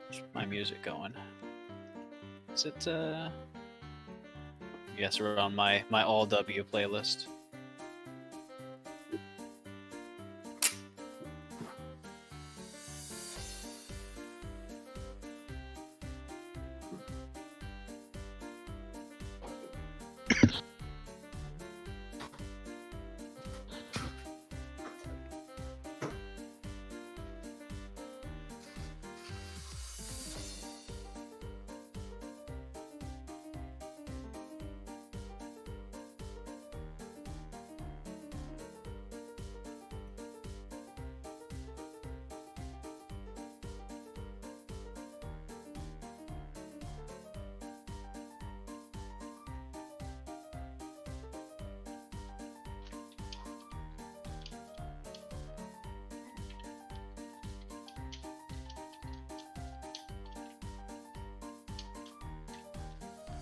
Where's my music going? Is it yes, we're on my all W playlist.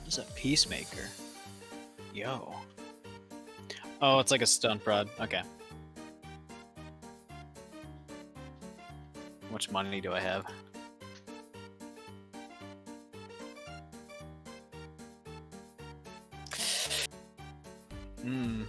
What's a peacemaker? Yo. Oh, it's like a stun prod. Okay. How much money do I have? Hmm.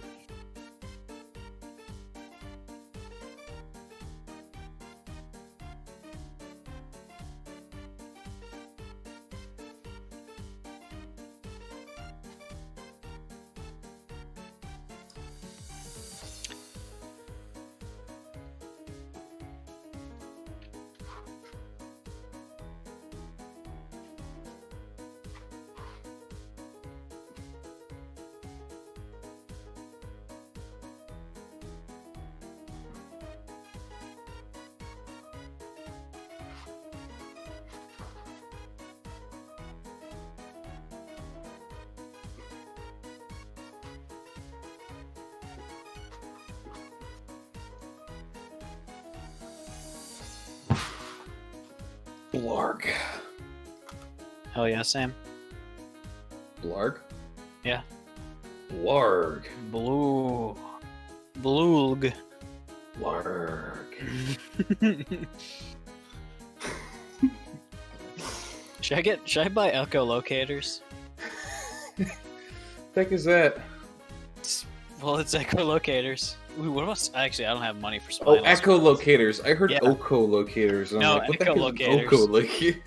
Blarg. Hell yeah, Sam. Blarg? Yeah. Blarg. Blue. Blulg. Blarg. Should I buy echolocators? The heck is that? Well, it's echolocators. Ooh, what about? Actually, I don't have money for Oh, spinal. echolocators. I heard Yeah. oco-locators. I'm No, like, what the heck is an echolocators. oco-locator?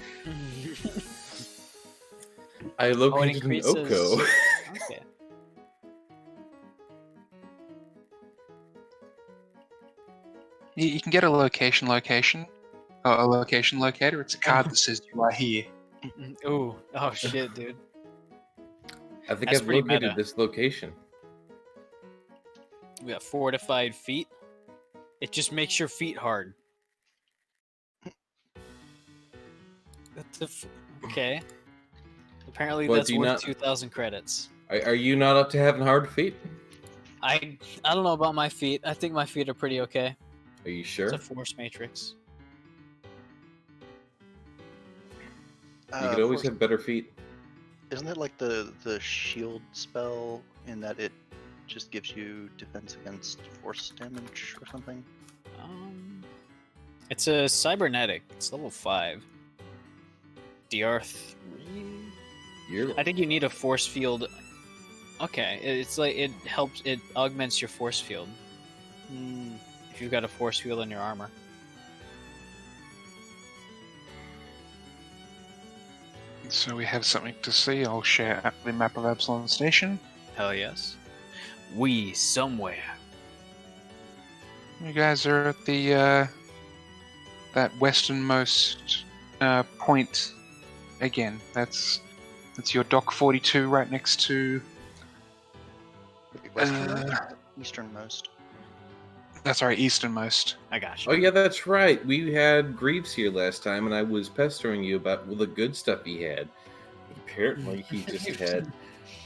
I Oh, it located an increases. oco. Okay. You can get a location locator. It's a card that says you are here. Ooh. Oh shit, dude. I think That's I've pretty located meta. this location. We got fortified feet. It just makes your feet hard. Okay. Apparently What, that's do you worth not- 2,000 credits. Are you not up to having hard feet? I don't know about my feet. I think my feet are pretty okay. Are you It's sure? a force matrix. You could always have better feet. Isn't it like the shield spell in that it just gives you defense against force damage or something? It's a cybernetic. It's level 5. DR3. I think you need a force field. Okay, it's like it helps. It augments your force field. If you've got a force field in your armor. So we have something to see. I'll share the map of Absalom Station. Hell yes. We somewhere. You guys are at the that westernmost point again. That's your Dock 42 right next to. Easternmost. That's right, easternmost. I got Oh you. yeah, that's right. We had Greaves here last time, and I was pestering you about the good stuff he had. But apparently, he just had.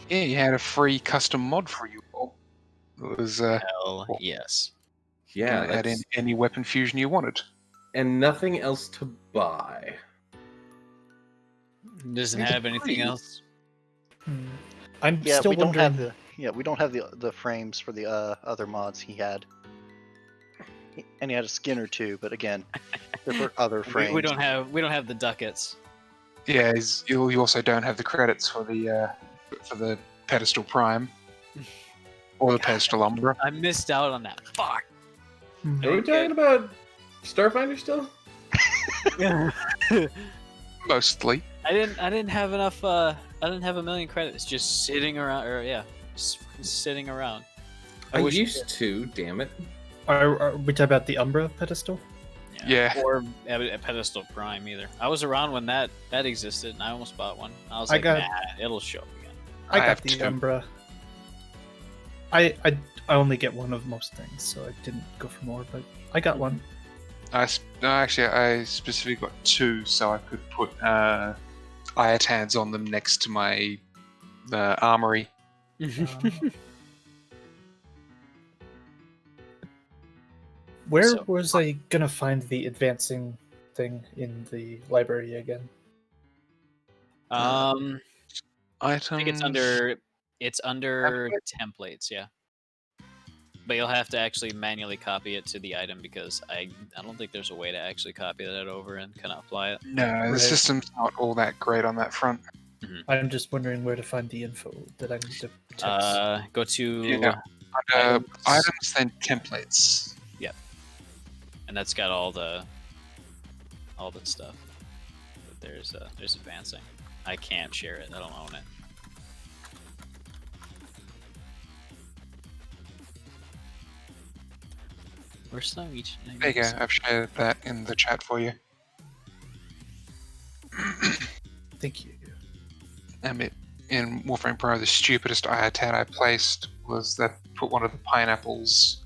Yeah, you had a free custom mod for you all. It was Hell yes. Yeah, gonna add in any weapon fusion you wanted. And nothing else to buy. Doesn't It's have anything free. else. I'm Yeah, still we don't wondering. have the we don't have the frames for the other mods he had. And he had a skin or two, but again, they're for other frames. We don't have the ducats. Yeah, you also don't have the credits for the pedestal prime or the pedestal umbra. I missed out on that. Fuck. Are we talking about Starfinder still? Mostly. I didn't have enough. I didn't have a million credits just sitting around. Or yeah, just sitting around. I wish used to. Damn it. Are we talking about the Umbra pedestal? Yeah. Or a pedestal prime either. I was around when that existed, and I almost bought one. I was I like, got- nah, it'll show up again. I got have the two. Umbra. I only get one of most things, so I didn't go for more, but I got one. I specifically got 2, so I could put Iotans on them next to my armory. Where So- was I gonna find the advancing thing in the library again? I Items. think it's under templates, yeah. But you'll have to actually manually copy it to the item because I don't think there's a way to actually copy that over and kind of apply it. No, the Right. system's not all that great on that front. I'm just wondering where to find the info that I need to text. Go to Yeah. Items, then templates. and that's got all the stuff. But there's advancing. I can't share it. I don't own it. Where's some each? There you go. I've shared that in the chat for you. Thank you. In Warframe Pro, the stupidest Iotan I placed was that put one of the pineapples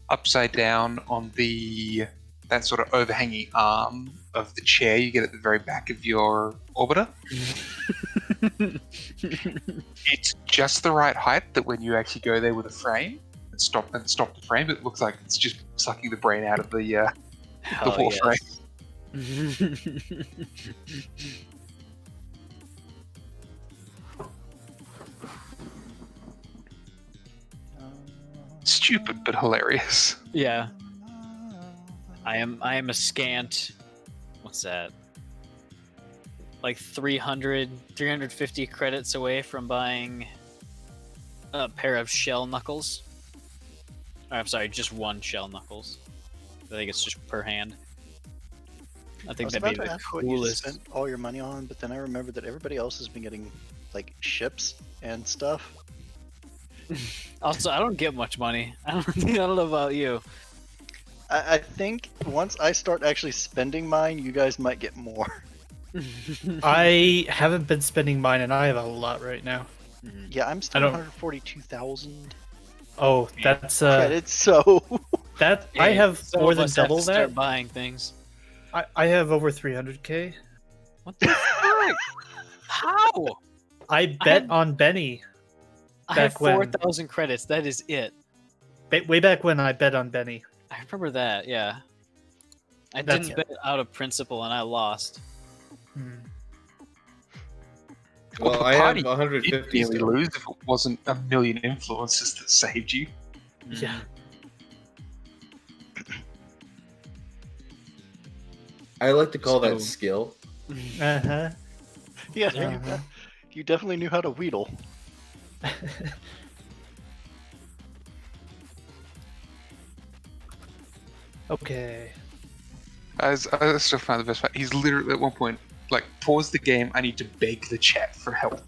upside down on that sort of overhanging arm of the chair you get at the very back of your orbiter. It's just the right height that when you actually go there with a frame and stop the frame, it looks like it's just sucking the brain out of the Warframe. Stupid but hilarious. Yeah. I am a scant. What's that? Like 350 credits away from buying a pair of shell knuckles. Or, I'm sorry, just one shell knuckles. I think it's just per hand. I I think was that'd be about to the ask what you coolest. spent all your money on, but then I remembered that everybody else has been getting like ships and stuff. Also, I don't get much money. I don't know about you. I think once I start actually spending mine, you guys might get more. I haven't been spending mine, and I have a lot right now. Yeah, I'm still I don't- 142,000 Oh, that's credits, so that I Hey, have some more of than us have double to start that. buying things. I have over 300k. What the fuck? How? I bet on Benny I have Back when. 4,000 credits. That is it. way back when. I bet on Benny. I remember that. Yeah. I That's didn't bet out of principle and I lost. Hmm. Well, the I have party 150 You'd nearly still. lose if it wasn't a million influences that saved you. Yeah. I like to call that So- skill. Uh huh. yeah, Uh-huh. you definitely knew how to wheedle. Okay. I still find the best part. He's literally at one point like, pause the game. I need to beg the chat for help.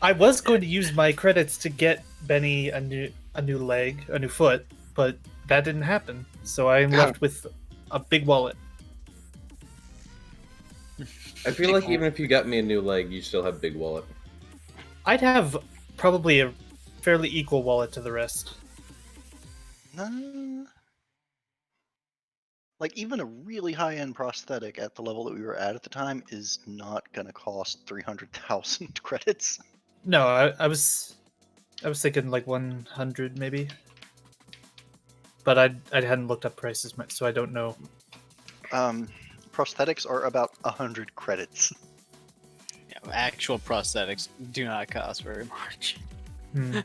I was going to use my credits to get Benny a new leg, a new foot, but that didn't happen. So I'm left with a big wallet. I feel like even if you got me a new leg, you still have big wallet. I'd have probably a fairly equal wallet to the rest. Like even a really high-end prosthetic at the level that we were at the time is not gonna cost 300,000 credits. No, I was thinking like 100 maybe, but I hadn't looked up prices much, so I don't know. Prosthetics are about 100 credits. Yeah, actual prosthetics do not cost very much. Hmm,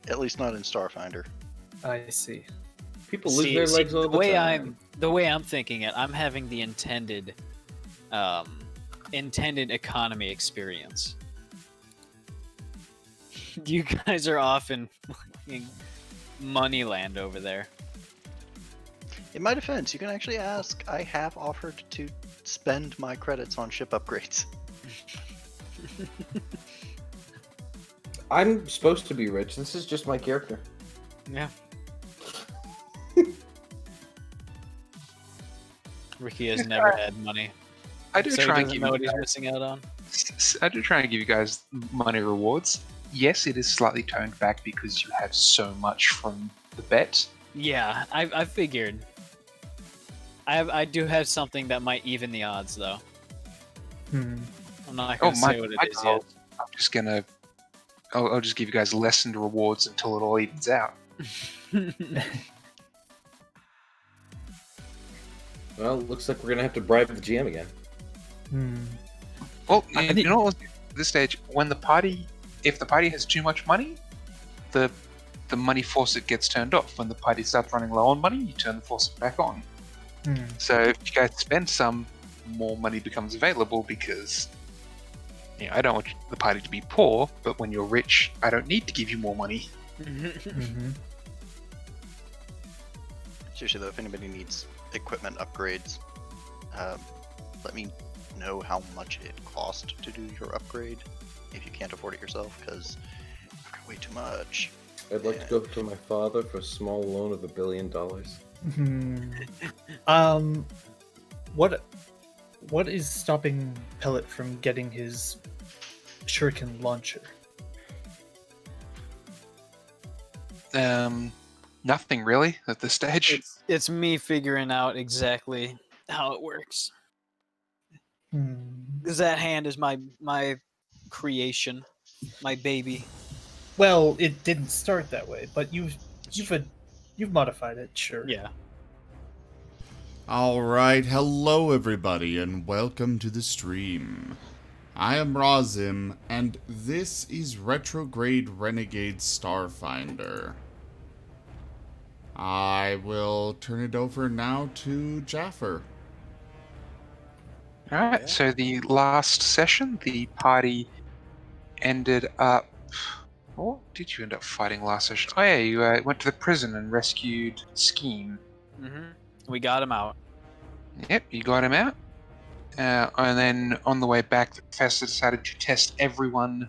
At least not in Starfinder. I see. People lose their legs all the time. The way I'm thinking it, I'm having the intended economy experience. You guys are off in fucking money land over there. In my defense, you can actually ask. I have offered to spend my credits on ship upgrades. I'm supposed to be rich. This is just my character. Yeah. Ricky has never had money. I do So he try and doesn't give know you what he's guys, missing out on. I do try and give you guys money rewards. Yes, it is slightly toned back because you have so much from the bet. Yeah, I figured. I do have something that might even the odds, though. Hmm. I'm not gonna say what it is yet. I'm just gonna. I'll just give you guys lessened rewards until it all evens out. Well, looks like we're gonna have to bribe the GM again. Hmm. Well, I you think- know what? At this stage, when if the party has too much money, the money faucet gets turned off. When the party starts running low on money, you turn the faucet back on. Hmm. So if you guys spend some, more money becomes available because I don't want the party to be poor, but when you're rich, I don't need to give you more money. Mm-hmm. Seriously though, if anybody needs equipment upgrades, let me know how much it cost to do your upgrade if you can't afford it yourself, because I've got way too much. I'd like to go to my father for a small loan of $1 billion. What is stopping Pellet from getting his shuriken launcher? Nothing really at this stage. It's me figuring out exactly how it works. Hmm. Because that hand is my creation, my baby. Well, it didn't start that way, but you've modified it, sure. Yeah. Alright, hello everybody, and welcome to the stream. I am Razim, and this is Retrograde Renegades Starfinder. I will turn it over now to Jaffer. Alright, so the last session, the party ended up... What did you end up fighting last session? Oh yeah, you went to the prison and rescued Scheme. We got him out. Yep, you got him out. And then on the way back, the professor decided to test everyone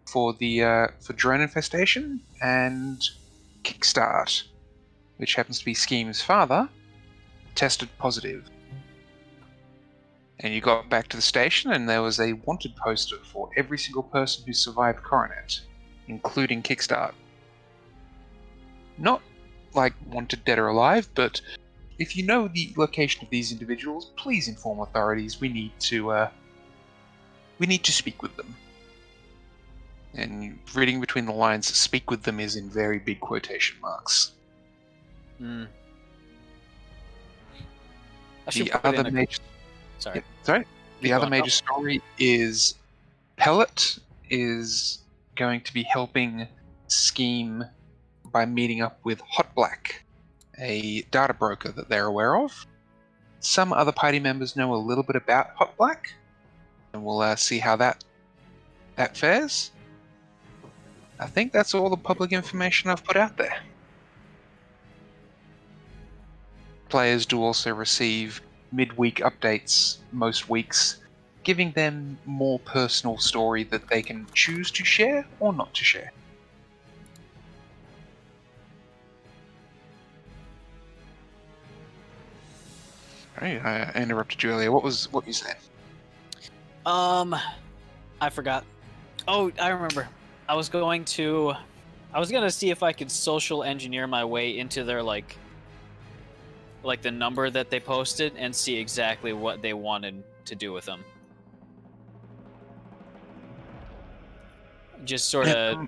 for the for drone infestation and Kickstart, which happens to be Scheme's father, tested positive. And you got back to the station, and there was a wanted poster for every single person who survived Coronet, including Kickstart. Not like wanted dead or alive, but if you know the location of these individuals, please inform authorities. We need to speak with them. And reading between the lines, "speak with them" is in very big quotation marks. I The should put other in a... major, Sorry. sorry. The Keep other going. major story is Pellet is going to be helping Scheme by meeting up with Hot Black, a data broker that they're aware of. Some other party members know a little bit about Hot Black, and we'll see how that fares. I think that's all the public information I've put out there. Players do also receive midweek updates most weeks, giving them more personal story that they can choose to share or not to share. Alright, I interrupted you earlier. What you saying? I forgot. Oh, I remember. I was gonna see if I could social engineer my way into their like the number that they posted and see exactly what they wanted to do with them. Just sort of.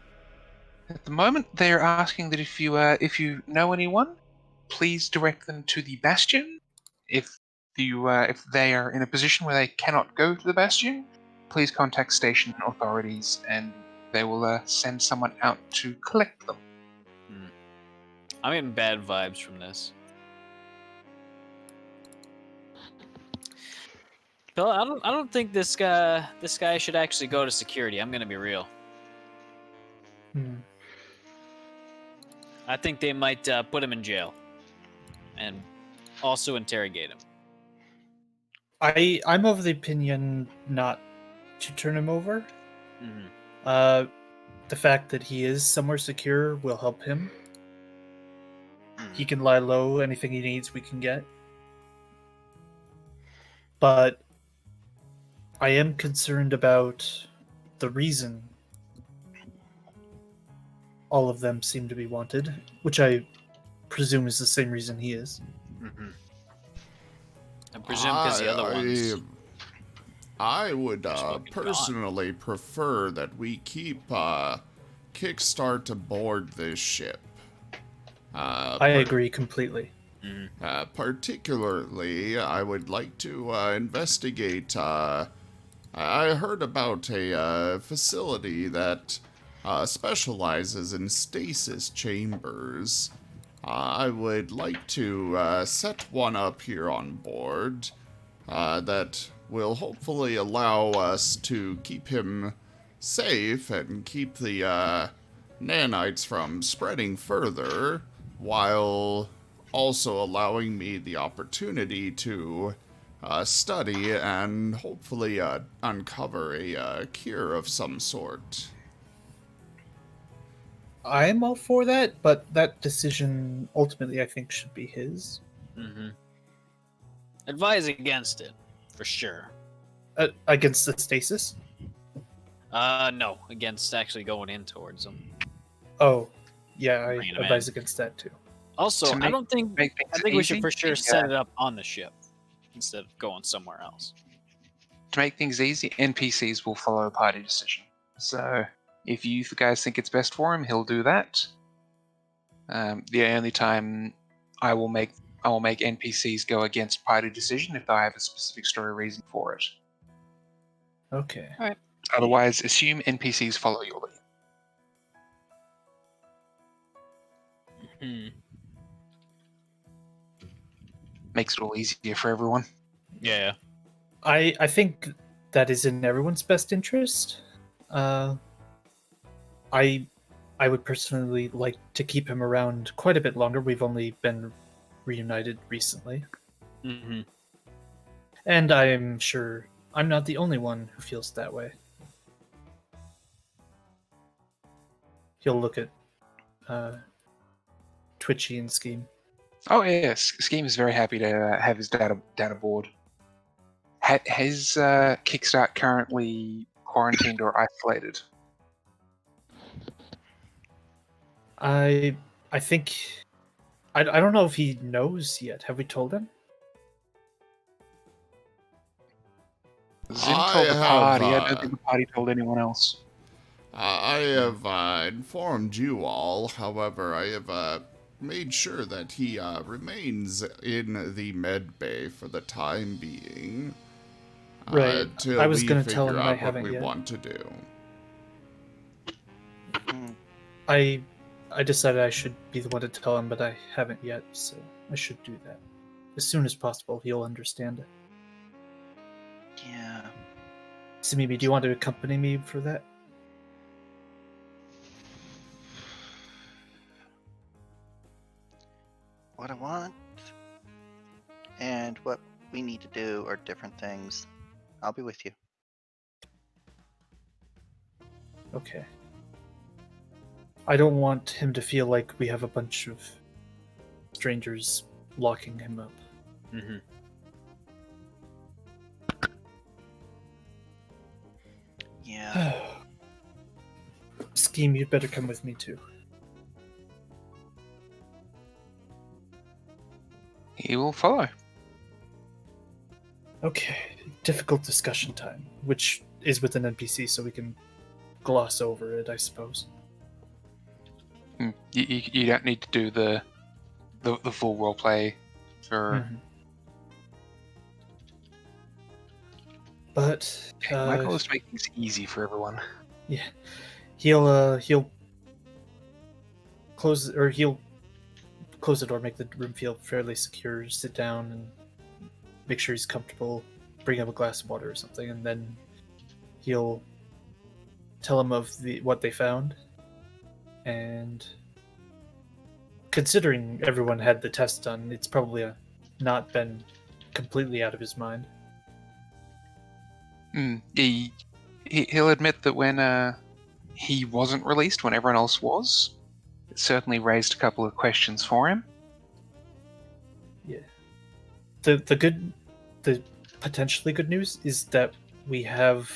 At the moment, they're asking that if you know anyone, please direct them to the Bastion. If they are in a position where they cannot go to the Bastion, please contact station authorities, and they will send someone out to collect them. I'm getting bad vibes from this. Bill, I don't think this guy should actually go to security. I'm gonna be real. Hmm. I think they might put him in jail, and also interrogate him. I'm of the opinion not to turn him over. Hmm. The fact that he is somewhere secure will help him. Hmm. He can lie low. Anything he needs, we can get. But I am concerned about the reason all of them seem to be wanted, which I presume is the same reason he is. Hmm. I presume because the other ones. I would Just fucking gone. personally prefer that we keep Kickstart aboard this ship. I agree completely. Particularly, I would like to investigate. I heard about a facility that specializes in stasis chambers. I would like to set one up here on board that will hopefully allow us to keep him safe and keep the nanites from spreading further, while also allowing me the opportunity to study and hopefully uncover a cure of some sort. I'm all for that, but that decision ultimately I think should be his. Hmm. Advise against it, for sure. Against the stasis? No, against actually going in towards them. Oh, yeah, I Bringing him advise in. against that too. Also, To I don't think make things I think we should easy, for sure yeah. set it up on the ship instead of going somewhere else. To make things easy, NPCs will follow a party decision. So if you guys think it's best for him, he'll do that. The only time I will make NPCs go against party decision if I have a specific story reason for it. Okay. Otherwise, assume NPCs follow your lead. Hmm. Makes it all easier for everyone. Yeah. I think that is in everyone's best interest. I would personally like to keep him around quite a bit longer. We've only been reunited recently. Hmm. And I'm sure I'm not the only one who feels that way. He'll look at Twitchy and Scheme. Oh yes, Scheme is very happy to have his dad aboard. Has Kickstart currently quarantined or isolated? I think I don't know if he knows yet. Have we told him? Zim I told the have, party. I don't think the party told anyone else. I have informed you all, however, I have made sure that he remains in the med bay for the time being. Right. Till I was we gonna figure tell him out I what haven't we yet. want to do. Hmm. I decided I should be the one to tell him, but I haven't yet, so I should do that. As soon as possible, he'll understand it. Yeah. Samimi, do you want to accompany me for that? What I want and what we need to do are different things. I'll be with you. Okay. I don't want him to feel like we have a bunch of strangers locking him up. Hmm. Yeah. Scheme, you'd better come with me too. He will follow. Okay. Difficult discussion time, which is with an NPC, so we can gloss over it, I suppose. You don't need to do the full roleplay for. Mhm. But My goal is to make things easy for everyone. yeah, he'll close, or he'll close the door, make the room feel fairly secure, sit down and make sure he's comfortable, bring up a glass of water or something, and then he'll tell him of what they found. And considering everyone had the test done, it's probably not been completely out of his mind. He'll admit that when he wasn't released, when everyone else was, it certainly raised a couple of questions for him. Yeah. The potentially good news is that we have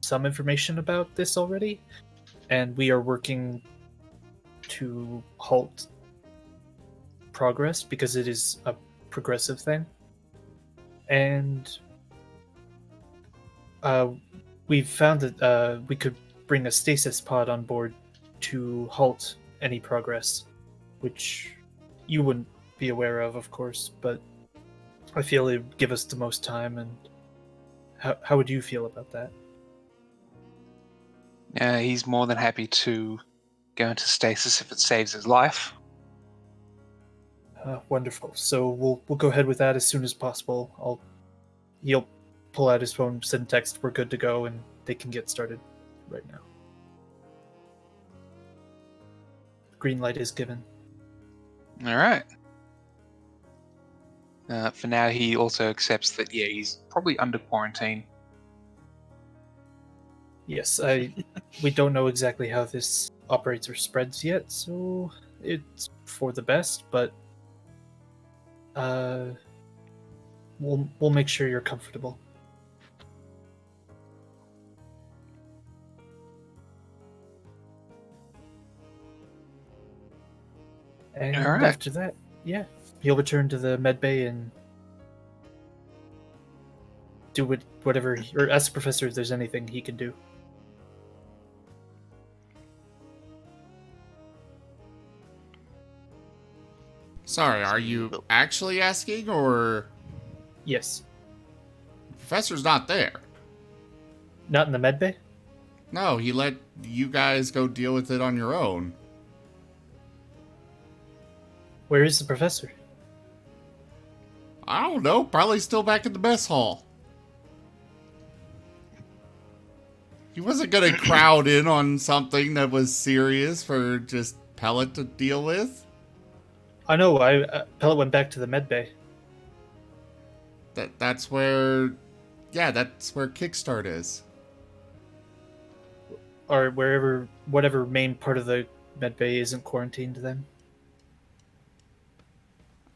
some information about this already, and we are working to halt progress because it is a progressive thing. And we've found that we could bring a stasis pod on board to halt any progress, which you wouldn't be aware of course, but I feel it would give us the most time. And how would you feel about that? He's more than happy to go into stasis if it saves his life. Wonderful. So we'll go ahead with that as soon as possible. He'll pull out his phone, send text, we're good to go, and they can get started right now. Green light is given. All right. For now, he also accepts that, yeah, he's probably under quarantine. Yes, we don't know exactly how this operates or spreads yet, so it's for the best, but we'll make sure you're comfortable. And All right. after that, yeah, he'll return to the medbay and do whatever, or ask the professor if there's anything he can do. Sorry, are you actually asking, or Yes. the professor's not there? Not in the medbay? No, he let you guys go deal with it on your own. Where is the professor? I don't know, probably still back in the mess hall. He wasn't gonna crowd in on something that was serious for just Pellet to deal with. I know, Pellet went back to the medbay. That's where Kickstart is. Or whatever main part of the medbay isn't quarantined then.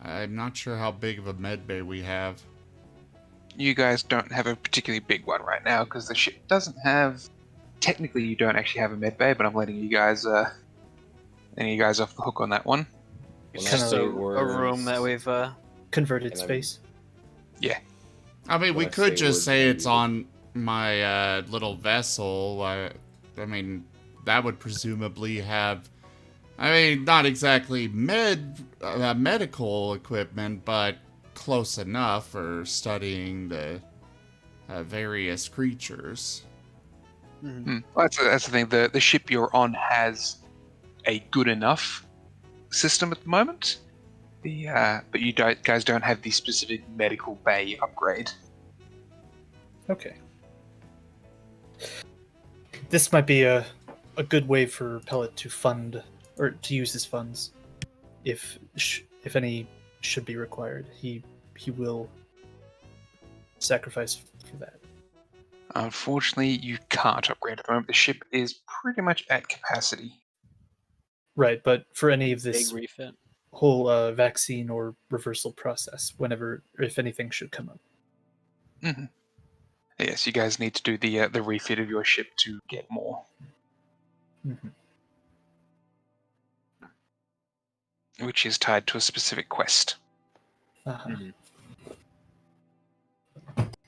I'm not sure how big of a med bay we have. You guys don't have a particularly big one right now because the ship doesn't have. Technically, you don't actually have a med bay, but I'm letting you guys off the hook on that one. It's Kinda just like a room that we've Converted And I'm- space. Yeah. I mean, we When I could say just words, say I it's mean- on my little vessel. I mean, that would presumably have. I mean, not exactly medical equipment, but close enough for studying the various creatures. Well, that's the thing. The ship you're on has a good enough system at the moment. But you guys don't have the specific medical bay upgrade. Okay. This might be a good way for Pellet to fund, or to use his funds, if any should be required. He will sacrifice for that. Unfortunately, you can't upgrade at the moment. The ship is pretty much at capacity. Right, but for any of big this refit. whole vaccine or reversal process, if anything should come up. Mm-hmm. Yes, you guys need to do the refit of your ship to get more, Mm-hmm. which is tied to a specific quest. Uh-huh. Mhm.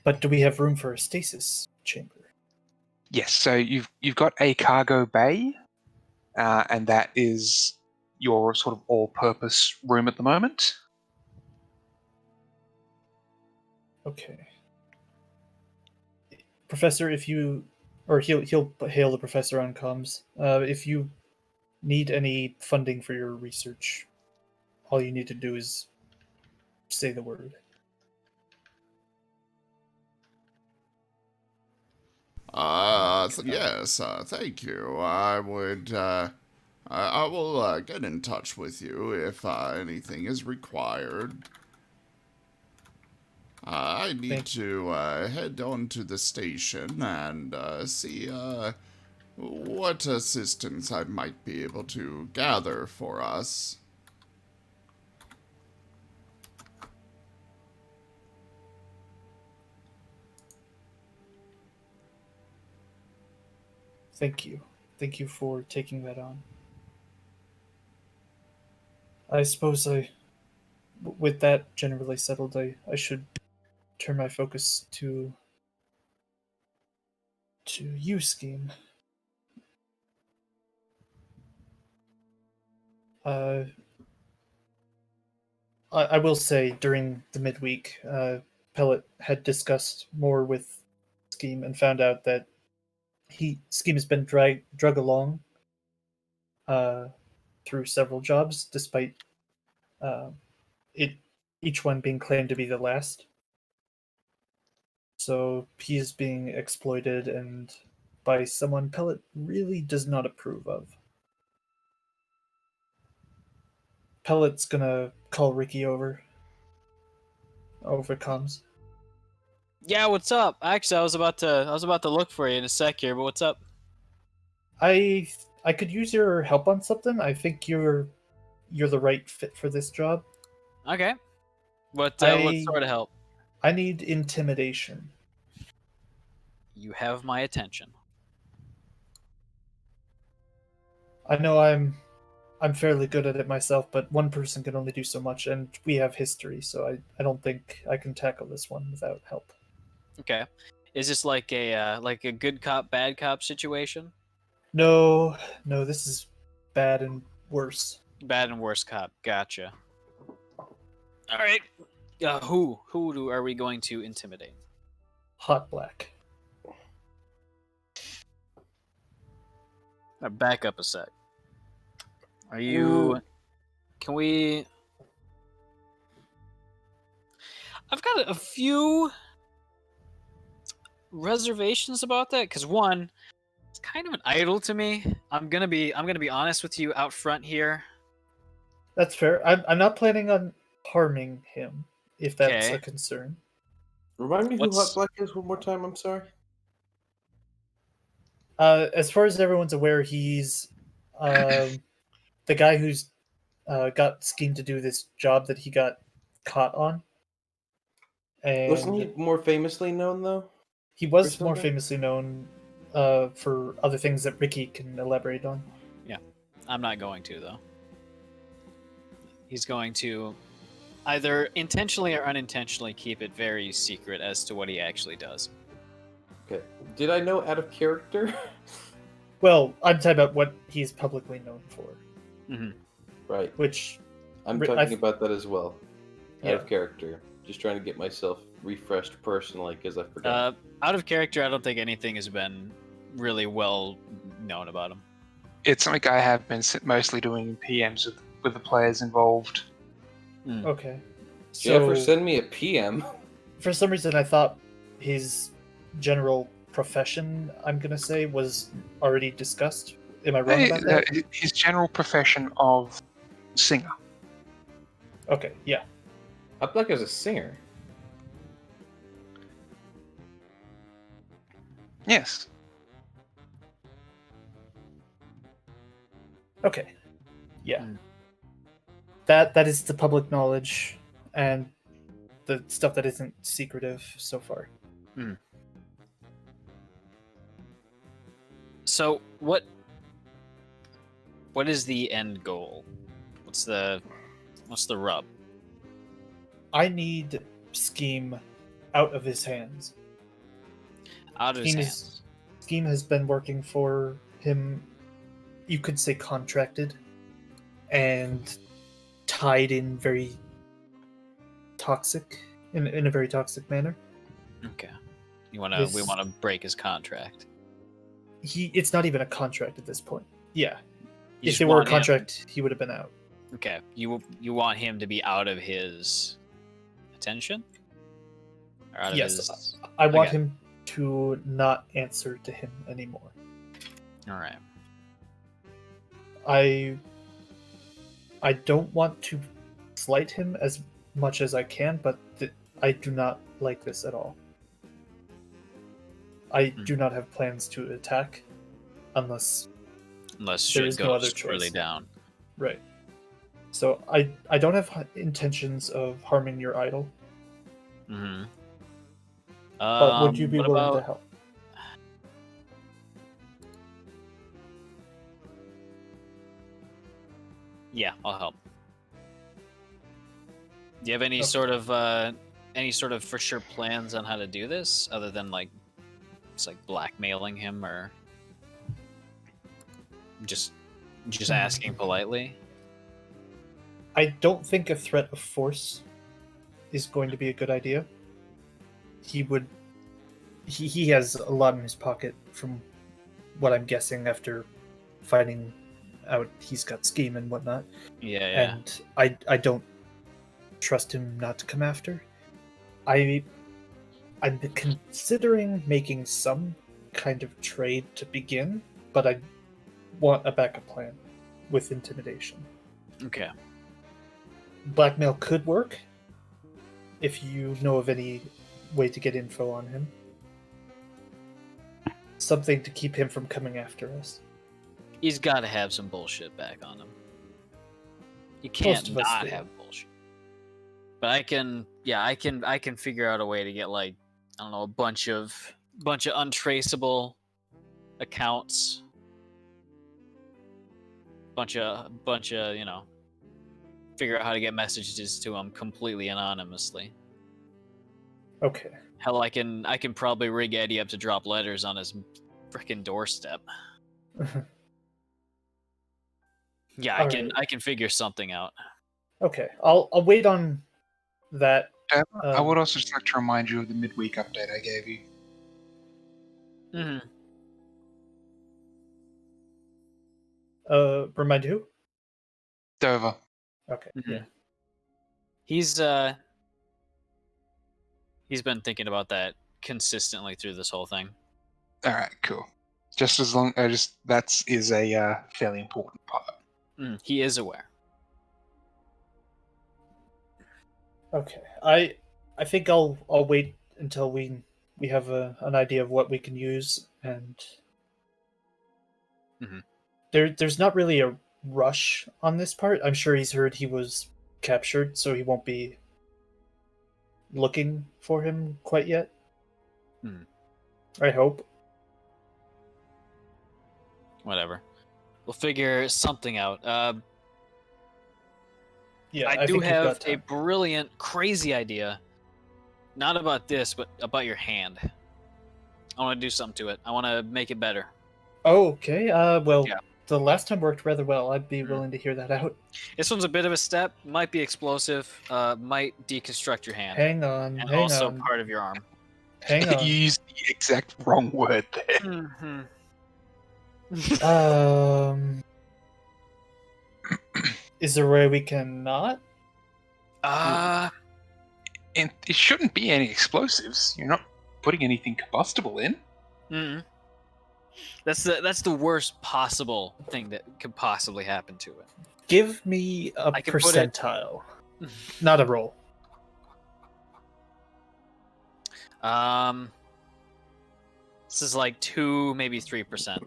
But do we have room for a stasis chamber? Yes, so you've got a cargo bay, and that is your sort of all-purpose room at the moment. Okay. Professor, if you, or he'll hail the professor on comms. If you need any funding for your research, all you need to do is say the word. Yes, thank you. I will get in touch with you if anything is required. I need to head on to the station and see what assistance I might be able to gather for us. Thank you. Thank you for taking that on. I suppose with that generally settled, I should turn my focus to you, Scheme. I will say during the midweek, Pellet had discussed more with Scheme and found out that Scheme has been drug along through several jobs, despite uh, it each one being claimed to be the last. So he is being exploited and by someone Pellet really does not approve of. Pellet's gonna call Ricky over comms. Yeah, what's up? Actually, I was about to look for you in a sec here, but what's up? I could use your help on something. I think you're the right fit for this job. Okay. What I sort of help? I need intimidation. You have my attention. I know I'm fairly good at it myself, but one person can only do so much, and we have history, so I don't think I can tackle this one without help. Okay. Is this like a good cop, bad cop situation? No, this is bad and worse. Bad and worse cop. Gotcha. All right. Who are we going to intimidate? Hot Black. Back up a sec. Are you? Can we? I've got a few reservations about that because one, it's kind of an idol to me. I'm gonna be honest with you out front here. That's fair. I'm not planning on harming him, if that's Okay. a concern. Remind me who What's- Hot Black is one more time. I'm sorry. As far as everyone's aware, he's the guy who's got Scheme to do this job that he got caught on. And Wasn't he more famously known though? he was for more something? famously known for other things that Ricky can elaborate on. I'm not going to though. He's going to either intentionally or unintentionally keep it very secret as to what he actually does. Okay. Did I know out of character? Well, I'm talking about what he's publicly known for, Mm-hmm. Right. which I'm Ri- talking I've- about that as well. Out Yeah. of character. Just trying to get myself refreshed personally because I forgot. Out of character, I don't think anything has been really well known about him. It's something I have been mostly doing PMs with the players involved. okay. Jennifer, So send me a PM. for some reason, I thought his general profession, I'm gonna say, was already discussed. Am I wrong about that? His general profession of singer. Okay, yeah. Hot Black is a singer. Yes. Okay. Yeah. Mm. That is the public knowledge and the stuff that isn't secretive so far. So what is the end goal? What's the rub? I need Scheme out of his hands. Out of his Scheme hands. Scheme has been working for him, you could say contracted, and tied in very toxic, in a very toxic manner. Okay. We want This- to break his contract. It's not even a contract at this point. Yeah. You If just it were a want him- contract, he would have been out. Okay, you want him to be out of his attention? Or out of Yes, his... I want Okay. him to not answer to him anymore. All right. I don't want to slight him as much as I can, but I do not like this at all. I do not have plans to attack unless Unless there shit is no other goes really choice. down. Right. So I don't have intentions of harming your idol, Mm-hmm. but would you be what willing about... to help? Yeah, I'll help. Do you have any Okay. sort of for sure plans on how to do this, other than like just like blackmailing him or just asking politely? I don't think a threat of force is going to be a good idea. He has a lot in his pocket from what I'm guessing after finding out he's got scheme and whatnot. Yeah. And I don't trust him not to come after. I'm considering making some kind of trade to begin, but I want a backup plan with intimidation. Okay. Blackmail could work if you know of any way to get info on him. Something to keep him from coming after us. He's got to have some bullshit back on him. You Most can't of us not do. have bullshit. But I can figure out a way to get like, I don't know, a bunch of untraceable accounts. Bunch of figure out how to get messages to him completely anonymously. Okay. Hell, I can probably rig Eddie up to drop letters on his freaking doorstep. Yeah, All I can figure something out. Okay. I'll wait on that. I would also just like to remind you of the midweek update I gave you. Mm-hmm. Remind who? Dover. Okay. Mhm. Yeah. He's been thinking about that consistently through this whole thing. All right, cool. Just as long, that is a fairly important part. He is aware. Okay. I think I'll wait until we have an idea of what we can use, and Mhm. there's not really a rush on this part. I'm sure he's heard he was captured, so he won't be looking for him quite yet. I hope. Whatever. We'll figure something out. Yeah, I do think you've have got a time. brilliant, crazy idea. Not about this, but about your hand. I want to do something to it. I want to make it better. Oh, okay. Well, Yeah. the last time worked rather well. I'd be willing to hear that out. This one's a bit of a step. Might be explosive. Might deconstruct your hand. Hang on. And hang also on. part of your arm. Hang on. You used the exact wrong word there. Mm-hmm. Is there a way we can not? And it shouldn't be any explosives. You're not putting anything combustible in. Mm-hmm. That's the worst possible thing that could possibly happen to it. Give me a I can put it- percentile, not a roll. This is like 2, maybe 3%.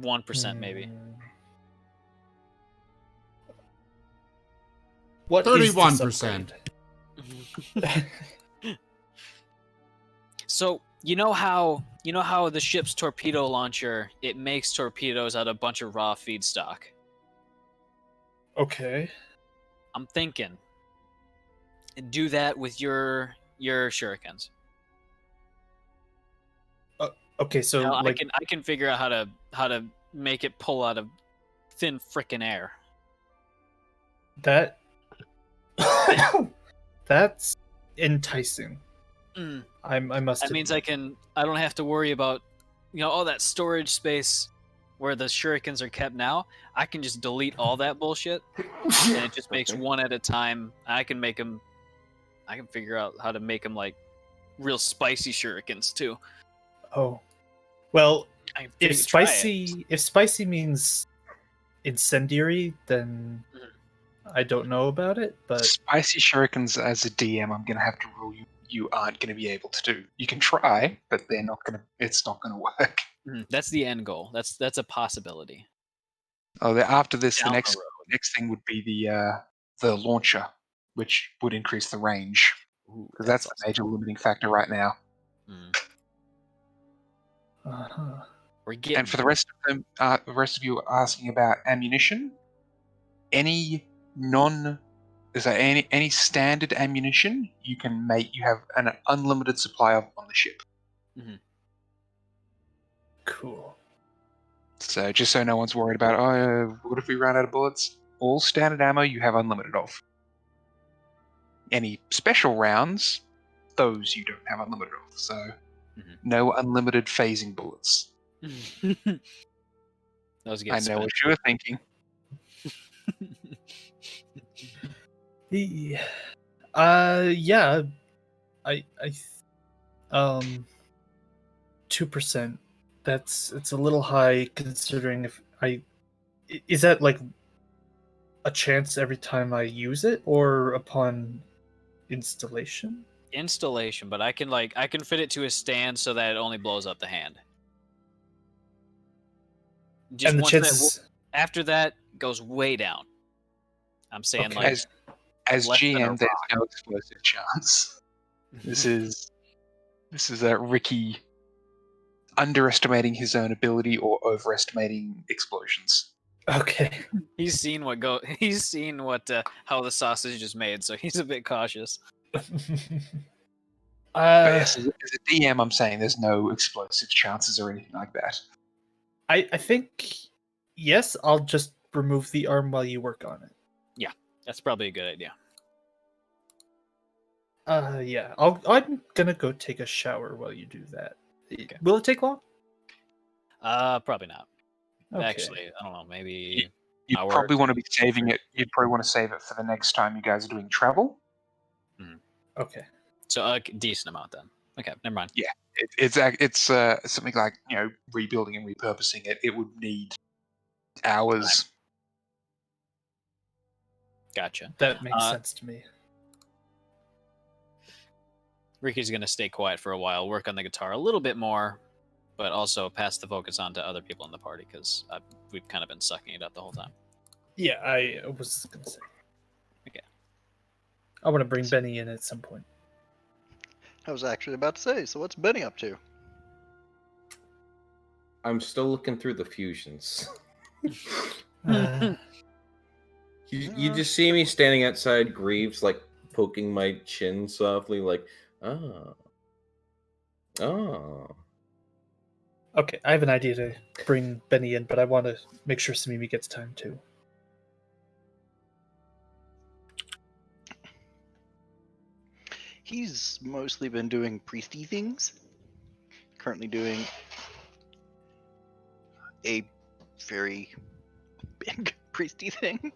1% maybe. What is this 31%. upgrade? So you know how the ship's torpedo launcher, it makes torpedoes out of a bunch of raw feedstock. Okay. I'm thinking, do that with your shurikens. Okay, so Now, like I can figure out how to make it pull out of thin frickin' air. that. That's enticing. I must. That means admit. I don't have to worry about, all that storage space where the shurikens are kept now, I can just delete all that bullshit, and it just makes Okay. one at a time. I can make them. I can figure out how to make them like real spicy shurikens too. Oh, well, I can if try it. spicy means incendiary, then I don't know about it. But Spicy shurikens as a DM, I'm going to have to rule you aren't going to be able to do. You can try, but they're not going to. It's not going to work. That's the end goal. That's a possibility. Oh, after this, Down the the next thing would be the launcher, which would increase the range, Ooh, because that's the major limiting factor right now. uh-huh. We're getting. And for the rest of them, the rest of you are asking about ammunition. Any any standard ammunition you can make. You have an unlimited supply of on the ship. Cool. So just so no one's worried about, what if we run out of bullets? All standard ammo you have unlimited of. Any special rounds, those you don't have unlimited of. So no unlimited phasing bullets. Those get I know spent. what you were thinking. Yeah. I 2%. It's a little high considering is that like a chance every time I use it or upon installation? Installation, but I can fit it to a stand so that it only blows up the hand. Just And the once chances after that goes way down. I'm saying Okay. like As less than a GM, there's rock. no explosive chance. This is Ricky underestimating his own ability or overestimating explosions. Okay. He's seen how the sausage is made, so he's a bit cautious. But yes, as a DM, I'm saying there's no explosive chances or anything like that. I think yes, I'll just remove the arm while you work on it. That's probably a good idea. Yeah. I'm gonna go take a shower while you do that. Okay. Will it take long? Probably not. Okay. Actually, I don't know. Maybe You'd hour or probably want to two. be saving it. You'd probably want to save it for the next time you guys are doing travel. Okay. So a decent amount then. Okay, never mind. Yeah, it's something like rebuilding and repurposing it. It would need hours. Gotcha. That makes sense to me. Ricky's gonna stay quiet for a while, work on the guitar a little bit more, but also pass the focus on to other people in the party because we've kind of been sucking it up the whole time. Yeah, I was gonna say. Okay. I want to bring Benny in at some point. I was actually about to say, so what's Benny up to? I'm still looking through the fusions. You just see me standing outside Greaves, like poking my chin softly, like, oh. Okay, I have an idea to bring Benny in, but I want to make sure Samimi gets time too. He's mostly been doing priesty things. Currently doing a very big priesty thing.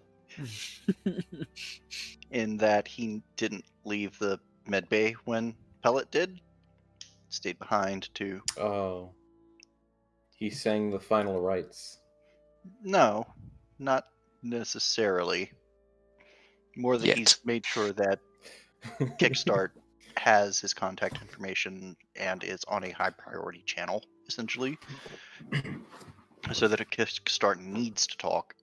In that he didn't leave the med bay when Pellet did. Stayed behind to... Oh. He sang the final rites. No, not necessarily. More that he's made sure that Kickstart has his contact information and is on a high priority channel, essentially. So that if Kickstart needs to talk,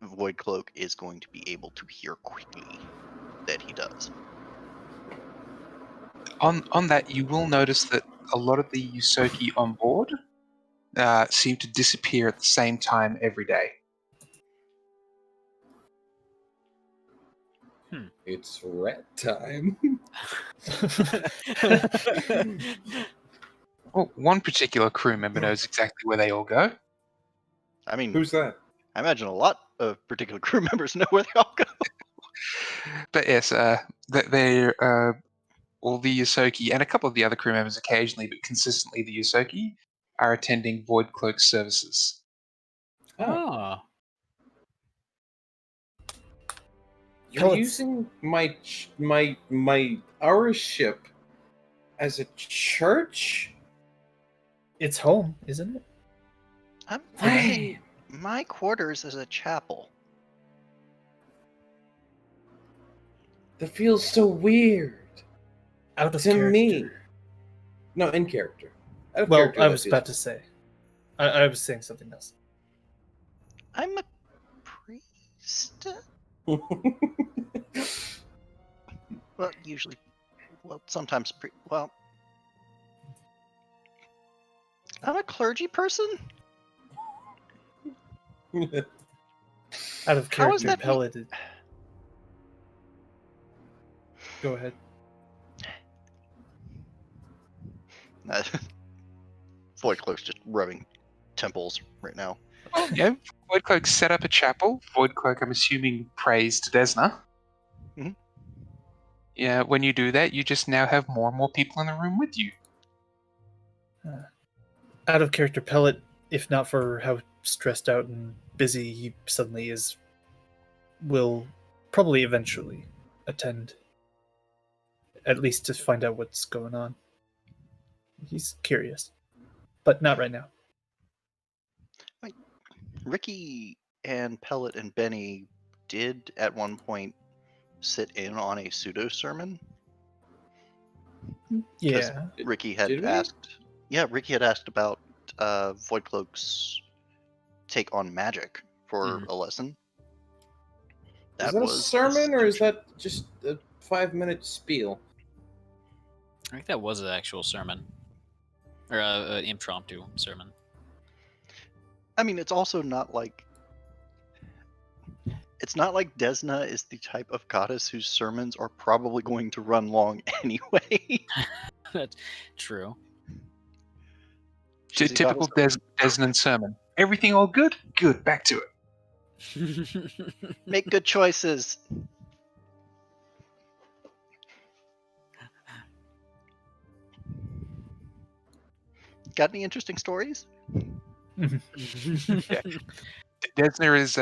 Void Cloak is going to be able to hear quickly that he does. On that, you will notice that a lot of the Yusoki on board seem to disappear at the same time every day. It's rat time. Well, one particular crew member knows exactly where they all go. I mean, Who's that? I imagine a lot of particular crew members know where they all go. But yes, they're all the Yusoki and a couple of the other crew members occasionally, but consistently the Yusoki are attending Void Cloak services. Oh, Oh. you're Pellets. using our ship as a church? It's home, isn't it? I'm Man. thinking my quarters is a chapel. That feels so weird Out of to character. me. No, in character. Out of Well, character, I that was feels about to say. I was saying something else. I'm a priest. Well, usually, sometimes I'm a clergy person. Out of How is character, that pelleted. Go ahead. Void Cloak's just rubbing temples right now. Yeah, Void Cloak set up a chapel. Void Cloak, I'm assuming, prays to Desna. Mhm. Yeah, when you do that, you just now have more and more people in the room with you. Out of character, pellet. If not for how stressed out and busy he suddenly is, will probably eventually attend. At least to find out what's going on. He's curious, but not right now. Ricky and Pellet and Benny did at one point sit in on a pseudo sermon. Yeah. Ricky had Did we? asked. Yeah, Ricky had asked about Void Cloak's take on magic for a lesson. Is that a sermon or is that just a 5-minute spiel? I think that was an actual sermon. Or an impromptu sermon. I mean, it's also not like. It's not like Desna is the type of goddess whose sermons are probably going to run long anyway. That's true. She's a Typical goddess- Desnan sermon. Everything all good? Good, back to it. Make good choices. Got any interesting stories? Desna is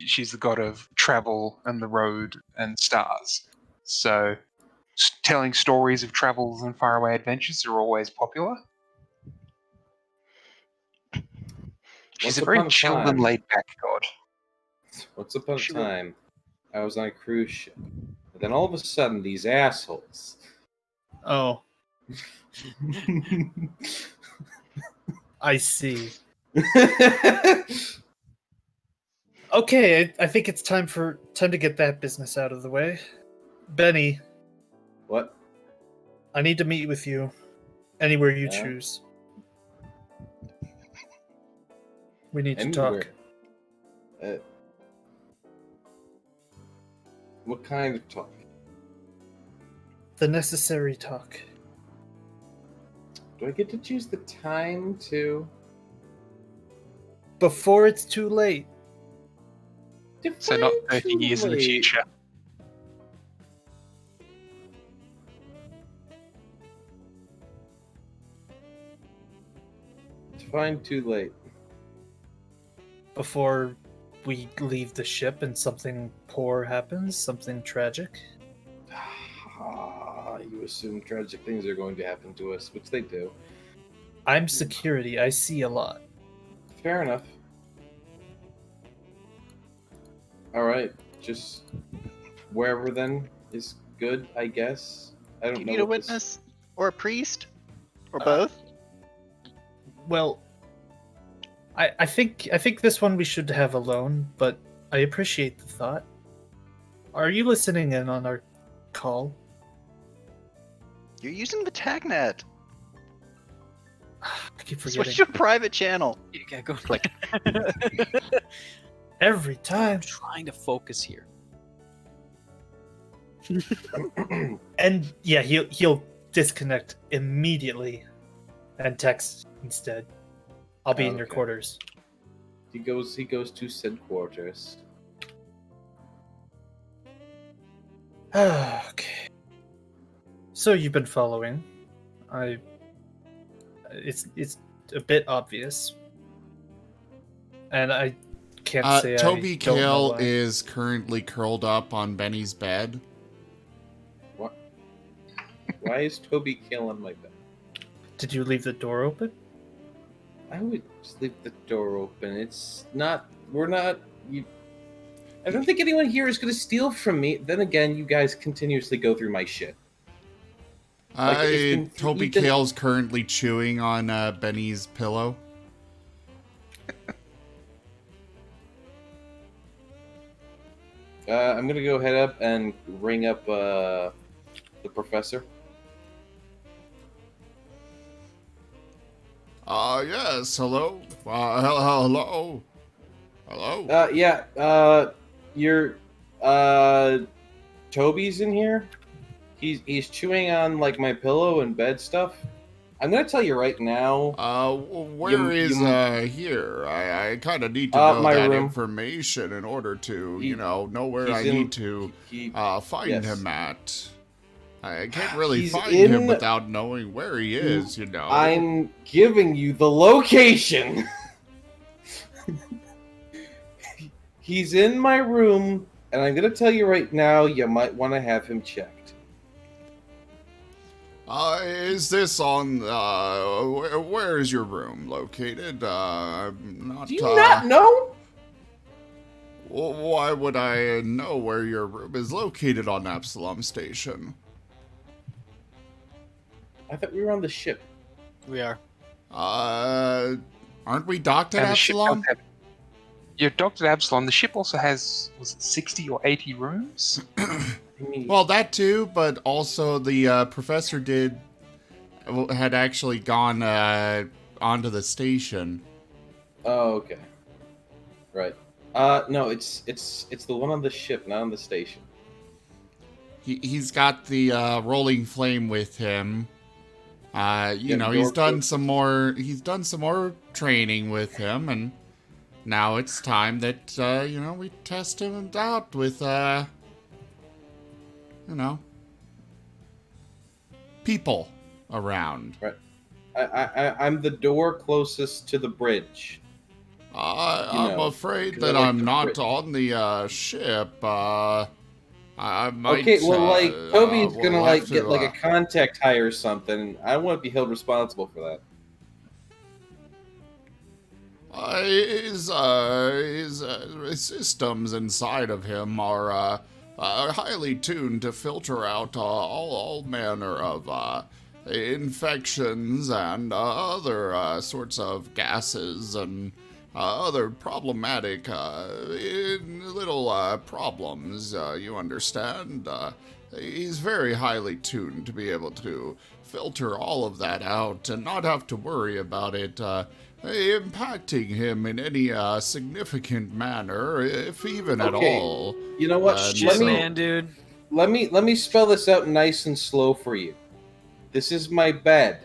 she's the god of travel and the road and stars. So, telling stories of travels and faraway adventures are always popular. She's Once a very upon a chilled and time. laid back god. Once upon a She will- time, I was on a cruise ship. And then all of a sudden, these assholes. Oh, I see. Okay, I think it's time to get that business out of the way. Benny, What? I need to meet with you anywhere you Yeah? choose. We need to Anywhere. talk. What kind of talk? The necessary talk. Do I get to choose the time too? Before it's too late. So not Define 30 years in the too late. future. Define too late. Before we leave the ship and something poor happens, something tragic. You assume tragic things are going to happen to us, which they do. I'm security. I see a lot. Fair enough. Alright, just wherever then is good, I guess. I don't Do you know need a what this- witness or a priest or both? Well, I think this one we should have alone, but I appreciate the thought. Are you listening in on our call? You're using the tagnet. I keep Switch forgetting. to a private channel. Yeah, go Click. Every time. I'm trying to focus here. And yeah, he'll disconnect immediately and text instead. I'll be in your Okay. quarters. He goes to said quarters. Okay. So you've been following. It's a bit obvious. And I can't say Toby I don't know Kale why. is currently curled up on Benny's bed. What? Why is Toby Kale on my bed? Did you leave the door open? I would just leave the door open. It's not. We're not. I don't think anyone here is going to steal from me. Then again, you guys continuously go through my shit. Toby Kale's currently chewing on Benny's pillow. I'm going to go head up and ring up the professor. Yes, hello? Hello? Hello? Yeah, you're, Toby's in here? He's chewing on, like, my pillow and bed stuff. I'm gonna tell you right now. Where is here? I kind of need to know my that room. information in order to, know where I he's in- need to find yes. him at. I can't really He's find in- him without knowing where he is, I'm giving you the location. He's in my room, and I'm gonna tell you right now, you might want to have him checked. Is this on, where is your room located? I'm not, Do you not know? Why would I know where your room is located on Absalom Station? I thought we were on the ship. We are. Aren't we docked at And the ship Absalom? does have- You're docked at Absalom. The ship also has, was it 60 or 80 rooms? Well, that too, but also the professor had actually gone onto the station. Oh, okay. Right. No, it's the one on the ship, not on the station. He's got the rolling flame with him. He's done some more. He's done some more training with him, and now it's time that we test him out with people around. Right. I'm the door closest to the bridge. I'm afraid 'cause I that like I'm the not bridge. on the ship. I might. Okay, well, like Toby's we'll gonna have to, get like a contact hire or something. I don't want to be held responsible for that. His systems inside of him are highly tuned to filter out all manner of infections and other sorts of gases and other problematic little problems, you understand? He's very highly tuned to be able to filter all of that out and not have to worry about it impacting him in any significant manner, if even at Okay. all. You know what? Shit, man, dude. Let me spell this out nice and slow for you. This is my bed.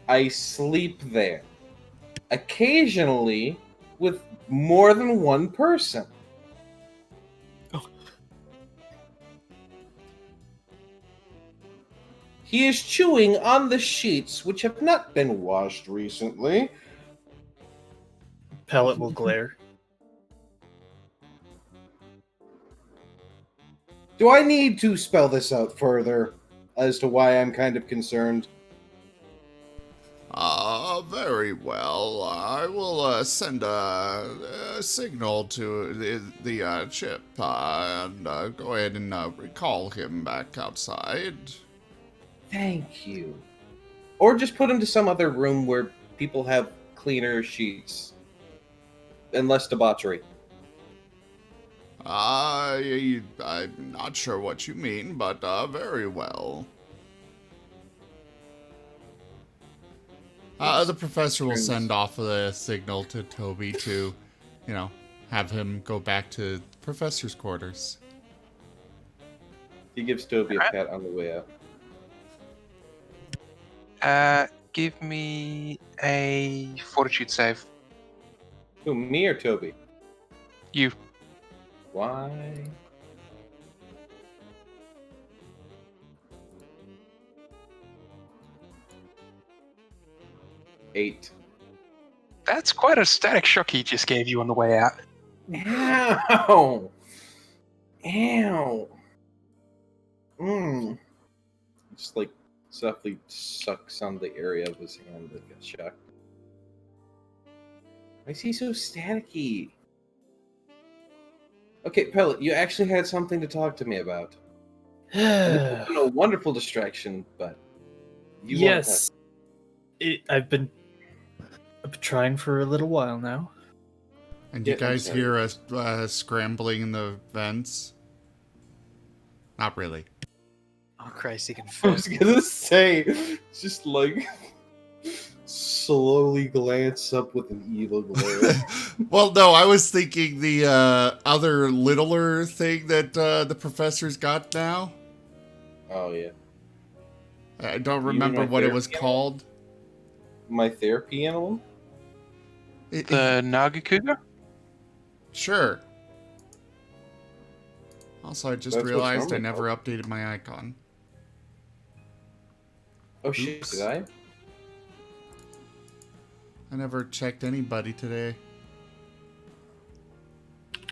I sleep there. Occasionally with more than one person. He is chewing on the sheets, which have not been washed recently. Pellet will glare. Do I need to spell this out further as to why I'm kind of concerned? Very well. I will send a signal to the chip and go ahead and recall him back outside. Thank you. Or just put him to some other room where people have cleaner sheets and less debauchery. I'm not sure what you mean, but very well. The professor will send off a signal to Toby to, have him go back to the professor's quarters. He gives Toby a pat on the way out. Give me a fortitude save. Who, me or Toby? You. Why? Eight. That's quite a static shock he just gave you on the way out. Ow! Ow! Mmm. Just like softly sucks on the area of his hand that gets shocked. Why is he so staticky? Okay, Pellet, you actually had something to talk to me about. It's been a wonderful distraction, but you yes, I've been trying for a little while now. And Yeah, you I'm guys sorry. hear us scrambling in the vents? Not really. Oh Christ, he can I was fit. gonna say, just like slowly glance up with an evil glare. Well, no, I was thinking the other littler thing that the professor's got now. Oh yeah, I don't You mean remember my what it was therapy animal? called. my therapy animal. The Nagakuga? Sure. Also, I just That's what's realized I normally never updated my icon. Oh shit, Oops. did I? I never checked anybody today.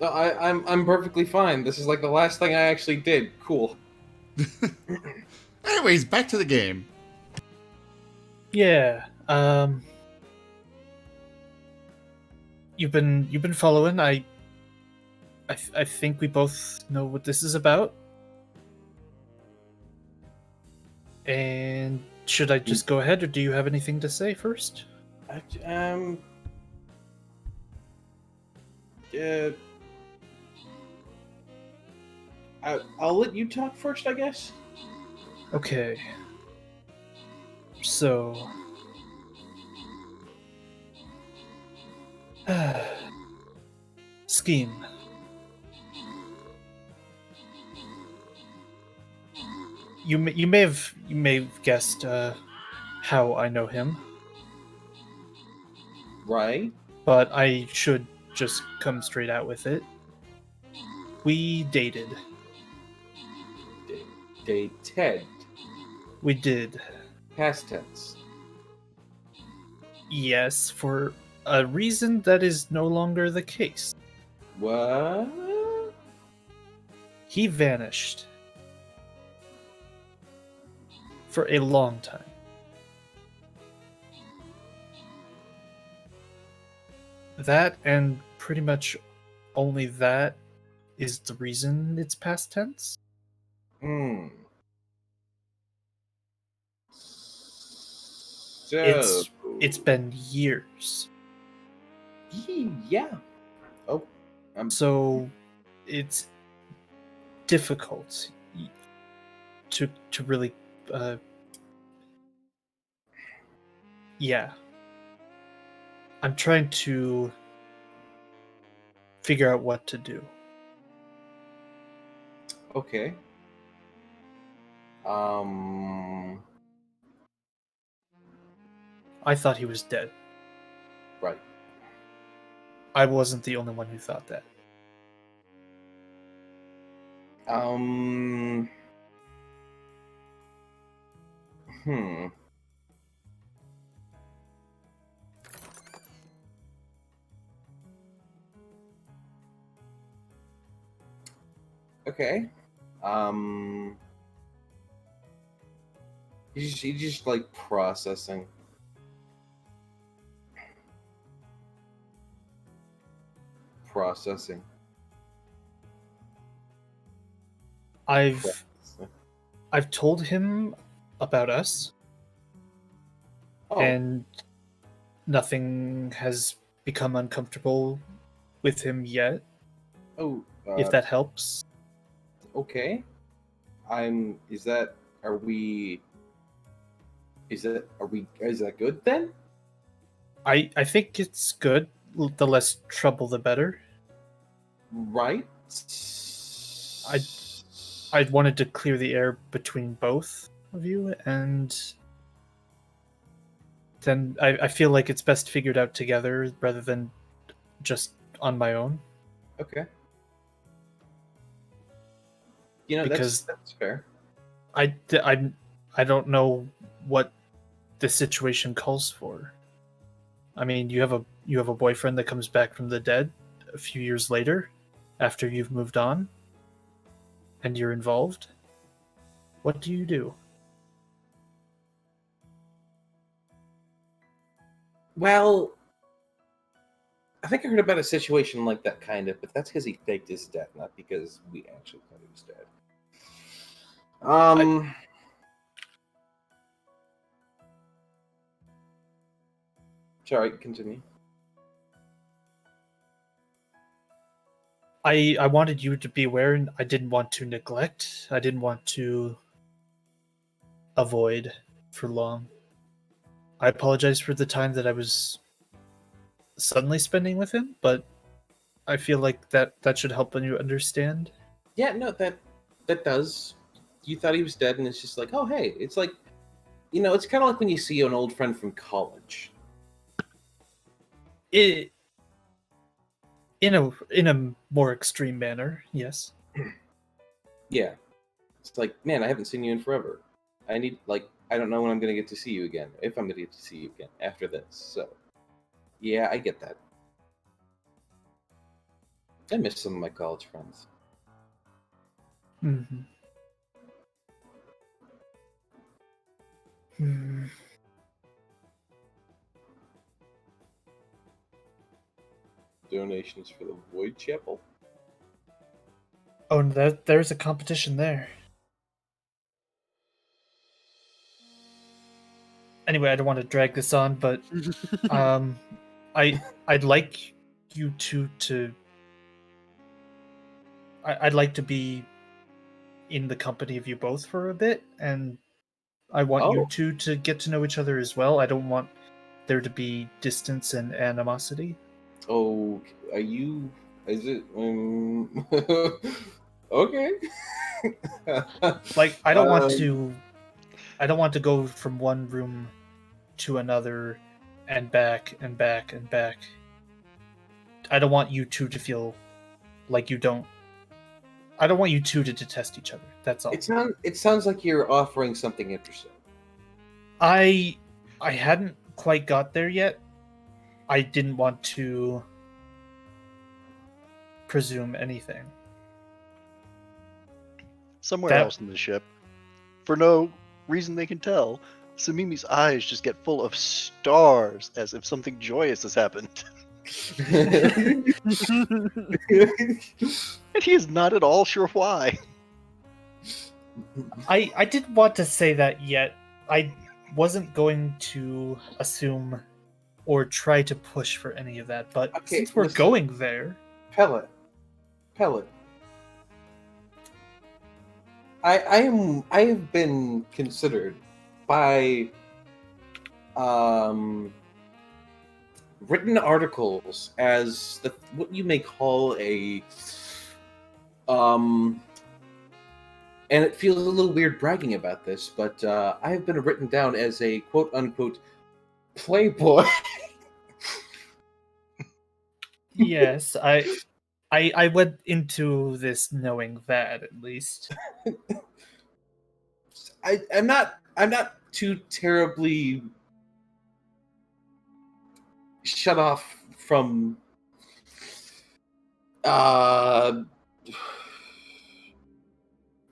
No, I'm perfectly fine. This is like the last thing I actually did. Cool. Anyways, back to the game. Yeah. You've been following. I think we both know what this is about. And should I just go ahead, or do you have anything to say first? Yeah. I'll let you talk first, I guess. Okay. So. Scheme. You may have guessed how I know him, Right. but I should just come straight out with it. We dated. Dated. We did. Past tense. Yes, for a reason that is no longer the case. What? He vanished. For a long time. That, and pretty much only that, is the reason it's past tense. Hmm. So. It's been years. Yeah. Oh. So it's difficult to really yeah. I'm trying to figure out what to do. Okay. I thought he was dead. Right. I wasn't the only one who thought that. Okay. He's just like processing. Processing. I've told him about us, Oh. and nothing has become uncomfortable with him yet. Oh. If that helps. Okay. Is that good then? I think it's good. The less trouble, the better. Right. I wanted to clear the air between both of you, and then I feel like it's best figured out together rather than just on my own. Okay. You know, Because that's fair. I don't know what the situation calls for. I mean, you have you have a boyfriend that comes back from the dead a few years later, after you've moved on, and you're involved, what do you do? Well, I think I heard about a situation like that, kind of, but that's because he faked his death, not because we actually thought he was dead. Sorry, continue. I wanted you to be aware, and I didn't want to neglect. I didn't want to avoid for long. I apologize for the time that I was suddenly spending with him, but I feel like that should help you understand. Yeah, no, that does. You thought he was dead, and it's just like, oh, hey, it's like, it's kind of like when you see an old friend from college. In a more extreme manner, yes. Yeah, it's like, man, I haven't seen you in forever. I don't know when I'm gonna get to see you again, if I'm gonna get to see you again after this. So, yeah, I get that. I miss some of my college friends. Mm-hmm. Hmm. Donations for the Void Chapel. Oh, and there's a competition there. Anyway, I don't want to drag this on, but I'd like you two to. I'd like to be in the company of you both for a bit, and I want you two to get to know each other as well. I don't want there to be distance and animosity. Oh, is it, okay. Like, I don't want to go from one room to another and back and back and back. I don't want you two to feel like you don't. I don't want you two to detest each other. That's all. It sounds like you're offering something interesting. I hadn't quite got there yet. I didn't want to presume anything. Somewhere else in the ship, for no reason they can tell, Samimi's eyes just get full of stars as if something joyous has happened. And he is not at all sure why. I didn't want to say that yet. I wasn't going to assume or try to push for any of that, but since we're going there... Pellet. I have been considered by written articles as what you may call a and it feels a little weird bragging about this, but I have been written down as a quote unquote playboy. Yes, I went into this knowing that, at least. I'm not too terribly shut off from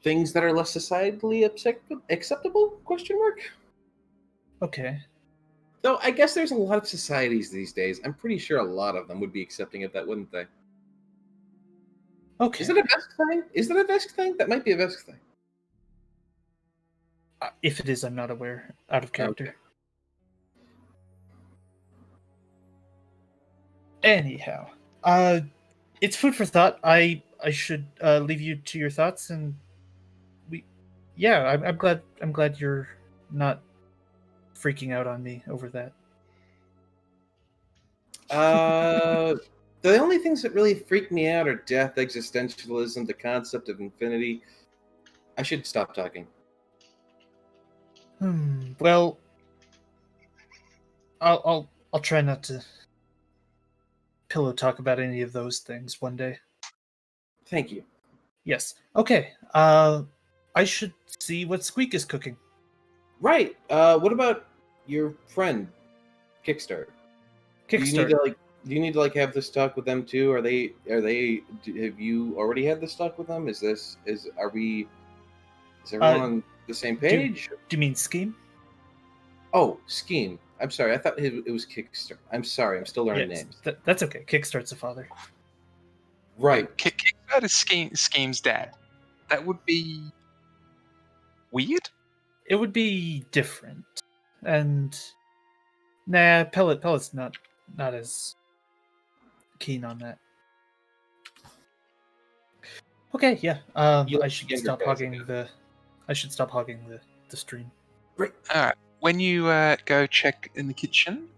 things that are less societally acceptable? Question mark. Okay. Though I guess there's a lot of societies these days. I'm pretty sure a lot of them would be accepting of that, wouldn't they? Okay. Is it a Vesk thing? Is that a Vesk thing? That might be a Vesk thing. If it is, I'm not aware. Out of character. Okay. Anyhow, it's food for thought. I should leave you to your thoughts, and I'm glad you're not freaking out on me over that. The only things that really freak me out are death, existentialism, the concept of infinity. I should stop talking. Well, I'll try not to pillow talk about any of those things one day. Thank you. Yes. Okay. I should see what Squeak is cooking. Right. What about your friend, Kickstarter? Kickstarter. Do you need to like have this talk with them too? Have you already had this talk with them? Is everyone on the same page? Do you mean scheme? Oh, scheme. I'm sorry. I thought it was Kickstarter. I'm sorry. I'm still learning Yes, names. that's okay. Kickstart's a father. Right. Kickstarter Scheme's dad. That would be weird. It would be different, and Pellet's not as keen on that. Okay, yeah. You I like should younger stop guys, hogging okay. the stream. All right. When you go check in the kitchen,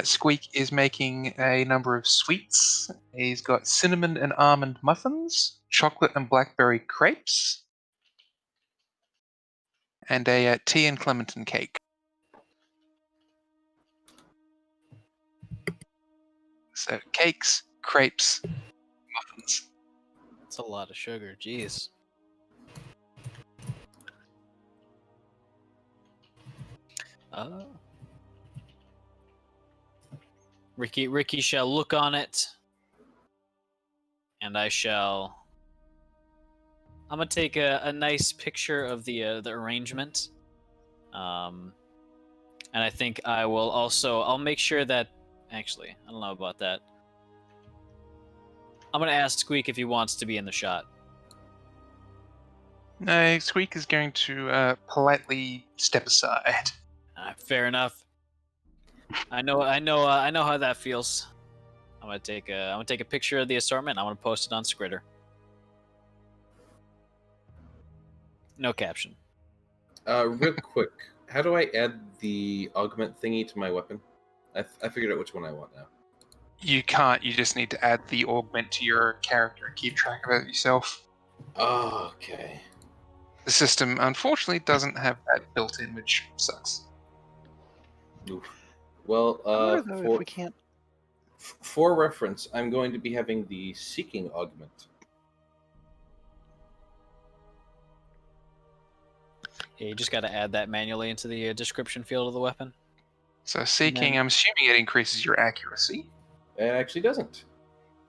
Squeak is making a number of sweets. He's got cinnamon and almond muffins, chocolate and blackberry crepes, and a tea and clementine cake. So cakes, crepes, muffins. That's a lot of sugar. Jeez. Ricky shall look on it, and I'm gonna take a nice picture of the arrangement, and I think I will also. I'll make sure that. Actually, I don't know about that. I'm gonna ask Squeak if he wants to be in the shot. No, Squeak is going to politely step aside. Fair enough. I know how that feels. I'm gonna take a picture of the assortment. I'm gonna post it on Skritter. No caption. Real quick, how do I add the augment thingy to my weapon? I figured out which one I want now. You can't. You just need to add the augment to your character and keep track of it yourself. Oh, okay. The system, unfortunately, doesn't have that built in, which sucks. Oof. Well, I wonder, though, if we can't. For reference, I'm going to be having the seeking augment. Yeah, you just got to add that manually into the description field of the weapon. So seeking, then- I'm assuming it increases your accuracy. It actually doesn't.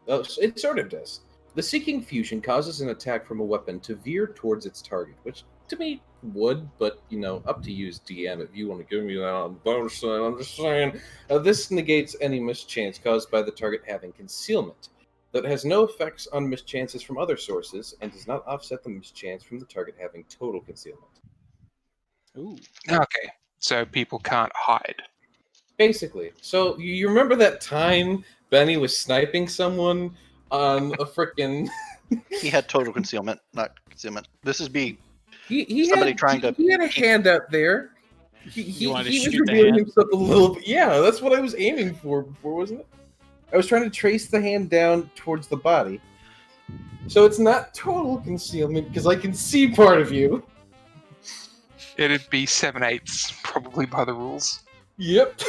Oh, it sort of does. The seeking fusion causes an attack from a weapon to veer towards its target, which to me would, but up to you as DM if you want to give me that on bonus. I'm just saying. This negates any mischance caused by the target having concealment. That has no effects on mischances from other sources and does not offset the mischance from the target having total concealment. Ooh. Okay, so people can't hide. Basically. So you remember that time Benny was sniping someone on a frickin'... He had total concealment, not concealment. This is B. He Somebody had, trying to He had a hand out there. He wanted to was shoot the revealing hand? himself a little bit. Yeah, that's what I was aiming for before, wasn't it? I was trying to trace the hand down towards the body. So it's not total concealment, because I can see part of you. It'd be 7/8, probably by the rules. Yep.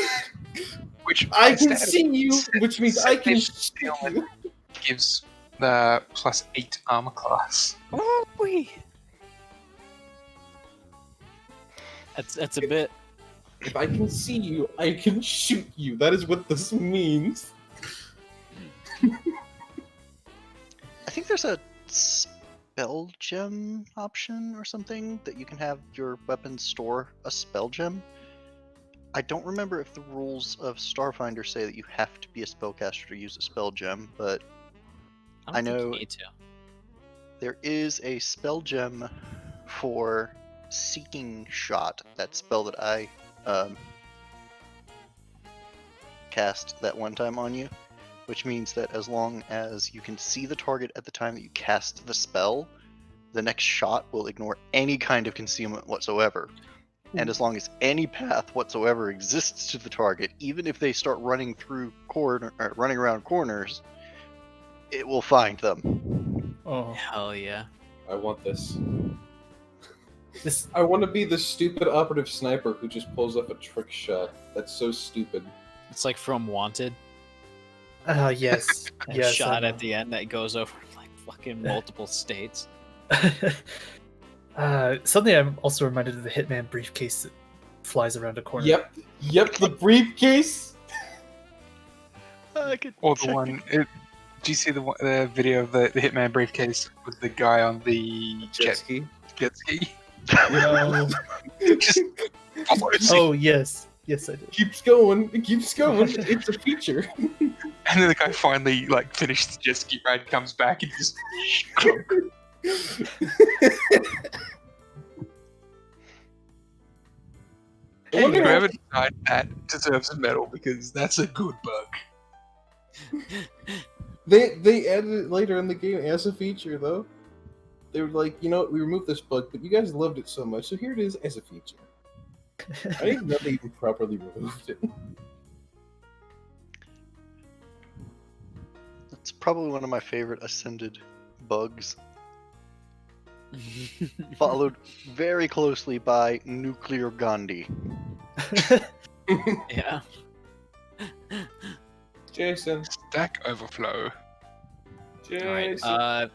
Which I can instead of see you, which means I can 7/8 shoot concealment you. gives the +8 armor class. That's a bit. If I can see you, I can shoot you. That is what this means. I think there's a spell gem option or something that you can have your weapon store a spell gem. I don't remember if the rules of Starfinder say that you have to be a spellcaster to use a spell gem, but I don't think know- you need to. there is a spell gem for Seeking Shot, that spell that I cast that one time on you, which means that as long as you can see the target at the time that you cast the spell, the next shot will ignore any kind of concealment whatsoever. And as long as any path whatsoever exists to the target, even if they start running through running around corners, it will find them. Oh, Hell yeah. I want this. this I want to be the stupid operative sniper who just pulls up a trick shot. That's so stupid. It's like from Wanted. yes, That yes. shot I at the end that goes over like fucking multiple states. Suddenly, I'm also reminded of the Hitman briefcase that flies around a corner. Yep, the briefcase. I could Or the check one. Do you see the video of the Hitman briefcase with the guy on the Jet ski. jet ski? No. Just Oh yes, yes I did. Keeps going. It keeps going. It's a feature. And then the guy finally finished the jet ski ride, comes back and just I wonder how- whoever designed that deserves a medal because that's a good bug. They added it later in the game as a feature, though. They were like, you know what, we removed this bug, but you guys loved it so much, so here it is as a feature. I didn't know they even properly removed it. It's probably one of my favorite Ascended bugs. Followed very closely by Nuclear Gandhi. Yeah. Jason. Stack overflow. Jason. Alright,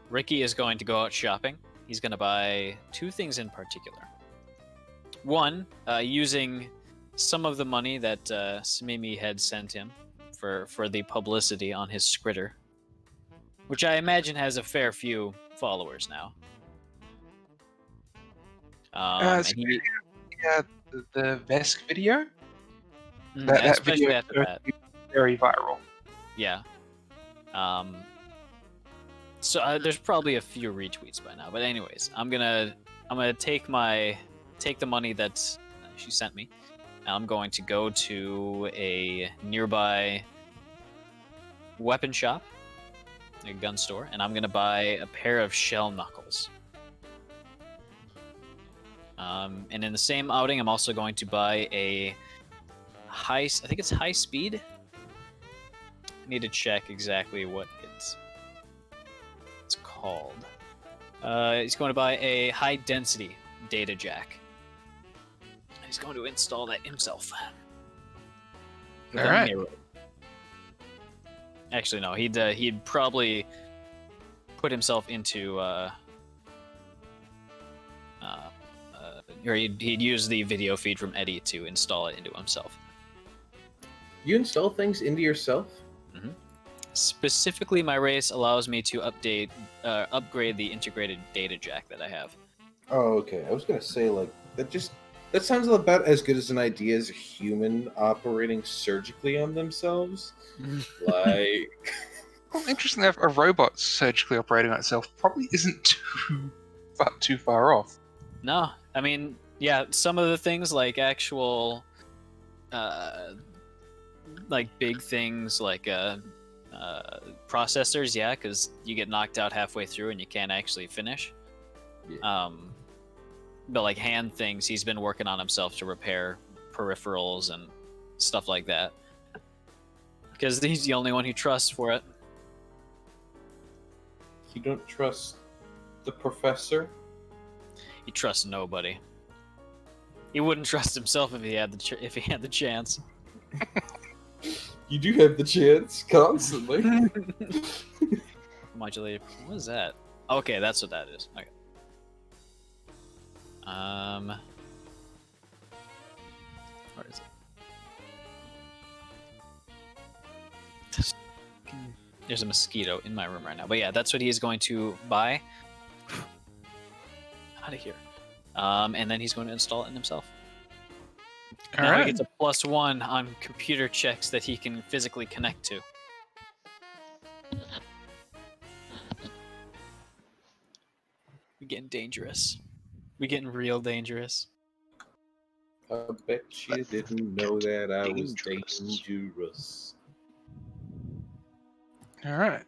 Ricky is going to go out shopping. He's going to buy two things in particular. One, using some of the money that Smimi had sent him for the publicity on his Skritter, which I imagine has a fair few followers now. And he, Yeah, the Vesk video. Mm, That especially video after that. is very viral. Yeah. So there's probably a few retweets by now, but anyways, I'm gonna take the money that she sent me. And I'm going to go to a nearby weapon shop, a gun store, and I'm gonna buy a pair of shell knuckles. And in the same outing, I'm also going to buy a I think it's high speed. I need to check exactly what it's called. He's going to buy a high density data jack. He's going to install that himself. With a Alright. mirror. Actually, no. He'd probably put himself into or he'd use the video feed from Eddie to install it into himself. You install things into yourself? Specifically, my race allows me to upgrade the integrated data jack that I have. Oh, okay. I was gonna say, like, that sounds about as good as an idea as a human operating surgically on themselves. Like, Well, interesting that a robot surgically operating on itself probably isn't too far off. No, I mean, yeah, some of the things like actual, like big things like processors, yeah, because you get knocked out halfway through and you can't actually finish. Yeah. But like hand things, he's been working on himself to repair peripherals and stuff like that. Because he's the only one who trusts for it. you don't trust the professor? He trusts nobody. He wouldn't trust himself if he had the chance. You do have the chance constantly. Modulated. What is that? Okay, that's what that is. Okay. Where is it? There's a mosquito in my room right now. But yeah, that's what he is going to buy. Out of here. And then he's going to install it in himself. All Now right. he gets a +1 on computer checks that he can physically connect to. We're getting dangerous. We're getting real dangerous. I bet you didn't know that I was Dangerous. dangerous. All right.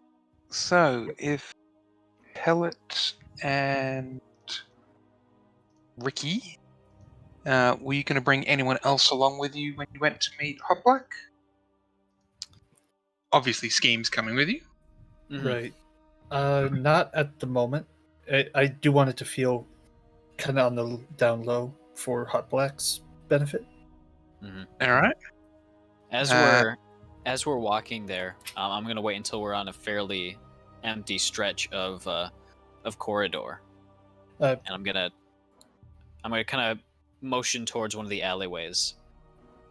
So if Pellet and Ricky, were you going to bring anyone else along with you when you went to meet Hot Black? Obviously, Scheme's coming with you. Mhm. Right. Not at the moment. I do want it to feel kind of on the down low for Hot Black's benefit. All right. As we're walking there, I'm gonna wait until we're on a fairly empty stretch of corridor, Uh, and I'm gonna kind of motion towards one of the alleyways.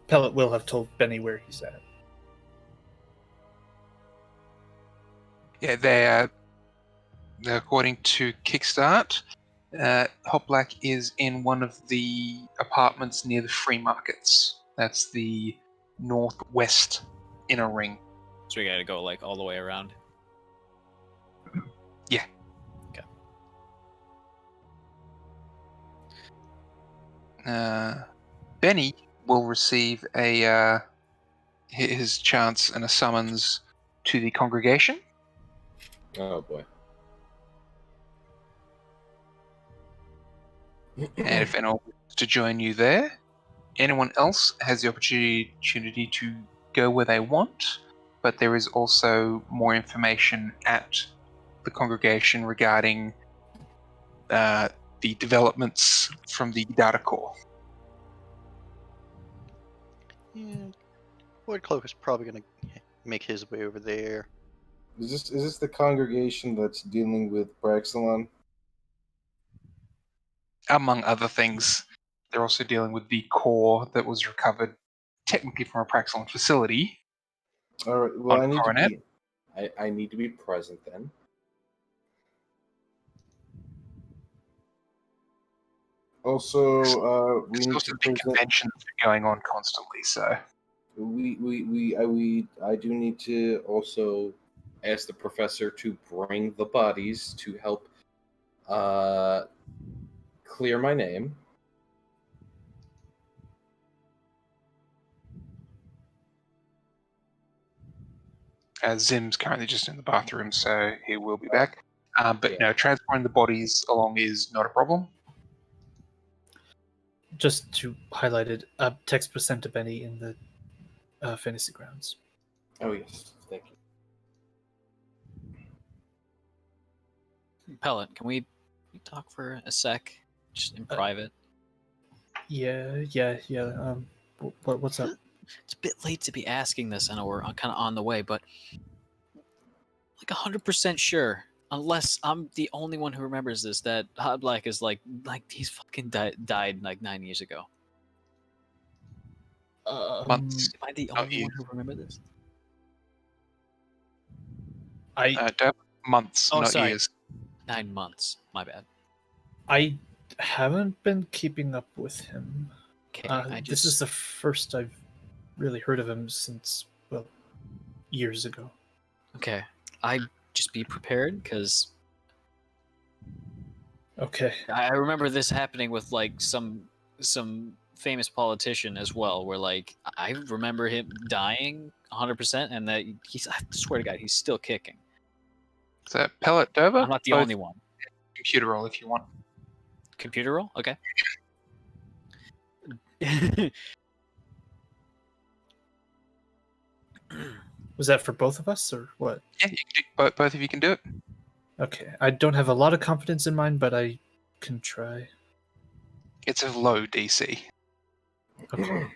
Pellet will have told Benny where he's at. Yeah, they're according to Kickstart. Hoplak is in one of the apartments near the free markets. That's the northwest inner ring. So we gotta go like all the way around. Yeah. Okay. Benny will receive his chance and a summons to the congregation. Oh boy. And if anyone wants to join you there, anyone else has the opportunity to go where they want, but there is also more information at the congregation regarding the developments from the data core. Yeah, Void Cloak is probably gonna make his way over there. Is this the congregation that's dealing with Braxilon? Among other things, they're also dealing with the core that was recovered technically from a Praxilon facility. All right. Well, On Coronet? I need to be present then. Also, we There's need also to big present. conventions going on constantly, so I do need to also ask the professor to bring the bodies to help clear my name. Zim's currently just in the bathroom, so he will be back. But Yeah. no, transporting the bodies along is not a problem. Just to highlight it, text was sent to Benny in the fantasy grounds. Oh yes, thank you. Pellet, can we talk for a sec, just in private? Yeah. What's up? It's a bit late to be asking this. I know we're kind of on the way, but like 100% sure, unless I'm the only one who remembers this, that Hot Black is like he's fucking died like 9 years ago. Months. Am I the Oh, only one who remember this? Months, Oh, not sorry. years. 9 months. My bad. I haven't been keeping up with him. Okay, This is the first I've really heard of him since, well, years ago. Okay, I just be prepared because Okay. I remember this happening with like some famous politician as well, where like I remember him dying 100%, and that I swear to God, he's still kicking. So Pellet Dover. I'm not the only one. Computer roll if you want. Computer roll, okay. Was that for both of us or what? Yeah, you can do, both of you can do it. Okay. I don't have a lot of confidence in mine, but I can try. It's a low DC. Okay.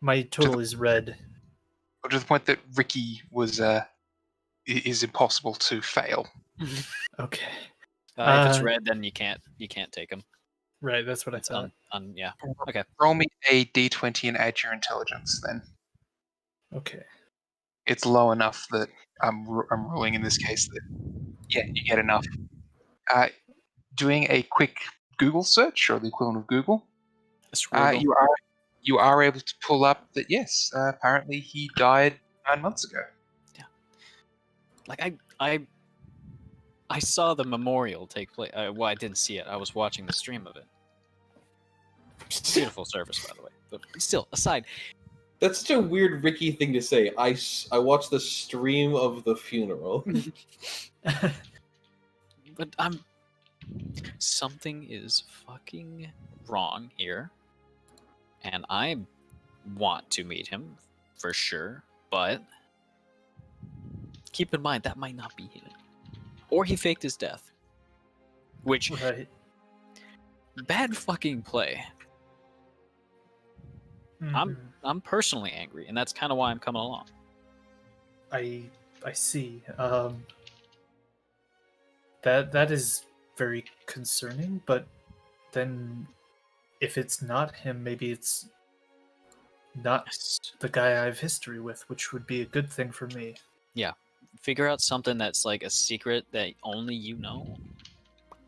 My total is red. To the point that Ricky was is impossible to fail. Okay. If it's red, then you can't take him. Right, that's what I It's thought. yeah. Okay. Roll me a d20 and add your intelligence. Then Okay. it's low enough that I'm ruling in this case that yeah, you get enough. Doing a quick Google search or the equivalent of Google, you are able to pull up that yes, apparently he died 9 months ago. Yeah. Like I saw the memorial take place. Well, I didn't see it. I was watching the stream of it. Beautiful service, by the way. But still, aside. That's such a weird Ricky thing to say. I watched the stream of the funeral. But something is fucking wrong here. And I want to meet him for sure, but keep in mind that might not be him. Or he faked his death. Which Right. Bad fucking play. Mhm. I'm personally angry, and that's kind of why I'm coming along. I see. That is very concerning, but then if it's not him, maybe it's not the guy I have history with, which would be a good thing for me. Figure out something that's like a secret that only you know,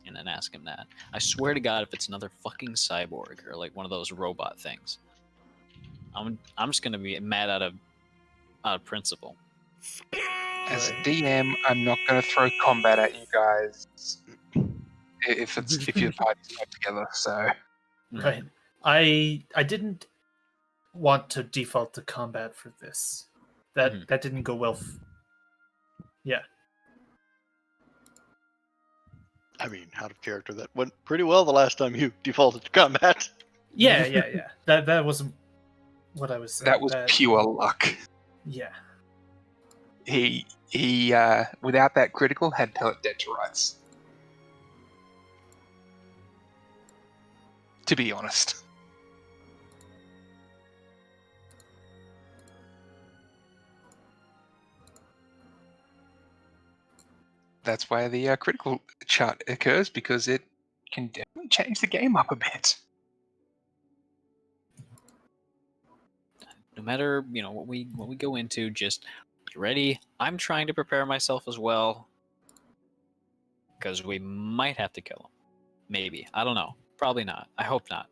and then ask him that. I swear to God, if it's another fucking cyborg or like one of those robot things, I'm just gonna be mad out of principle. As a DM, I'm not going to throw combat at you guys if your party's not together. So Right. I didn't want to default to combat for this. That didn't go well. Yeah. I mean, out of character, that went pretty well the last time you defaulted to combat. Yeah. That wasn't what I was saying. that was pure luck. Yeah. He without that critical had pellet dead to rights. To be honest. That's why the critical chart occurs, because it can definitely change the game up a bit. No matter what we go into, just be ready. I'm trying to prepare myself as well, because we might have to kill him. Maybe, I don't know. Probably not. I hope not.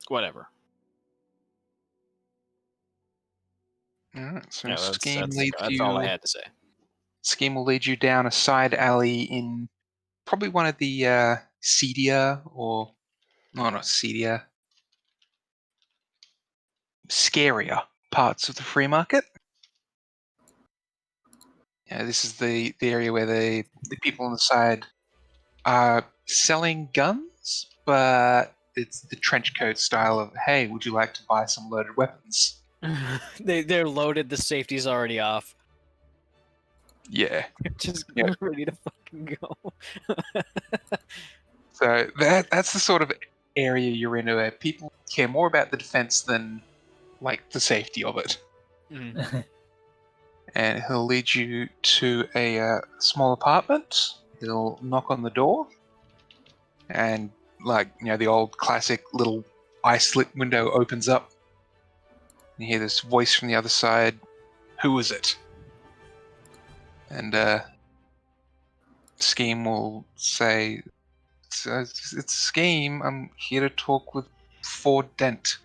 Whatever. Alright, so Yeah, scheme that's leads you. all I had to say. Scheme will lead you down a side alley in probably one of the seedier or not seedier, scarier parts of the free market. Yeah, this is the area where the people on the side are selling guns, but it's the trench coat style of, hey, would you like to buy some loaded weapons? They're loaded. The safety's already off. Yeah. Just Yeah. ready to fucking go. So that's the sort of area you're in where people care more about the defense than like the safety of it. And he'll lead you to a small apartment. He'll knock on the door, and the old classic little eye-slit window opens up. You hear this voice from the other side. Who is it? And Scheme will say, it's Scheme. I'm here to talk with Ford Dent.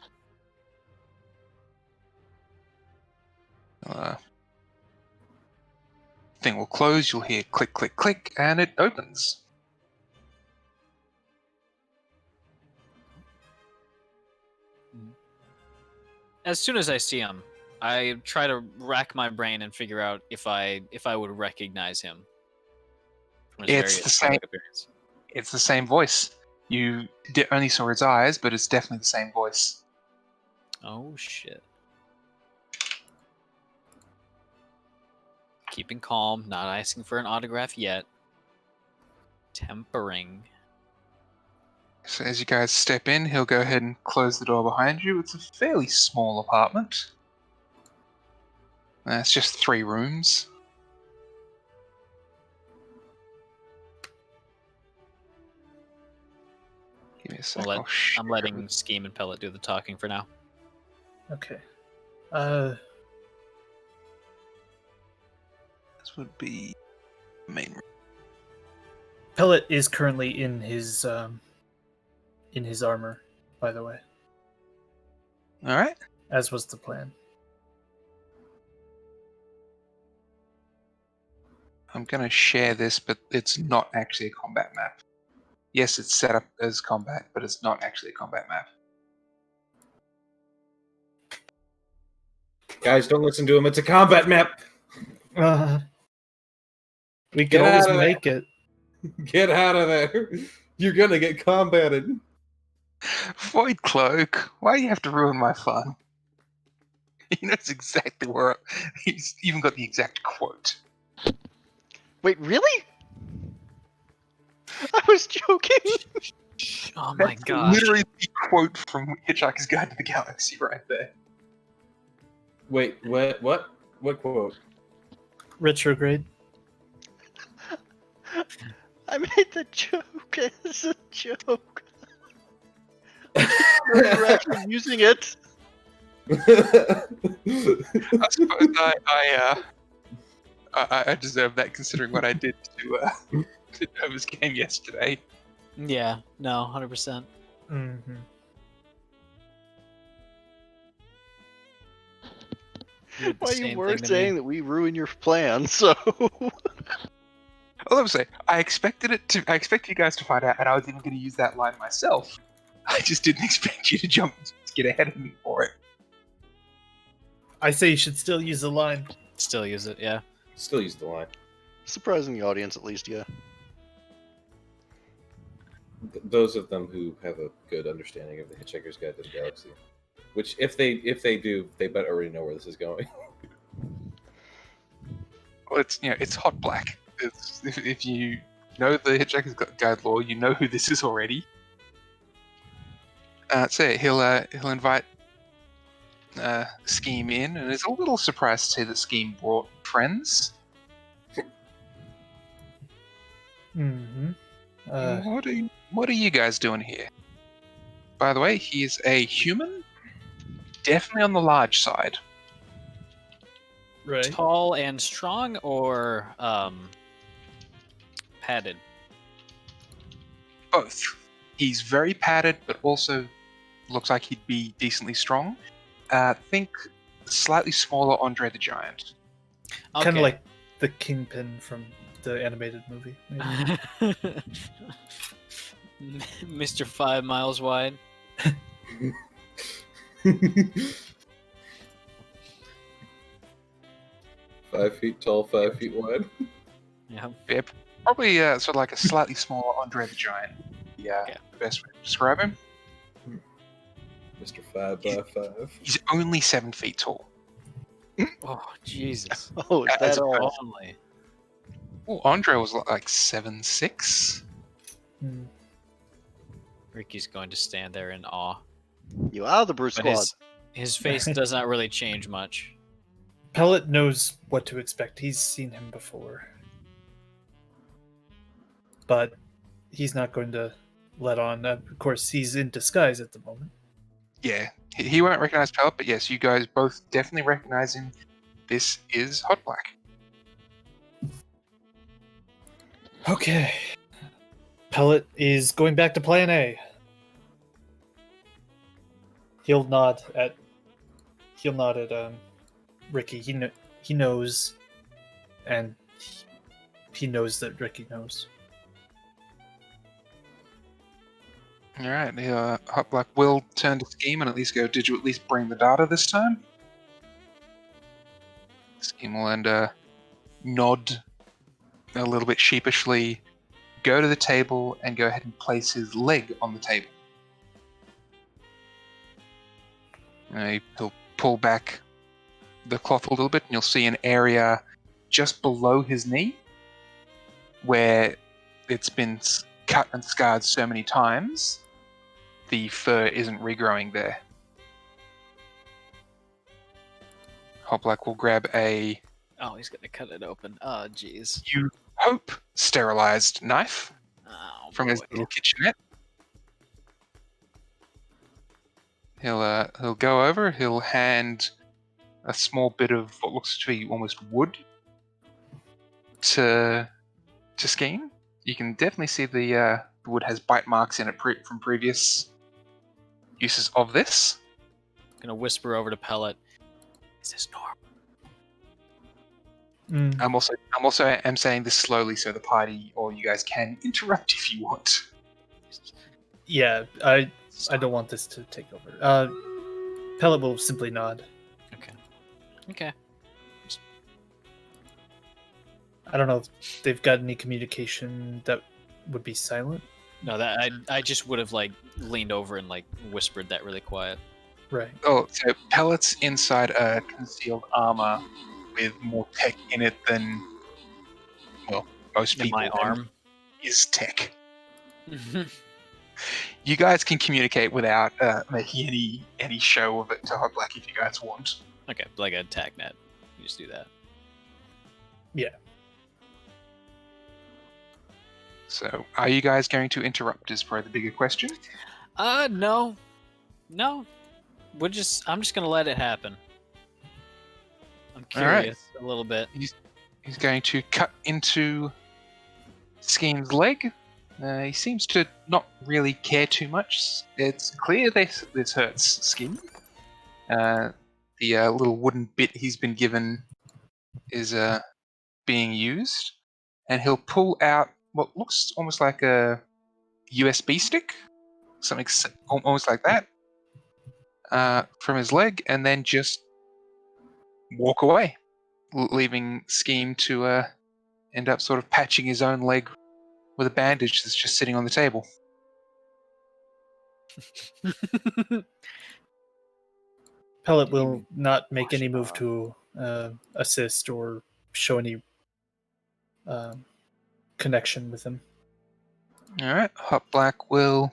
Thing will close. You'll hear click, click, click, and it opens. As soon as I see him, I try to rack my brain and figure out if I would recognize him from his It's various the same. public appearance. It's the same voice. You only saw his eyes, but it's definitely the same voice. Oh shit. Keeping calm, not asking for an autograph yet. Tempering. So as you guys step in, he'll go ahead and close the door behind you. It's a fairly small apartment. It's just 3 rooms. Give me a sec. I'm letting Scheme and Pellet do the talking for now. Okay. This would be the main room. Pellet is currently in his armor, by the way. All right. As was the plan. I'm going to share this, but it's not actually a combat map. Yes, it's set up as combat, but it's not actually a combat map. Guys, don't listen to him. It's a combat map. We Get can always out of make it. Get out of there. You're gonna get combated. Void Cloak, why do you have to ruin my fun? He knows exactly where. He's even got the exact quote. Wait, really? I was joking. Oh my That's god. literally the quote from Hitchhiker's Guide to the Galaxy right there. Wait, what? What quote? Retrograde. I made the joke as a joke. You're actually using it. I suppose I deserve that considering what I did to Nova's game yesterday. Yeah, no, 100%. Mm-hmm. You did the Well, you same were thing to saying me. that we ruined your plan, so All I'm saying, I expected you guys to find out, and I was even going to use that line myself. I just didn't expect you to get ahead of me for it. I say you should still use the line. Still use it, yeah. Still use the line. surprising the audience at least, yeah. Those of them who have a good understanding of the Hitchhiker's Guide to the Galaxy, which if they do, they better already know where this is going. Well, it's hot black. If you know the Hitchhiker's Guide lore, you know who this is already. So he'll invite Scheme in, and is a little surprised to see that Scheme brought friends. Mm-hmm. What are you guys doing here? By the way, he is a human, definitely on the large side. Right. Tall and strong, or padded? Both. He's very padded, but also looks like he'd be decently strong. Think slightly smaller Andre the Giant. Kind Okay. of like the Kingpin from the animated movie. Maybe. Mr. 5 miles wide. 5 feet tall, 5 feet wide. Yeah. Yeah, probably sort of like a slightly smaller Andre the Giant. Yeah, the best way to describe him. Mr. 5 by 5. He's only 7 feet tall. Oh, Jesus. Oh, is As that a all? Only. Oh, Andre was like 7'6". Mm. Ricky's going to stand there in awe. You are the Bruce But Squad. his face does not really change much. Pellet knows what to expect. He's seen him before. But he's not going to let on. Of course, he's in disguise at the moment. Yeah, he won't recognize Pellet, but yes, you guys both definitely recognize him. This is Hot Black. Okay. Pellet is going back to Plan A. He'll nod at Ricky. He knows, and he knows that Ricky knows. All right, Hot Black will turn to Scheme and at least go, did you at least bring the data this time? Scheme will nod a little bit sheepishly, go to the table and go ahead and place his leg on the table. He'll pull back the cloth a little bit and you'll see an area just below his knee where it's been cut and scarred so many times the fur isn't regrowing there. Hot Black will grab a, Oh, he's going to cut it open. Oh, jeez. you hope, sterilized knife Oh, from his boy. little kitchenette. He'll go over, he'll hand a small bit of what looks to be almost wood to Scheme. You can definitely see the wood has bite marks in it from previous uses of this. I'm going to whisper over to Pellet. Is this normal? Mm. I'm also saying this slowly so the party or you guys can interrupt if you want. Yeah, I don't want this to take over. Pellet will simply nod. Okay. I don't know if they've got any communication that would be silent. No, that I just would have like leaned over and like whispered that really quiet. Right. Oh, so Pellet's inside a concealed armor with more tech in it than, well, most In people. my arm. Is tech. You guys can communicate without making any show of it to Hot Black if you guys want. Okay, like a tag net. You just do that. Yeah. So, are you guys going to interrupt is probably the bigger question. No. I'm just gonna let it happen. I'm All right. curious a little bit. He's going to cut into Scheme's leg. He seems to not really care too much. It's clear this hurts Scheme. The little wooden bit he's been given is being used, and he'll pull out what looks almost like a USB stick, something almost like that, from his leg, and then just walk away, leaving Scheme to end up sort of patching his own leg with a bandage that's just sitting on the table. Pellet will not make any move to assist or show any connection with him. Alright, Hot Black will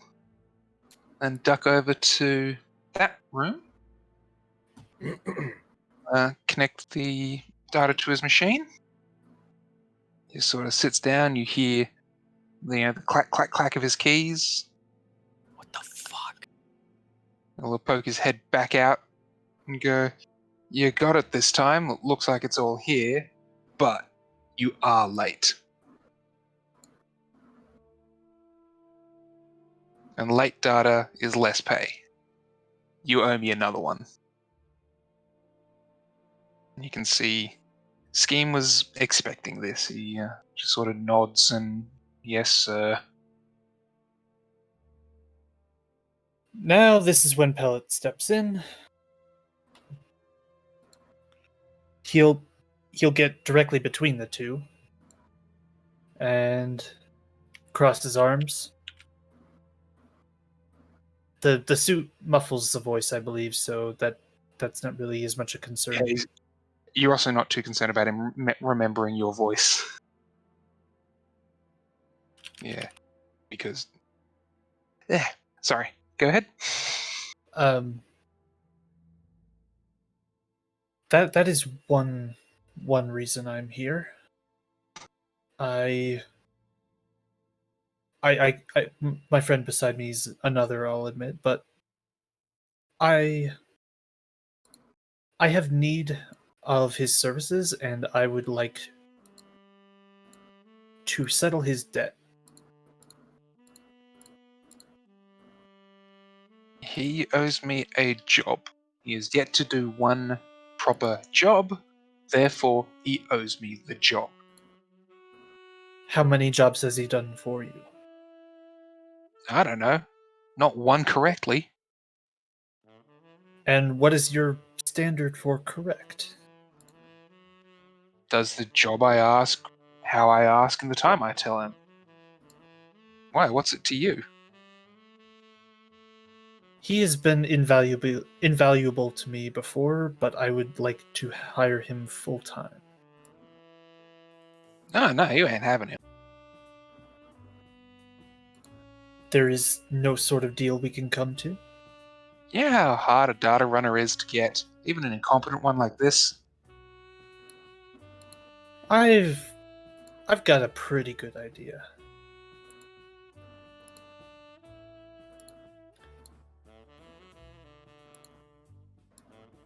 then duck over to that room, connect the data to his machine. He sort of sits down, you hear the clack, clack, clack of his keys. What the fuck? He'll poke his head back out and go, "You got it this time. It looks like it's all here, but you are late. And late data is less pay. You owe me another one." And you can see Scheme was expecting this. He just sort of nods and, "Yes, sir." Now this is when Pellet steps in. He'll get directly between the two and cross his arms. The suit muffles the voice, I believe, so that's not really as much a concern. Yeah, you're also not too concerned about him remembering your voice. Yeah, because... Yeah, sorry. Go ahead. That is one reason I'm here. My friend beside me is another, I'll admit, but I have need of his services, and I would like to settle his debt. He owes me a job. He has yet to do one proper job, therefore he owes me the job. How many jobs has he done for you? I don't know. Not one correctly. And what is your standard for correct? Does the job I ask, how I ask, and the time I tell him. Why, what's it to you? He has been invaluable to me before, but I would like to hire him full-time. No, you ain't having him. There is no sort of deal we can come to? You know how hard a data runner is to get, even an incompetent one like this? I've got a pretty good idea.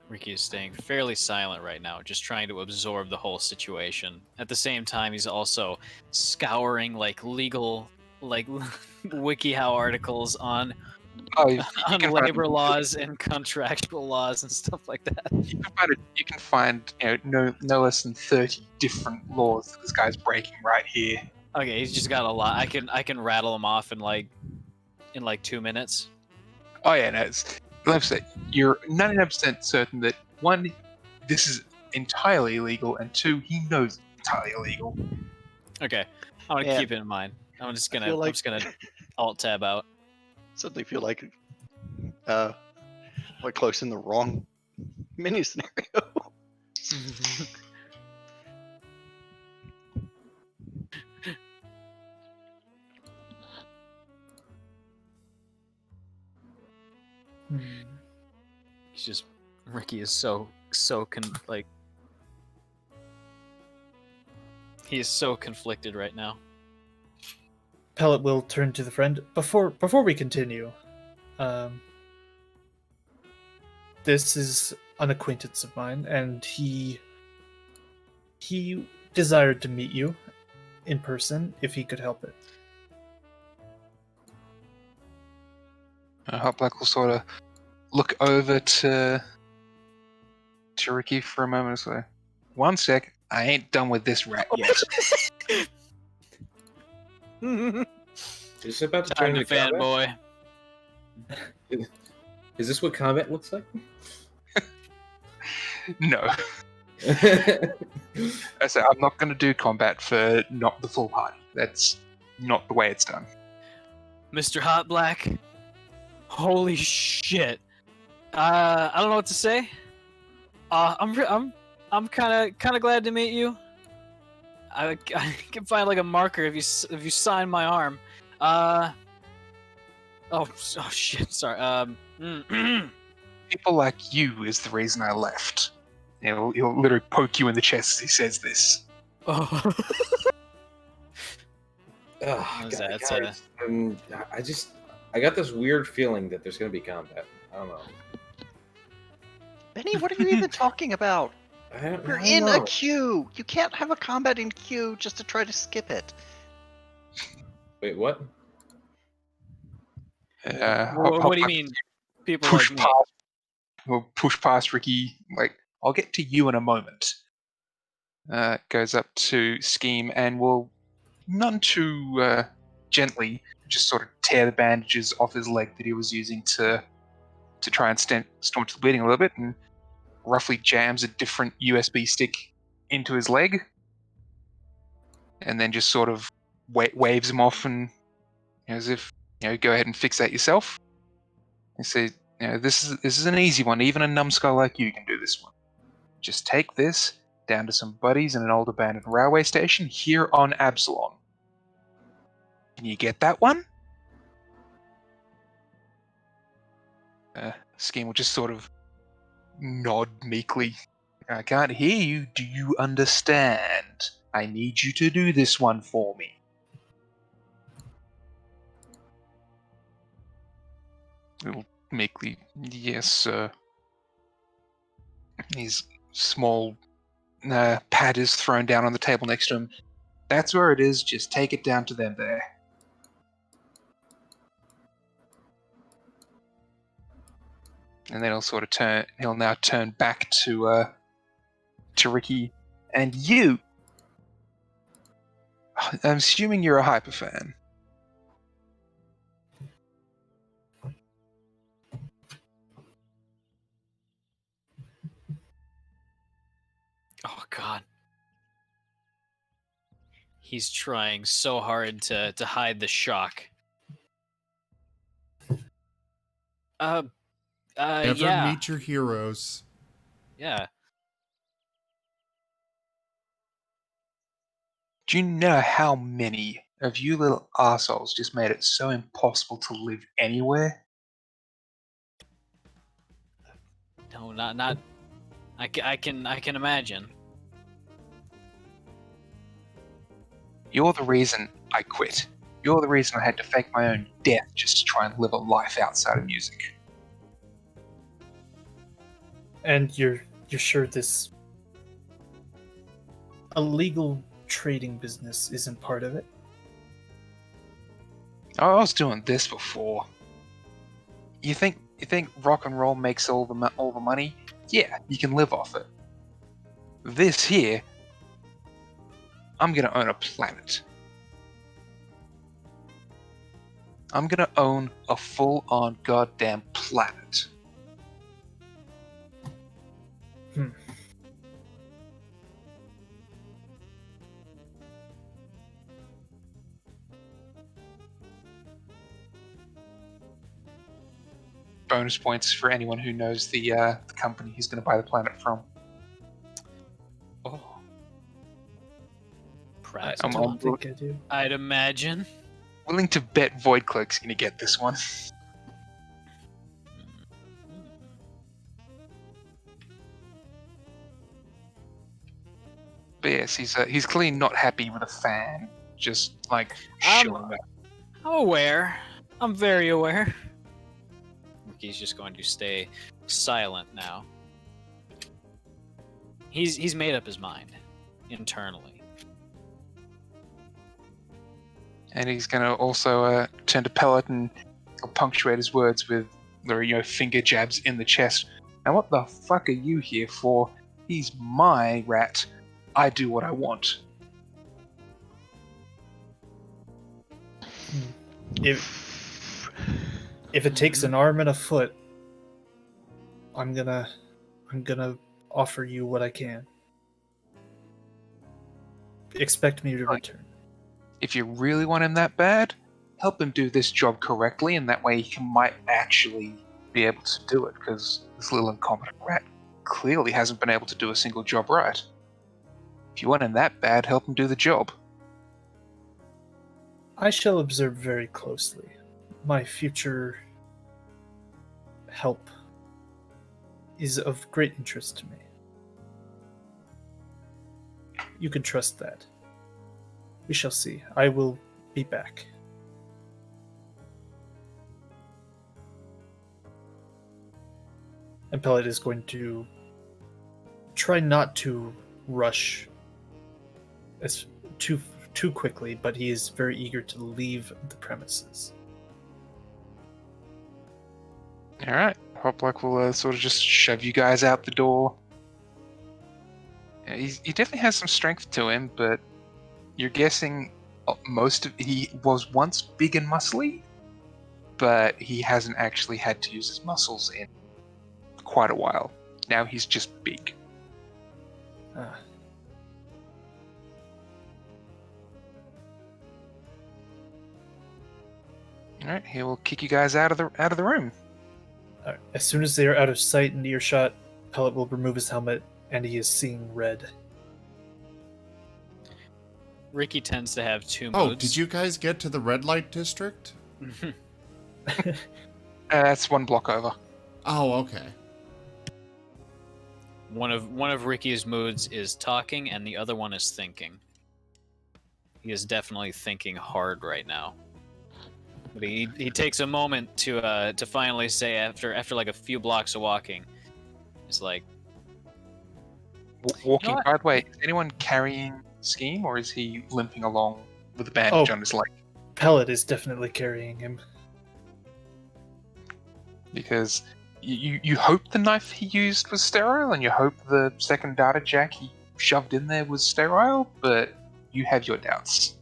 Ricky is staying fairly silent right now, just trying to absorb the whole situation. At the same time, he's also scouring legal WikiHow articles on labor laws and contractual laws and stuff like that. You can find no less than 30 different laws that this guy's breaking right here. Okay, he's just got a lot. I can rattle them off in 2 minutes. Oh yeah, no, like I said, you're 99% certain that one, this is entirely illegal, and two, he knows it's entirely illegal. Okay, I'm gonna keep it in mind. I'm just gonna alt tab out. Suddenly feel like we're close in the wrong menu scenario. He's just Ricky is he is so conflicted right now. Pellet will turn to the friend. Before we continue, this is an acquaintance of mine, and he desired to meet you in person if he could help it. Hot Black will sort of look over to Ricky for a moment and say, "One sec, I ain't done with this rat yet." Is this about to Time turn to into combat? fanboy. Is this what combat looks like? No. I say I'm not going to do combat for not the full party. That's not the way it's done. Mr. Hot Black. Holy shit. I don't know what to say. I'm kind of glad to meet you. I can find like a marker if you sign my arm. Oh shit. Sorry. People like you is the reason I left. He'll literally poke you in the chest as he says this. Oh. Oh, What is God, that? It's guys, I got this weird feeling that there's gonna be combat. I don't know. Benny, what are you even talking about? You're in a queue. You can't have a combat in queue just to try to skip it. Wait, what? What do you mean? People Push like me? past. We'll push past Ricky. Like, I'll get to you in a moment. Goes up to Scheme and will, none too gently, just sort of tear the bandages off his leg that he was using to try and staunch the bleeding a little bit, and roughly jams a different USB stick into his leg, and then just sort of waves him off, and as if, go ahead and fix that yourself. And say, this is an easy one. Even a numbskull like you can do this one. Just take this down to some buddies in an old abandoned railway station here on Absalom. Can you get that one? Scheme will just sort of nod meekly. I can't hear you. Do you understand? I need you to do this one for me. Little meekly, yes, sir. His small pad is thrown down on the table next to him. That's where it is. Just take it down to them there. And then he'll now turn back to Ricky. And you! I'm assuming you're a hyper fan. Oh god. He's trying so hard to hide the shock. Never Yeah. meet your heroes. Yeah. Do you know how many of you little arseholes just made it so impossible to live anywhere? No, not. I can imagine. You're the reason I quit. You're the reason I had to fake my own death just to try and live a life outside of music. And you're sure this illegal trading business isn't part of it? I was doing this before. You think rock and roll makes all the money? Yeah, you can live off it. This here, I'm gonna own a planet. I'm gonna own a full-on goddamn planet. Bonus points for anyone who knows the company he's going to buy the planet from. Oh. I Perhaps don't think I do. I'd imagine. Willing to bet Void Cloak's going to get this one. But yes, he's clearly not happy with a fan. Just like showing up. I'm aware. I'm very aware. Ricky's just going to stay silent now. He's made up his mind internally. And he's going to also turn to Pellet and punctuate his words with, finger jabs in the chest. Now, what the fuck are you here for? He's my rat. I do what I want. If it takes an arm and a foot, I'm gonna offer you what I can. Expect me to return. If you really want him that bad, help him do this job correctly, and that way he might actually be able to do it, because this little incompetent rat clearly hasn't been able to do a single job right. If you want him that bad, help him do the job. I shall observe very closely. My future help is of great interest to me. You can trust that. We shall see. I will be back. And Pellet is going to try not to rush as too quickly, but he is very eager to leave the premises. Alright, Hoplock will sort of just shove you guys out the door. Yeah, he definitely has some strength to him, but you're guessing he was once big and muscly, but he hasn't actually had to use his muscles in quite a while. Now he's just big. Alright, he will kick you guys out of the room. As soon as they are out of sight and earshot, Pellet will remove his helmet, and he is seeing red. Ricky tends to have two moods. Oh, did you guys get to the red light district? That's one block over. Oh, okay. One of Ricky's moods is talking, and the other one is thinking. He is definitely thinking hard right now. But he takes a moment to finally say, after like a few blocks of walking, he's like, Walking. You know what? By the way, is anyone carrying Scheme, or is he limping along with a bandage on his leg? Pellet is definitely carrying him. Because you hope the knife he used was sterile, and you hope the second data jack he shoved in there was sterile, but you have your doubts.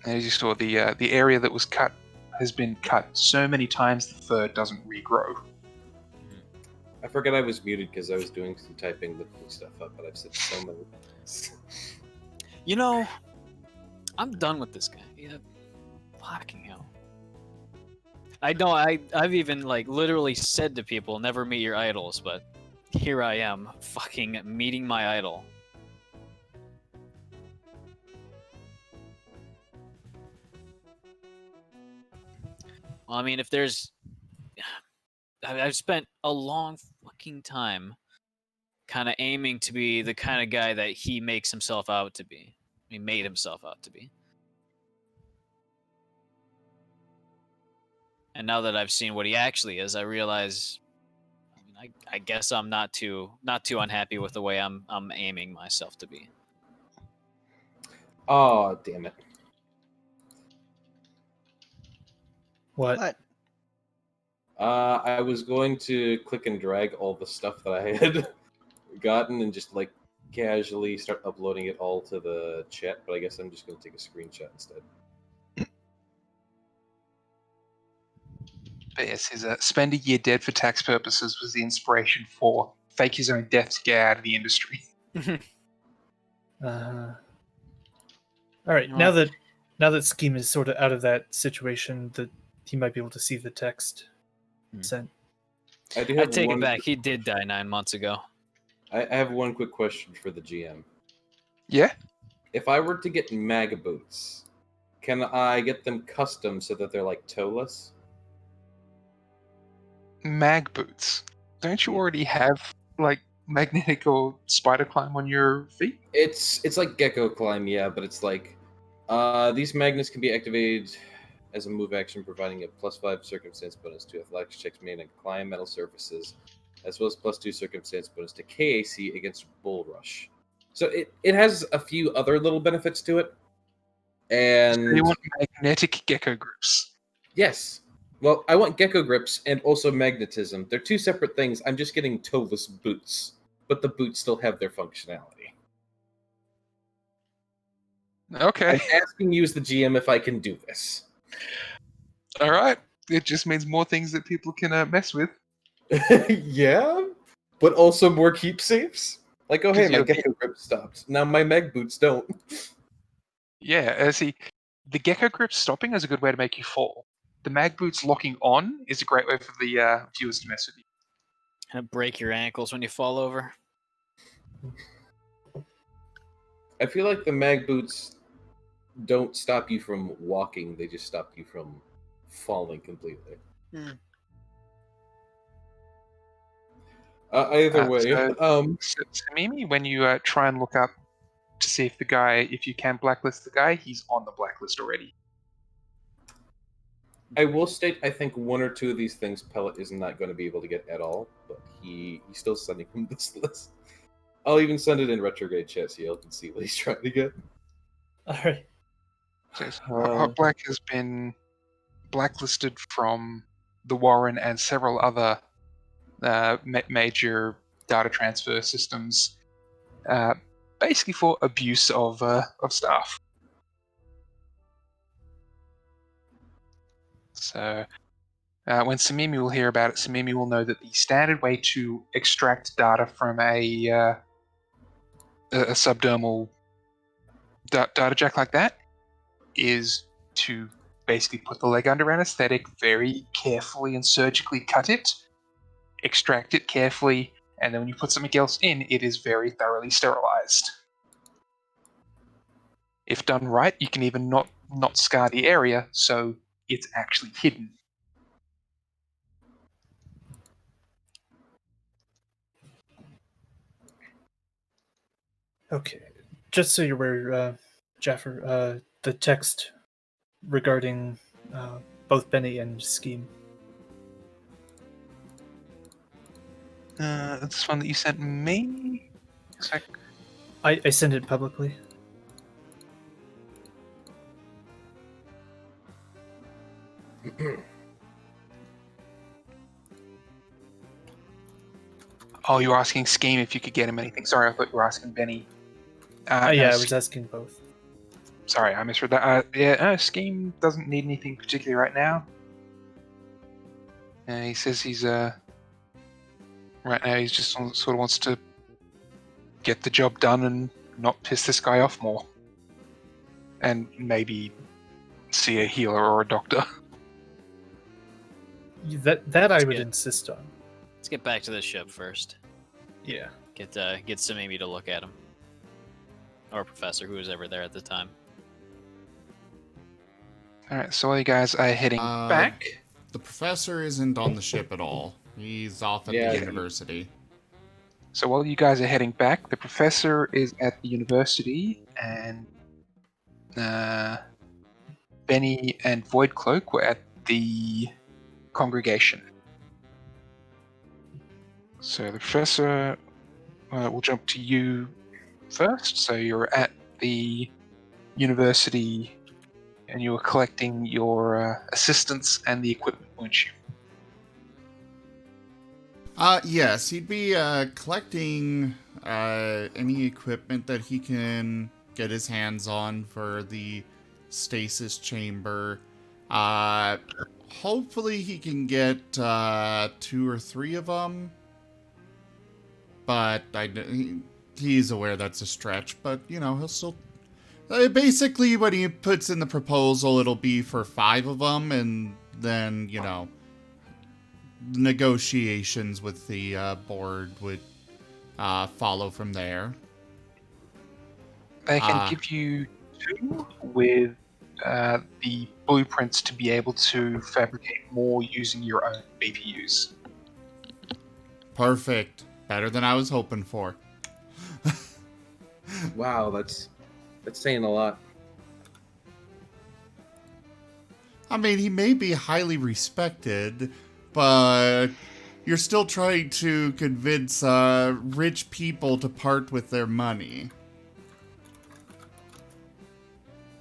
As you saw, the area that was cut has been cut so many times the fur doesn't regrow. I forgot I was muted because I was doing some typing, looking stuff up, but I've said so many things. you know, I'm done with this guy. Yeah, fucking hell. I know. I've even like literally said to people, "Never meet your idols," but here I am, fucking meeting my idol. Well, I mean, if there's, I've spent a long fucking time kind of aiming to be the kind of guy that he makes himself out to be. He made himself out to be. And now that I've seen what he actually is, I realize, I guess I'm not too unhappy with the way I'm aiming myself to be. Oh, damn it. What? I was going to click and drag all the stuff that I had gotten and just like casually start uploading it all to the chat, but I guess I'm just going to take a screenshot instead. But yes, his spend a year dead for tax purposes was the inspiration for fake his own death to get out of the industry. All right, You know now that Scheme is sort of out of that situation, that he might be able to see the text sent. I take it back. He did die 9 months ago. I have one quick question for the GM. Yeah? If I were to get mag boots, can I get them custom so that they're like toeless? Mag boots. Don't you already have like magnetic or spider climb on your feet? It's like gecko climb, yeah, but it's like these magnets can be activated as a move action, providing a +5 circumstance bonus to athletics checks made on climb metal surfaces, as well as +2 circumstance bonus to KAC against Bull Rush. So it has a few other little benefits to it. And So you want magnetic gecko grips. yes. Well, I want gecko grips and also magnetism. They're two separate things. I'm just getting toeless boots, but the boots still have their functionality. Okay. I'm asking you as the GM if I can do this. All right. It just means more things that people can mess with. Yeah, but also more keepsakes. Like, oh hey, 'Cause my you're the- gecko grip stopped. Now my mag boots don't. Yeah, see, the gecko grip stopping is a good way to make you fall. The mag boots locking on is a great way for the viewers to mess with you. And break your ankles when you fall over. I feel like the mag boots don't stop you from walking; they just stop you from falling completely. Either way, So Mimi, when you try and look up to see if you can blacklist the guy, he's on the blacklist already. I will state I think one or two of these things Pellet is not going to be able to get at all, but he's still sending him this list. I'll even send it in retrograde chat so y'all can see what he's trying to get. All right. Says Hot Black has been blacklisted from the Warren and several other major data transfer systems, basically for abuse of staff. So when Samimi will hear about it, Samimi will know that the standard way to extract data from a subdermal data jack like that is to basically put the leg under anesthetic, very carefully and surgically cut it, extract it carefully, and then when you put something else in, it is very thoroughly sterilized. If done right, you can even not scar the area, so it's actually hidden. Okay. Just so you're aware, Jaffer, the text regarding both Benny and Scheme. This one that you sent me? Looks like I sent it publicly. Oh, you were asking Scheme if you could get him anything. Sorry, I thought you were asking Benny. Yeah, No, I was asking both. Sorry, I misread that. Scheme doesn't need anything particularly right now. He says he's right now he's just sort of wants to get the job done and not piss this guy off more, and maybe see a healer or a doctor. That I would good. insist on. Let's get back to the ship first. Yeah. Get Samimi to look at him. Or Professor, who was ever there at the time. Alright, so all you guys are heading back. The professor isn't on the ship at all. He's off at the university. So while you guys are heading back, the professor is at the university, and Benny and Voidcloak were at the congregation. So the professor will jump to you first. So you're at the university, and you were collecting your assistants and the equipment, weren't you? Yes, he'd be collecting any equipment that he can get his hands on for the stasis chamber. Hopefully he can get 2 or 3 of them. But he's aware that's a stretch, but, you know, he'll still... basically, when he puts in the proposal, it'll be for 5 of them, and then, you know, negotiations with the board would follow from there. They can give you 2 with the blueprints to be able to fabricate more using your own BPUs. Perfect. Better than I was hoping for. Wow, that's saying a lot. I mean, he may be highly respected, but you're still trying to convince rich people to part with their money.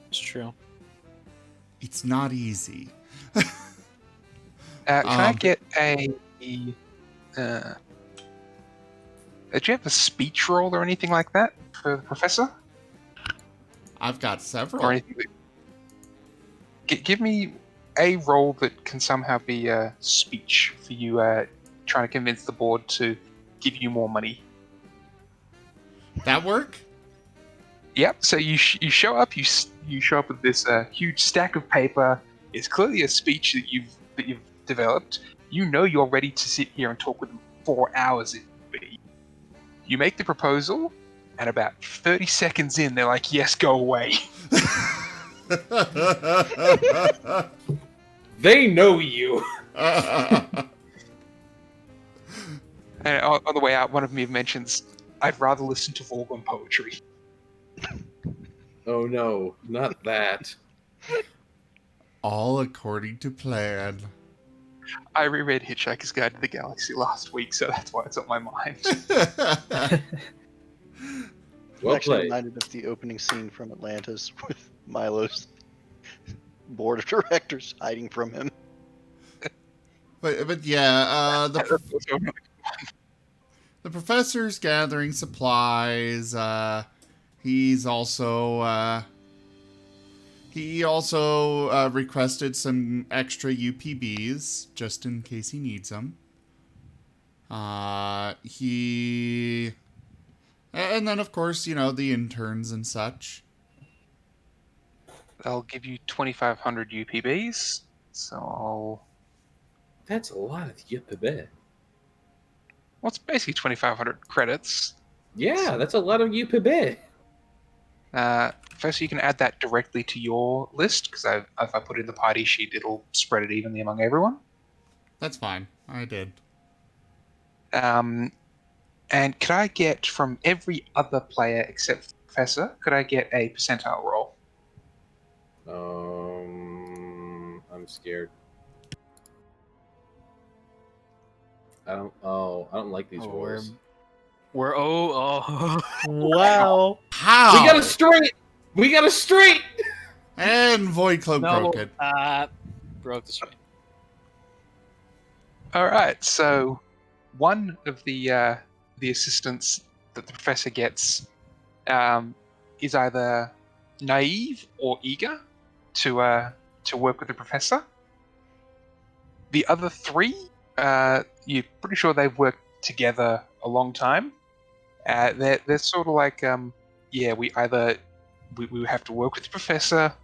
It's true. It's not easy. Can I get a... do you have a speech roll or anything like that for the professor? I've got several. Or anything that... Give me a roll that can somehow be a speech for you trying to convince the board to give you more money. That work? Yep. So you show up. You show up with this huge stack of paper. It's clearly a speech that you've developed. You know you're ready to sit here and talk with them for 4 hours. You make the proposal, and about 30 seconds in, they're like, "Yes, go away." They know you. And on the way out, one of me mentions, "I'd rather listen to Vorgon poetry." Oh no, not that. All according to plan. I reread Hitchhiker's Guide to the Galaxy last week, so that's why it's on my mind. Well I'm actually played. reminded of the opening scene from Atlantis with Milo's board of directors hiding from him. But yeah, the professor's gathering supplies. He also requested some extra UPBs just in case he needs them. And then of course, the interns and such. I'll give you 2,500 UPBs, so That's a lot of UPB. well, it's basically 2,500 credits. Yeah, that's a lot of UPB. First, you can add that directly to your list, because if I put it in the party sheet, it'll spread it evenly among everyone. That's fine. I did. And could I get from every other player except for Professor, could I get a percentile roll? I'm scared. I don't like these rolls. We're Wow. How? We got a straight. And Void Cloak no, broke it. broke the string. All right, so one of the assistants that the professor gets is either naive or eager to work with the professor. The other three, you're pretty sure they've worked together a long time. They're sort of like, we either we have to work with the professor,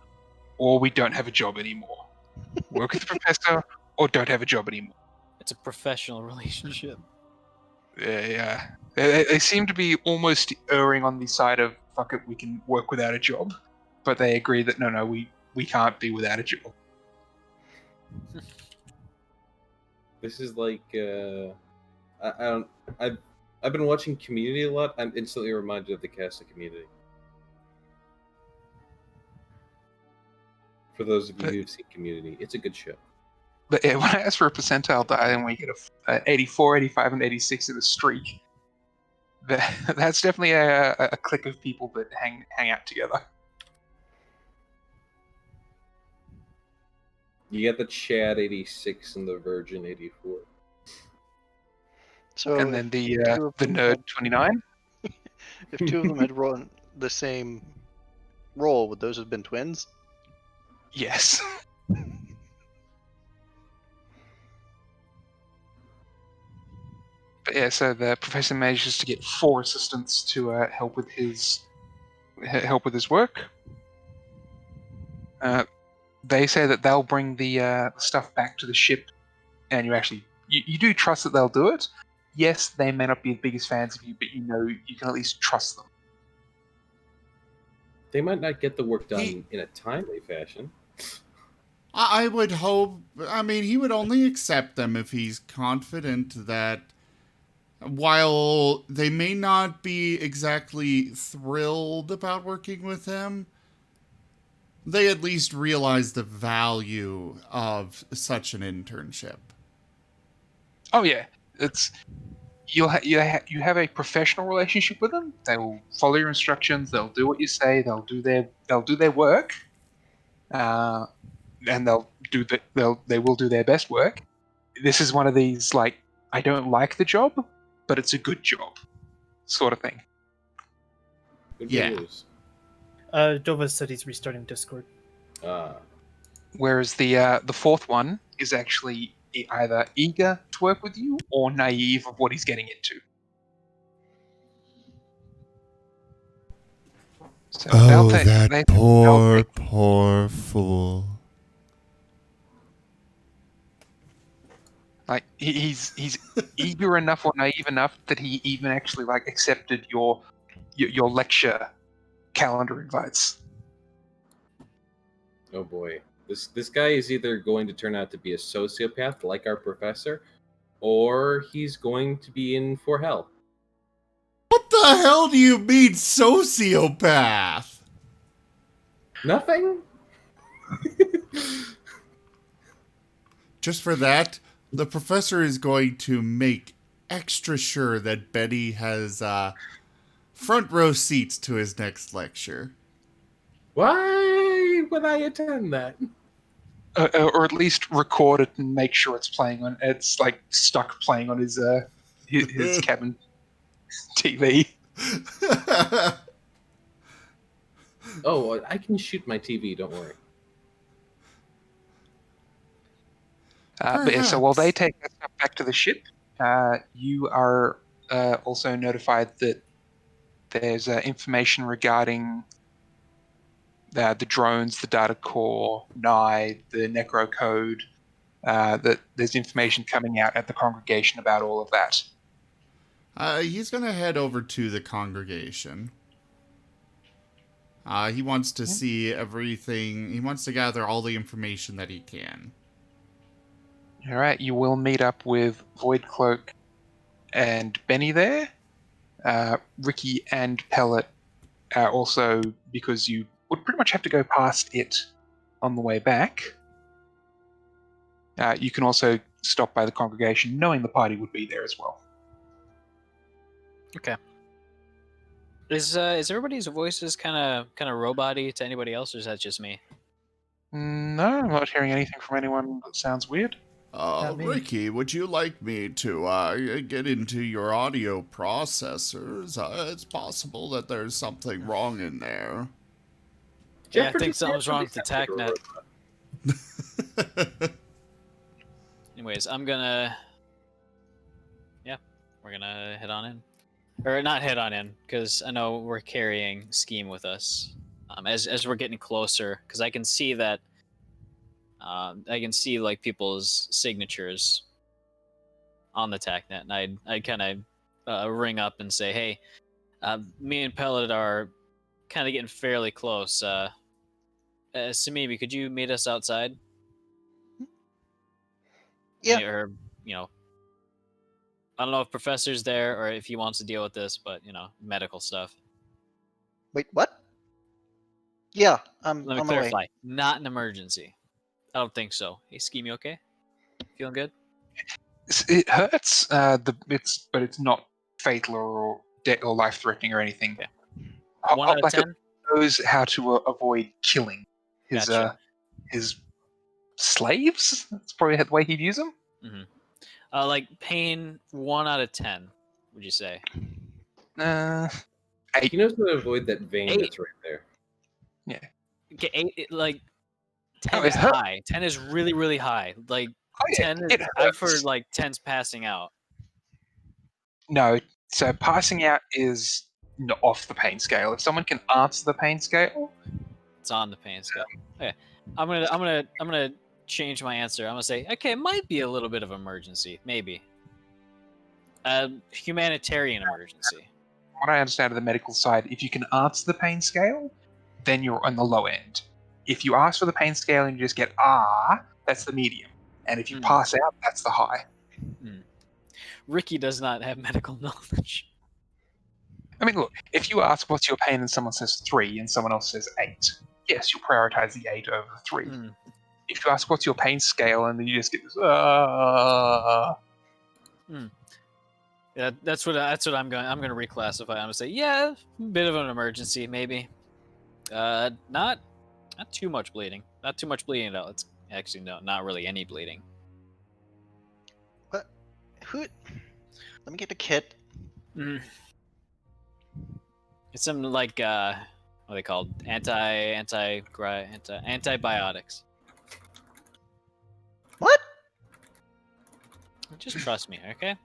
or we don't have a job anymore. Work with the professor, or don't have a job anymore. It's a professional relationship. Yeah. They seem to be almost erring on the side of, fuck it, we can work without a job. But they agree that, no, we can't be without a job. This is like I've been watching Community a lot. I'm instantly reminded of the cast of Community. For those of you who've seen Community, it's a good show. But yeah, when I ask for a percentile die and we get a 84, 85, and 86 in a streak, that's definitely a clique of people that hang out together. You get the Chad 86 and the Virgin 84. So And then the two of them nerd had- 29. if two of them had run the same role, would those have been twins? Yes. But yeah, so the professor manages to get 4 assistants to help with his work. They say that they'll bring the stuff back to the ship, and you do trust that they'll do it. Yes, they may not be the biggest fans of you, but you know you can at least trust them. They might not get the work done in a timely fashion. I would hope. I mean, he would only accept them if he's confident that while they may not be exactly thrilled about working with him, they at least realize the value of such an internship. Oh yeah, it's you have a professional relationship with them. They will follow your instructions. They'll do what you say. They'll do their work, and they will do their best work. This is one of these like I don't like the job, but it's a good job, sort of thing. Good Yeah. news. Dova said he's restarting Discord. Whereas the fourth one is actually either eager to work with you or naive of what he's getting into. So poor fool. Like he's eager enough or naive enough that he even actually like accepted your lecture calendar invites. Oh boy. This guy is either going to turn out to be a sociopath like our professor, or he's going to be in for hell. What the hell do you mean, sociopath? Nothing? Just for that, the professor is going to make extra sure that Betty has front row seats to his next lecture. Why would I attend that? Or at least record it and make sure it's playing on. It's like stuck playing on his cabin TV. Oh, I can shoot my TV, don't worry. But yeah, so while they take that stuff back to the ship, you are also notified that there's information regarding the drones, the data core, NIDE, the Necro code, that there's information coming out at the congregation about all of that. He's going to head over to the congregation. He wants to see everything. He wants to gather all the information that he can. All right, you will meet up with Void Cloak and Benny there. Ricky and Pellet also, because you would pretty much have to go past it on the way back. You can also stop by the congregation, knowing the party would be there as well. Okay. Is everybody's voices kind of robot-y to anybody else, or is that just me? No, I'm not hearing anything from anyone that sounds weird. Ricky, would you like me to get into your audio processors? It's possible that there's something wrong in there. Yeah, I think something's wrong with the TACnet. Anyways, we're gonna head on in. Or not head on in, because I know we're carrying Scheme with us. As we're getting closer, because I can see that I can see like people's signatures on the TACnet, and I'd kind of ring up and say, hey, me and Pellet are kind of getting fairly close. Samimi, could you meet us outside? Yeah. Or, I don't know if Professor's there or if he wants to deal with this, but, medical stuff. Wait, what? Yeah, I'm Let me on the way. clarify. Not an emergency. I don't think so. Hey, Scheme, you okay? Feeling good? It hurts, but it's not fatal or life-threatening or anything. Okay. I'll 1 out of 10? Knows how to avoid killing his Gotcha. His slaves. That's probably the way he'd use them. Mm-hmm. Like pain, 1 out of 10. Would you say? 8. He knows how to avoid that vein 8. that's right there. Yeah. Okay, 8. Like 10 Oh, is it hurt. high. 10 is really, really high. Like Oh, yeah, 10 it is. I've hurts. heard like 10's passing out. No, so passing out is off the pain scale. If someone can answer the pain scale, It's on the pain scale. Okay, I'm gonna change my answer. I'm gonna say, okay, it might be a little bit of emergency, maybe. Humanitarian emergency. what I understand of the medical side, if you can answer the pain scale, then you're on the low end. If you ask for the pain scale and you just get that's the medium. And if you pass out, that's the high. Ricky does not have medical knowledge. I mean, look, if you ask what's your pain and someone says 3 and someone else says 8, yes, you'll prioritize the 8 over the 3. Hmm. If you ask what's your pain scale, and then you just get this, Yeah, that's what I'm going. I'm going to reclassify. I'm going to say, yeah, bit of an emergency, maybe. Not too much bleeding. Not too much bleeding at all. It's actually not really any bleeding. What? Who? Let me get the kit. Mm. It's some like what are they called? Antibiotics. What? Just trust me, okay?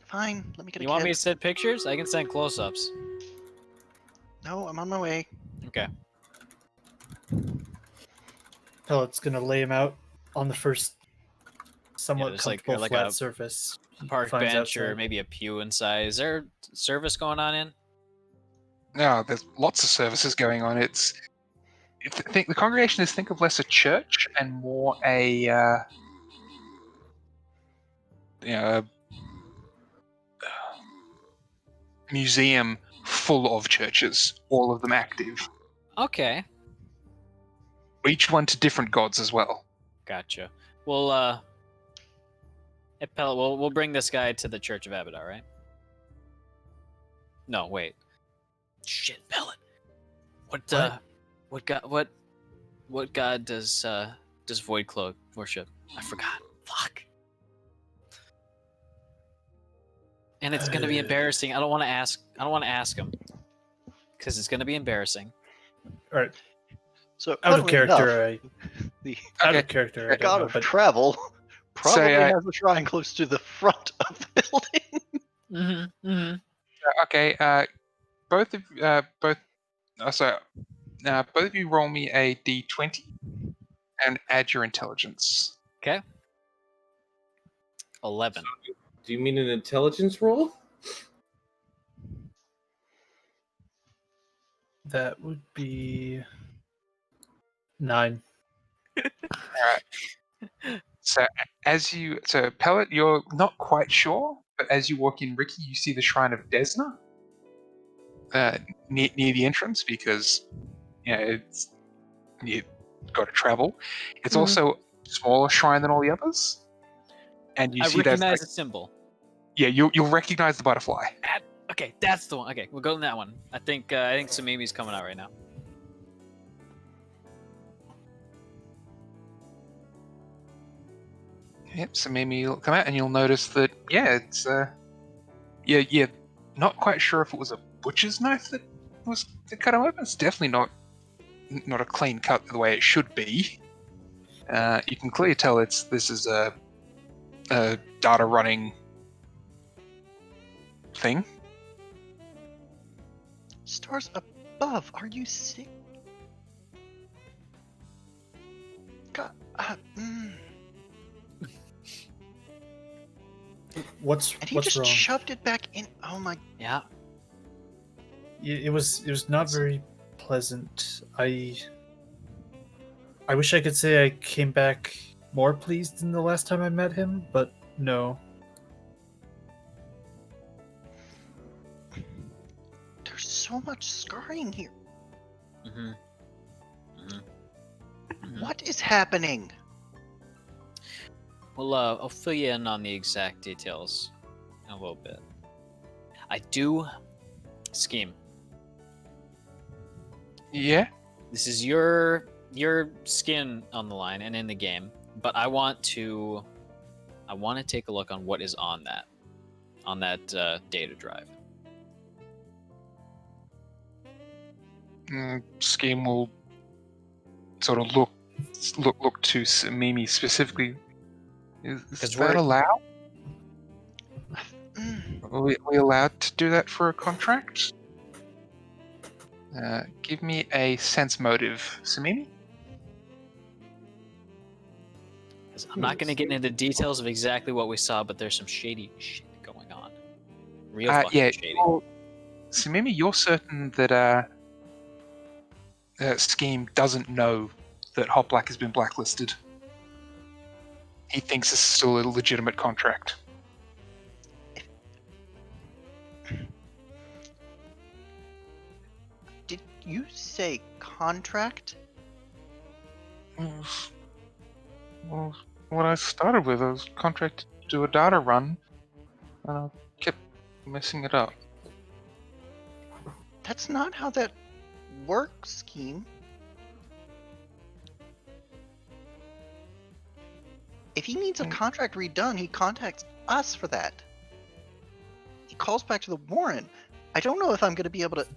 Fine. Let me get a You kit. want me to send pictures? I can send close-ups. No, I'm on my way. Okay. Pellet's gonna lay him out on the first somewhat there's like- comfortable like flat a surface. he Park finds bench or outside. maybe a pew inside. Is there service going on in? no, there's lots of services going on. Think the congregation think of less a church and more a museum full of churches, all of them active. Okay. Each one to different gods as well. Gotcha. Well, hey, Pellet, we'll bring this guy to the Church of Abadar, right? No, wait. Shit, Pellet. What god does Void Cloak worship? I forgot. Fuck. And it's gonna be embarrassing. I don't want to ask him because it's gonna be embarrassing. All right, So out of funnily character. enough, the Out Okay. of character. I the don't god know, of but travel probably So, has a shrine close to the front of the building. Mm-hmm. Mm-hmm. Okay, both of you roll me a d20 and add your intelligence. Okay. 11. Do you mean an intelligence roll? that would be 9. So Pellet, you're not quite sure, but as you walk in, Ricky, you see the shrine of Desna near the entrance because you've got to travel. It's Mhm. also a smaller shrine than all the others, and you I see recognize the symbol. you'll recognize the butterfly. Okay, that's the one. Okay, we'll go in that one. I think Samimi's coming out right now. Yep, so maybe you'll come out and you'll notice that it's you're not quite sure if it was a butcher's knife that cut him open. It's definitely not a clean cut the way it should be. You can clearly tell this is a data running thing. Stars above. Are you sick? God. What's And he what's just wrong? shoved it back in. Oh my. Yeah. It was not very pleasant. I wish I could say I came back more pleased than the last time I met him, but no. There's so much scarring here. Mm-hmm. Mm-hmm. What is happening? Well, I'll fill you in on the exact details in a little bit. I do scheme. Yeah. This is your skin on the line and in the game, but I want to take a look on what is on that data drive. Scheme will sort of look to Mimi specifically. Is that allowed? Are we allowed to do that for a contract? Give me a sense motive, Samimi. I'm not going to get into details of exactly what we saw, but there's some shady shit going on. Real fucking shady. Well, Samimi, you're certain that Scheme doesn't know that Hot Black has been blacklisted. He thinks this is still a legitimate contract. Did you say contract? Well, what I started with was contract to do a data run, and I kept messing it up. That's not how that works, Scheme. If he needs a contract redone, he contacts us for that. He calls back to the Warren. I don't know if I'm going to be able to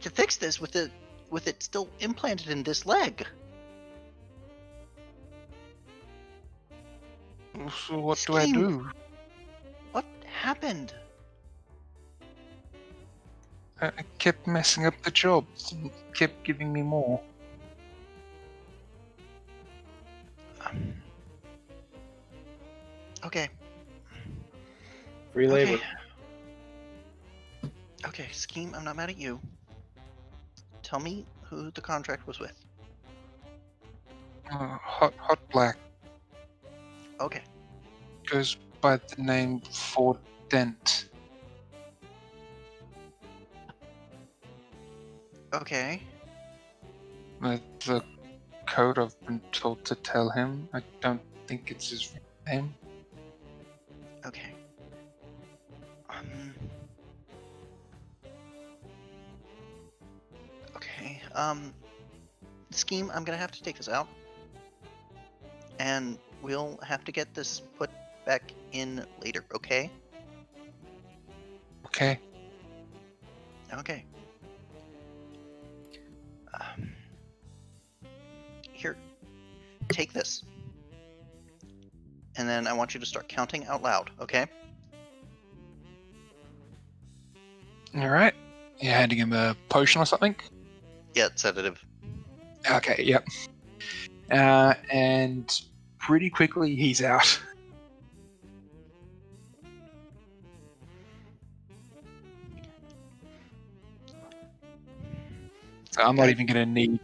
fix this with it still implanted in this leg. So what do I Scheme. do? What happened? I kept messing up the jobs and kept giving me more. Okay. Free labor. Okay, Scheme, I'm not mad at you. Tell me who the contract was with. Hot Black Okay. goes by the name Ford Dent. Okay. The code I've been told to tell him. I don't think it's his name. Okay. Okay. Scheme, I'm gonna have to take this out. And we'll have to get this put back in later, okay? Okay. Okay. Here, take this. And then I want you to start counting out loud, okay? Alright. You handing him a potion or something? Yeah, it's sedative. Okay, yep. And pretty quickly he's out. So I'm not Okay. even going to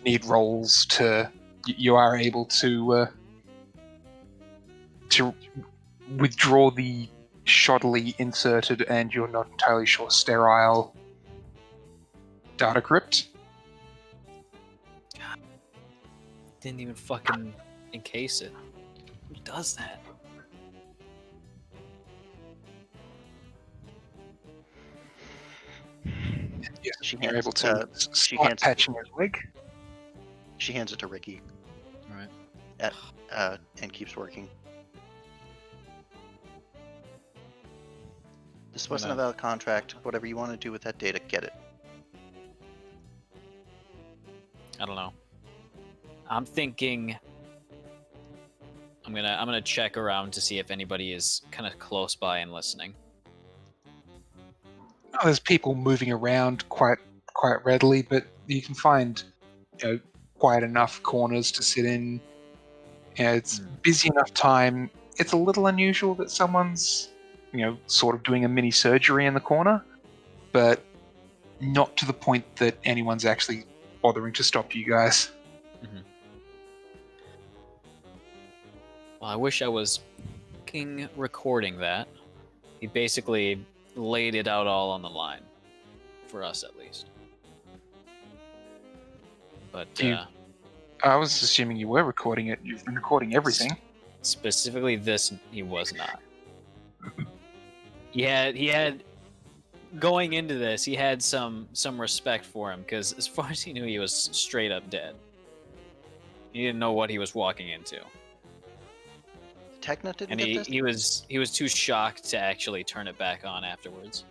need rolls to. You are able to withdraw the shoddily inserted and you're not entirely sure sterile data crypt. Didn't even fucking encase it. Who does that? Yes, She you're hands- able to she start hands- patching his leg. She hands it to Ricky. Right. And keeps working. This wasn't a valid contract. Whatever you want to do with that data, get it. I don't know. I'm thinking I'm gonna check around to see if anybody is kind of close by and listening. Oh, there's people moving around quite readily, but you can find quiet enough corners to sit in. It's busy enough time. It's a little unusual that someone's sort of doing a mini surgery in the corner, but not to the point that anyone's actually bothering to stop you guys. Mm-hmm. Well, I wish I was fucking recording that. He basically laid it out all on the line. For us, at least. But, I was assuming you were recording it. You've been recording everything. Specifically this, he was not. He had going into this, he had some respect for him, because as far as he knew, he was straight up dead. He didn't know what he was walking into. Techna didn't And get this? he was too shocked to actually turn it back on afterwards.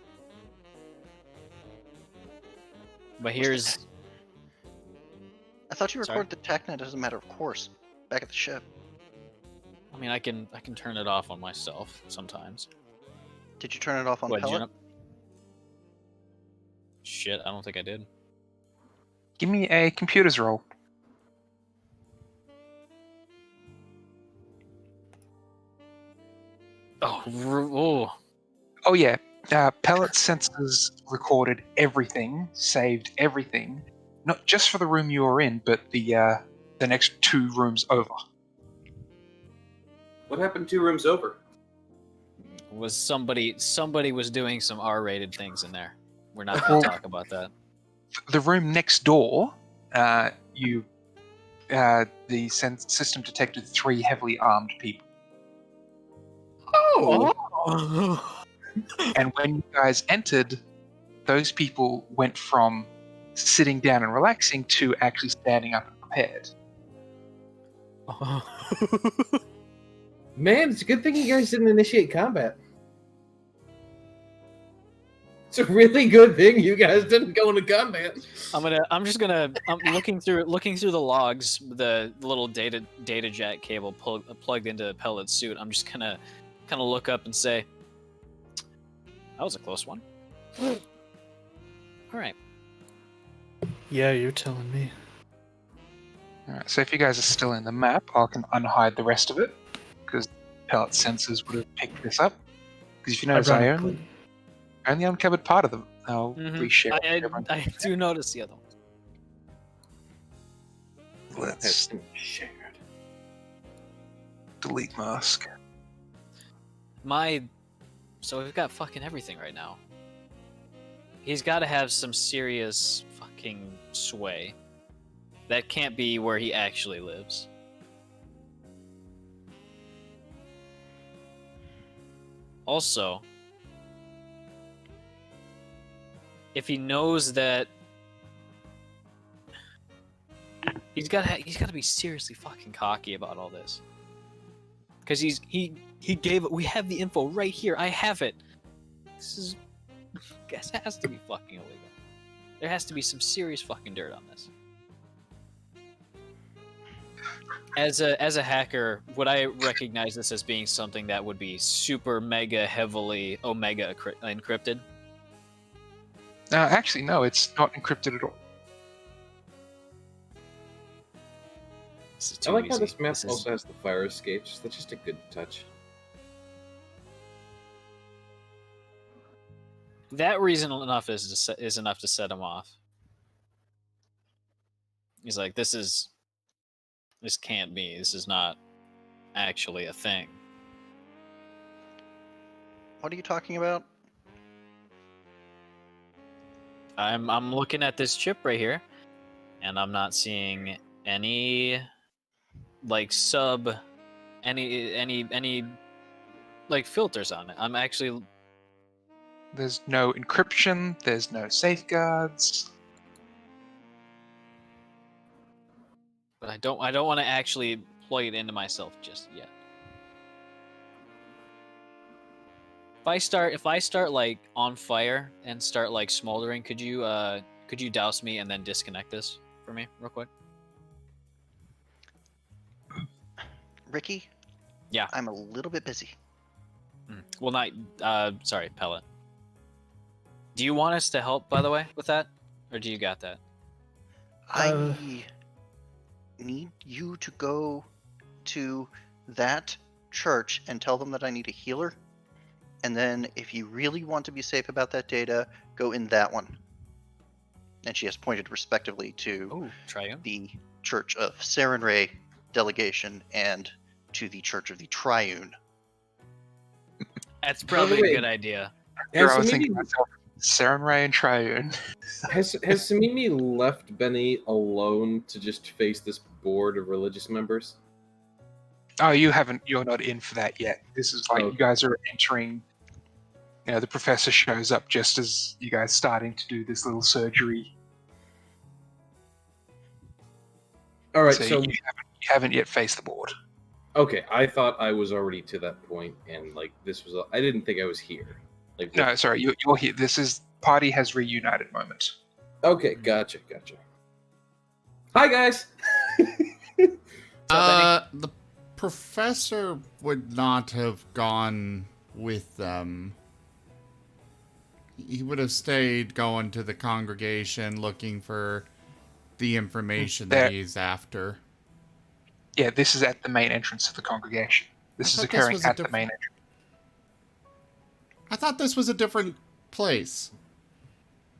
But here's... I thought you Sorry? recorded the Technet as a matter of course, back at the ship. I mean, I can turn it off on myself sometimes. Did you turn it off on What, Pellet? Shit, I don't think I did. Give me a computers roll. Oh yeah. Pellet sensors recorded everything, saved everything, not just for the room you were in, but the next 2 rooms over. What happened 2 rooms over? Was somebody was doing some R-rated things in there. We're not going to talk about that. The room next door, the system detected 3 heavily armed people. Oh! And when you guys entered, those people went from sitting down and relaxing to actually standing up and prepared. Man, it's a good thing you guys didn't initiate combat. It's a really good thing you guys didn't go into combat. I'm looking through the logs, the little data jack cable plugged into Pellet's suit. I'm just gonna kind of look up and say, that was a close one. All right. Yeah, you're telling me. Alright, so if you guys are still in the map, I can unhide the rest of it, because Pellet sensors would have picked this up. Because if you notice, I only uncovered part of them. I'll reshare. I do notice the other one. Let's That's shared. delete mask. So we've got fucking everything right now. He's got to have some serious fucking sway. That can't be where he actually lives. Also, if he knows that he's got to be seriously fucking cocky about all this. Because he gave it. We have the info right here. I have it. This has to be fucking illegal. There has to be some serious fucking dirt on this. As a hacker, would I recognize this as being something that would be super mega heavily omega encrypted? Actually, no, it's not encrypted at all. I like how this map also has the fire escapes. That's just a good touch. That reason enough is enough to set him off. He's like, this can't be. This is not actually a thing. What are you talking about? I'm looking at this chip right here, and I'm not seeing any like any like filters on it. I'm actually There's no encryption. There's no safeguards. but I don't want to actually plug it into myself just yet. If I start like on fire and start like smoldering, could you douse me and then disconnect this for me real quick? Ricky? Yeah. I'm a little bit busy. Well, not sorry, Pellet. Do you want us to help, by the way, with that, or do you got that? I need you to go to that church and tell them that I need a healer. And then if you really want to be safe about that data, go in that one. And she has pointed respectively to Triune? the Church of Sarenrae delegation and to the Church of the Triune. That's probably a good idea. Here I was thinking to myself, Sarenrae and Triune. Has Samimi left Benny alone to just face this board of religious members? Oh, you're not in for that yet. This is like you guys are entering. You know, the professor shows up just as you guys starting to do this little surgery. All right, so you haven't yet faced the board. Okay, I thought I was already to that point, and like this was. I didn't think I was here. Like no, sorry, you're here. This is party has reunited moment. Okay, gotcha. Hi guys. The professor would not have gone with them. He would have stayed going to the congregation looking for the information that he's after. Yeah, this is at the main entrance of the congregation. This is occurring at the main entrance. I thought this was a different place.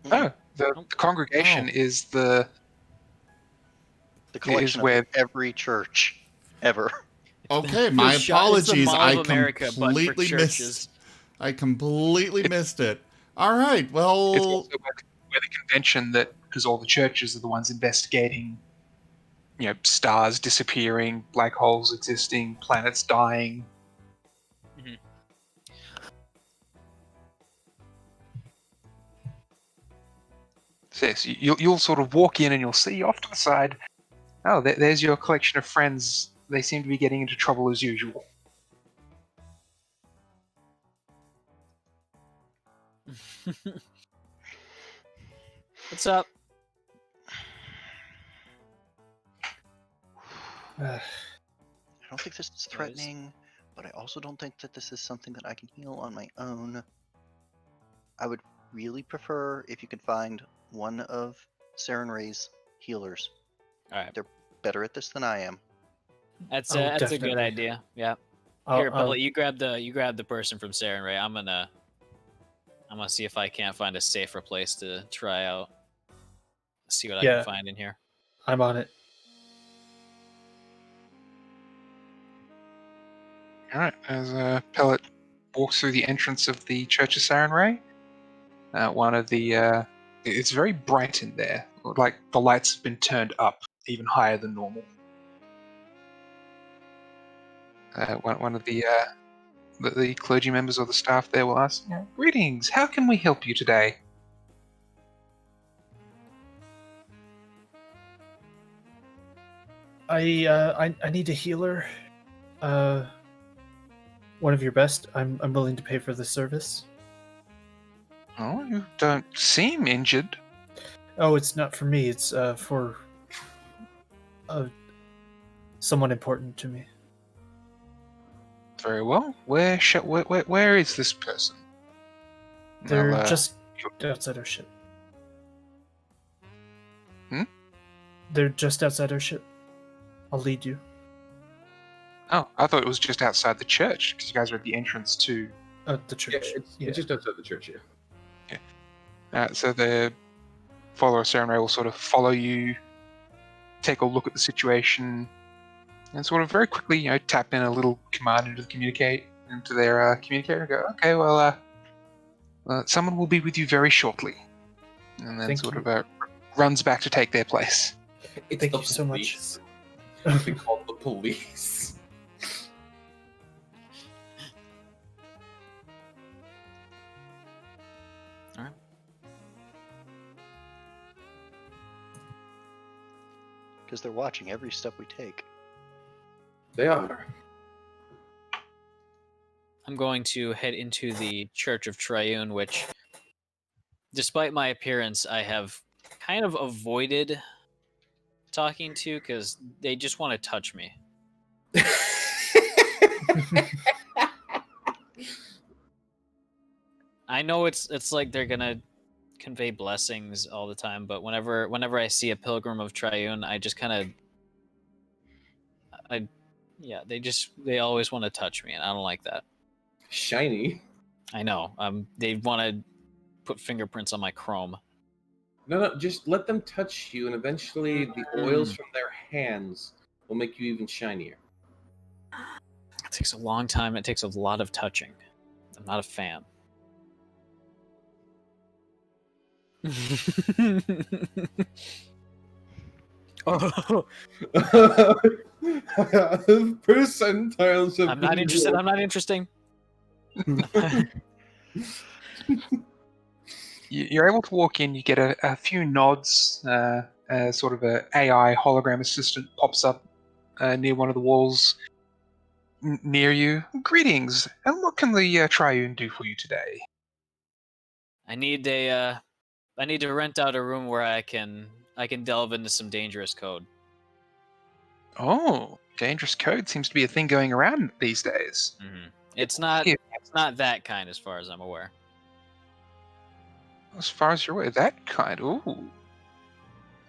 Oh, the congregation is the collection of every church ever. Okay, my apologies. I completely missed it. All right. It's Well, also where the convention that, because all the churches are the ones investigating, stars disappearing, black holes existing, planets dying. Mhm. So yes, you'll sort of walk in and you'll see off to the side. Oh, there's your collection of friends. They seem to be getting into trouble as usual. What's up? Uh, I don't think this is threatening, but I also don't think that this is something that I can heal on my own. I would really prefer if you could find one of Saren Ray's healers. All right. They're better at this than I am. That's Oh, that's a good definitely. idea. Yeah. I'll- Here, I'll- Pellet, you grab the person from Saren Ray. I'm gonna see if I can't find a safer place to try out. See what I Yeah. can find in here. I'm on it. Alright, as Pellet walks through the entrance of the Church of Saren Ray, one of the. It's very bright in there. Like the lights have been turned up even higher than normal. One of the clergy members or the staff there will ask, "Greetings, how can we help you today?" I need a healer. One of your best. I'm willing to pay for the service. Oh, you don't seem injured. Oh, it's not for me. It's for someone important to me. Very well. Where is this person? They're I'll, just outside our ship. Hmm? They're just outside our ship. I'll lead you. Oh, I thought it was just outside the church because you guys are at the entrance to. The Yeah, church. it's just outside the church here. So the follower of Saren Ray will sort of follow you, take a look at the situation, and sort of very quickly, tap in a little command into their communicator, and go, "Okay, well, someone will be with you very shortly," and then Thank sort you. of runs back to take their place. It's Thank the you so much. police. We call the police. Because they're watching every step we take. They are. I'm going to head into the Church of Triune, which, despite my appearance, I have kind of avoided talking to because they just want to touch me. I know it's like they're gonna convey blessings all the time, but whenever I see a pilgrim of Triune, I just kind of they always want to touch me, and I don't like that. Shiny. I know. They want to put fingerprints on my chrome. No, just let them touch you, and eventually the oils from their hands will make you even shinier. It takes a long time. It takes a lot of touching. I'm not a fan. Oh, Percentiles of I'm not interested. I'm not interesting. You're able to walk in. You get a few nods. Sort of a AI hologram assistant pops up near one of the walls near you. Greetings, and what can the Triune do for you today? I need to rent out a room where I can delve into some dangerous code. Oh, dangerous code seems to be a thing going around these days. Mm-hmm. It's not that kind, as far as I'm aware. As far as you're aware, that kind. Ooh.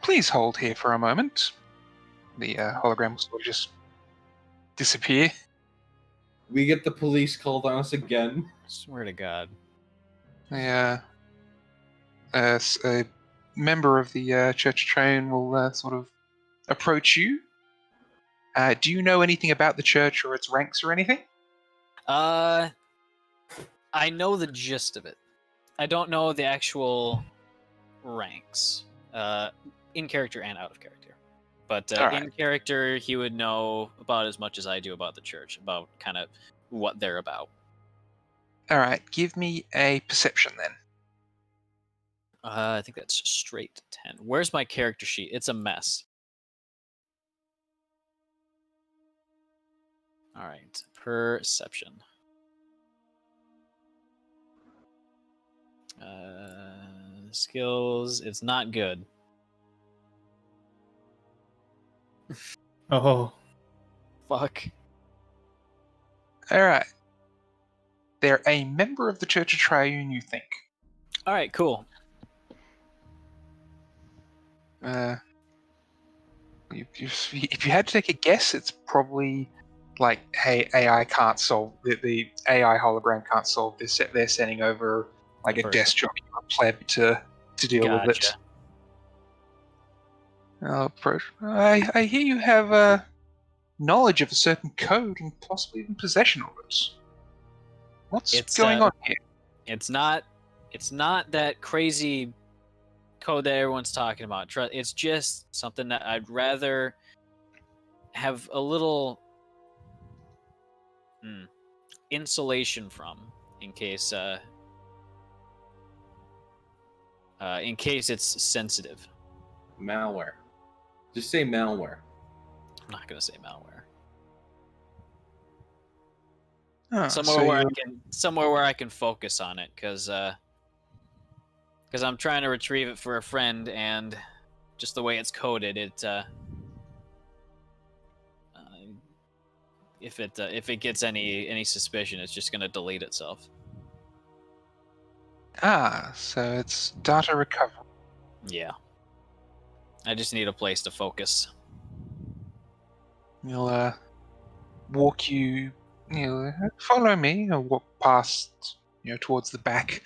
Please hold here for a moment. The hologram will sort of just disappear. We get the police called on us again. Swear to God. A member of the Church Train will sort of approach you. Do you know anything about the church or its ranks or anything? I know the gist of it. I don't know the actual ranks, in character and out of character. But Alright. in character, he would know about as much as I do about the church, about kind of what they're about. Alright, give me a perception then. I think that's straight 10. Where's my character sheet? It's a mess. All right, perception. Skills. It's not good. Oh, Fuck. Alright. They're a member of the Church of Triune, you think. All right, cool. If you had to take a guess, it's probably like, hey, AI can't solve the AI hologram can't solve this. They're sending over like The a person. desk job or a pleb to deal with it. Gotcha. I hear you have knowledge of a certain code and possibly even possession of it. What's It's, going on here? It's not that crazy code that everyone's talking about. It's just something that I'd rather have a little insulation from, in case it's sensitive. Malware. Just say malware. I'm not gonna say malware. Oh, Somewhere where I can focus on it, because I'm trying to retrieve it for a friend, and just the way it's coded, if it gets any suspicion, it's just gonna delete itself. So it's data recovery. Yeah. I just need a place to focus. We'll walk you. Follow me. I'll walk past, towards the back,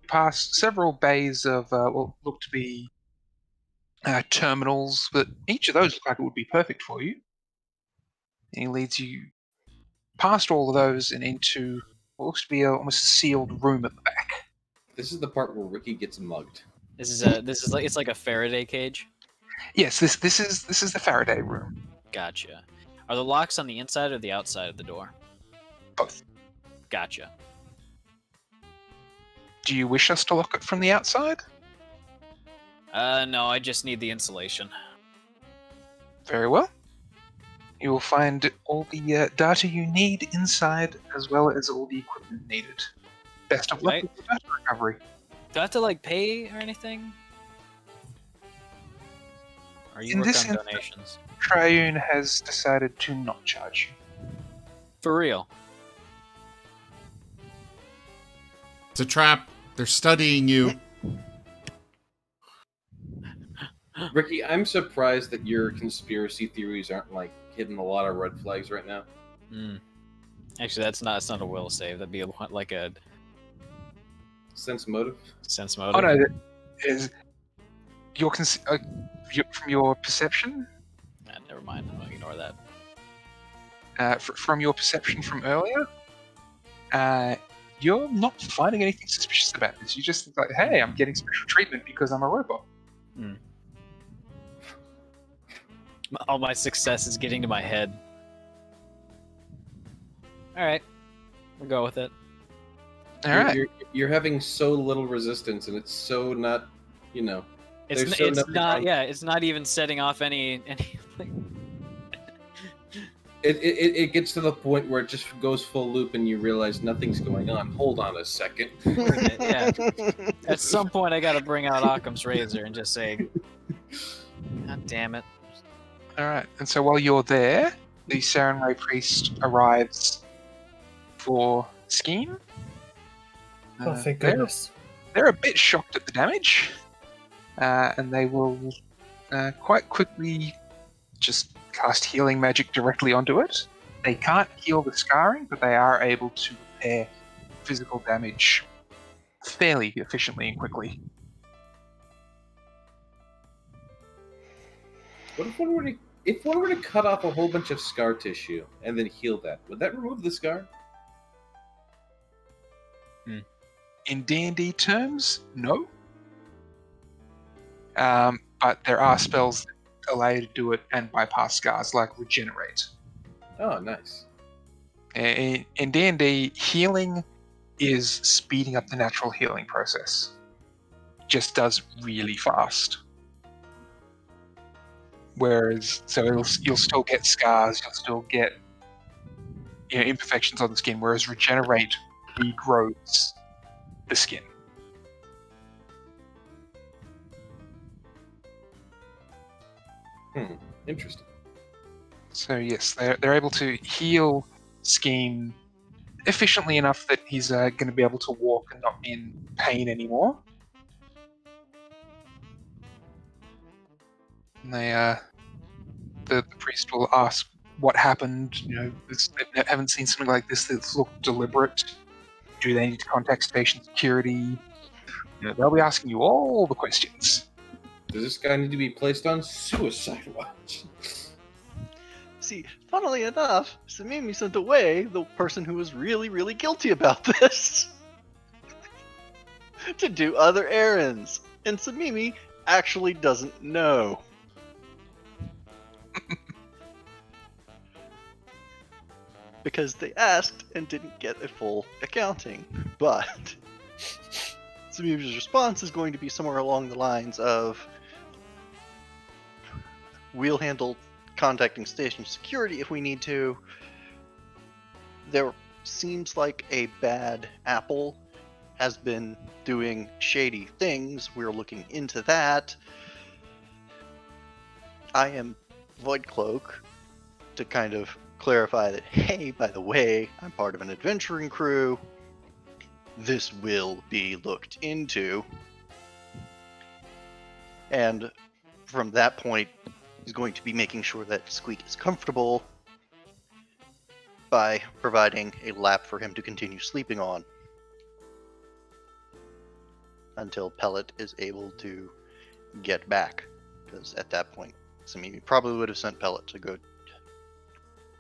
past several bays of what look to be terminals, but each of those look like it would be perfect for you. And he leads you past all of those and into what looks to be almost a sealed room at the back. This is the part where Ricky gets mugged. This is like it's like a Faraday cage. Yes, this is the Faraday room. Gotcha. Are the locks on the inside or the outside of the door? Both. Gotcha. Do you wish us to lock it from the outside? No, I just need the insulation. Very well. You will find all the data you need inside, as well as all the equipment needed. Best of luck Right. with the data recovery. Do I have to pay or anything? Or you In work this on instance- donations? Triune has decided to not charge you. For real? It's a trap. They're studying you. Ricky, I'm surprised that your conspiracy theories aren't hitting a lot of red flags right now. Actually, that's not a will save. That'd be like a Sense motive? sense motive. Oh no, that is from your perception. Nah, never mind. I'll ignore that. From your perception from earlier, you're not finding anything suspicious about this. You just think like, hey, I'm getting special treatment because I'm a robot. All my success is getting to my head. All right, we'll go with it. All right. You're having so little resistance, and it's so not, It's There's so nothing not. wrong. Yeah, it's not even setting off any. It gets to the point where it just goes full loop, and you realize nothing's going on. Hold on a second. Yeah. At some point, I got to bring out Occam's razor and just say, "God damn it!" All right. And so while you're there, the Sarenrae priest arrives for scheme. Oh, thank they're- goodness. They're a bit shocked at the damage, and they will quite quickly just cast healing magic directly onto it. They can't heal the scarring, but they are able to repair physical damage fairly efficiently and quickly. What if one were to cut off a whole bunch of scar tissue and then heal that? Would that remove the scar? In D&D terms, no. But there are spells that allow you to do it and bypass scars, like Regenerate. Oh, nice. In D&D, healing is speeding up the natural healing process. Just does really fast. Whereas, so you'll still get scars, you'll still get imperfections on the skin, whereas Regenerate regrows the skin. Interesting. So yes, they're able to heal Scheme efficiently enough that he's going to be able to walk and not be in pain anymore. And the priest will ask what happened. They haven't seen something like this that's looked deliberate. Do they need to contact station security? They'll be asking you all the questions. Does this guy need to be placed on suicide watch? See, funnily enough, Samimi sent away the person who was really, really guilty about this to do other errands. And Samimi actually doesn't know. Because they asked and didn't get a full accounting. But Samimi's response is going to be somewhere along the lines of, we'll handle contacting station security if we need to. There seems like a bad apple has been doing shady things. We're looking into that. I am Voidcloak to kind of clarify that, hey, by the way, I'm part of an adventuring crew. This will be looked into. And from that point, he's going to be making sure that Squeak is comfortable by providing a lap for him to continue sleeping on until Pellet is able to get back. Because at that point, Samimi probably would have sent Pellet to go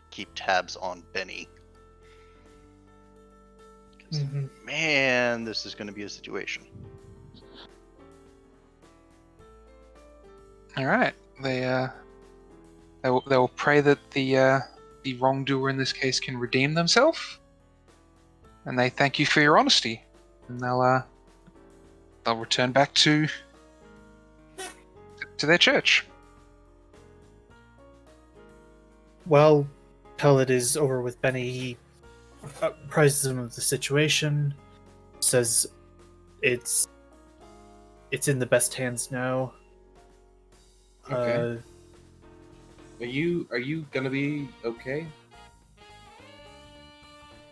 keep tabs on Benny. Man, this is going to be a situation. All right. They will pray that the wrongdoer in this case can redeem themselves, and they thank you for your honesty, and they'll return back to their church. While Pellet is over with Benny, he apprises him of the situation, says it's in the best hands now. Okay. Are you gonna be okay?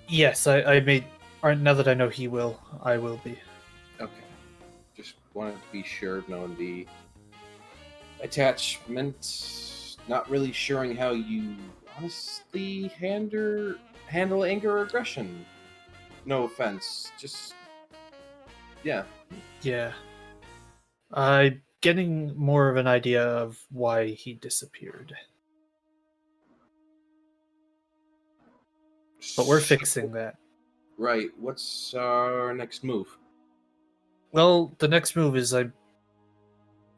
Yes, I made. Now that I know he will, I will be. Okay. Just wanted to be sure, knowing the attachment, not really sure how you honestly handle anger or aggression. No offense, just yeah. Yeah. I'm getting more of an idea of why he disappeared. But we're fixing that. Right. What's our next move? Well, the next move is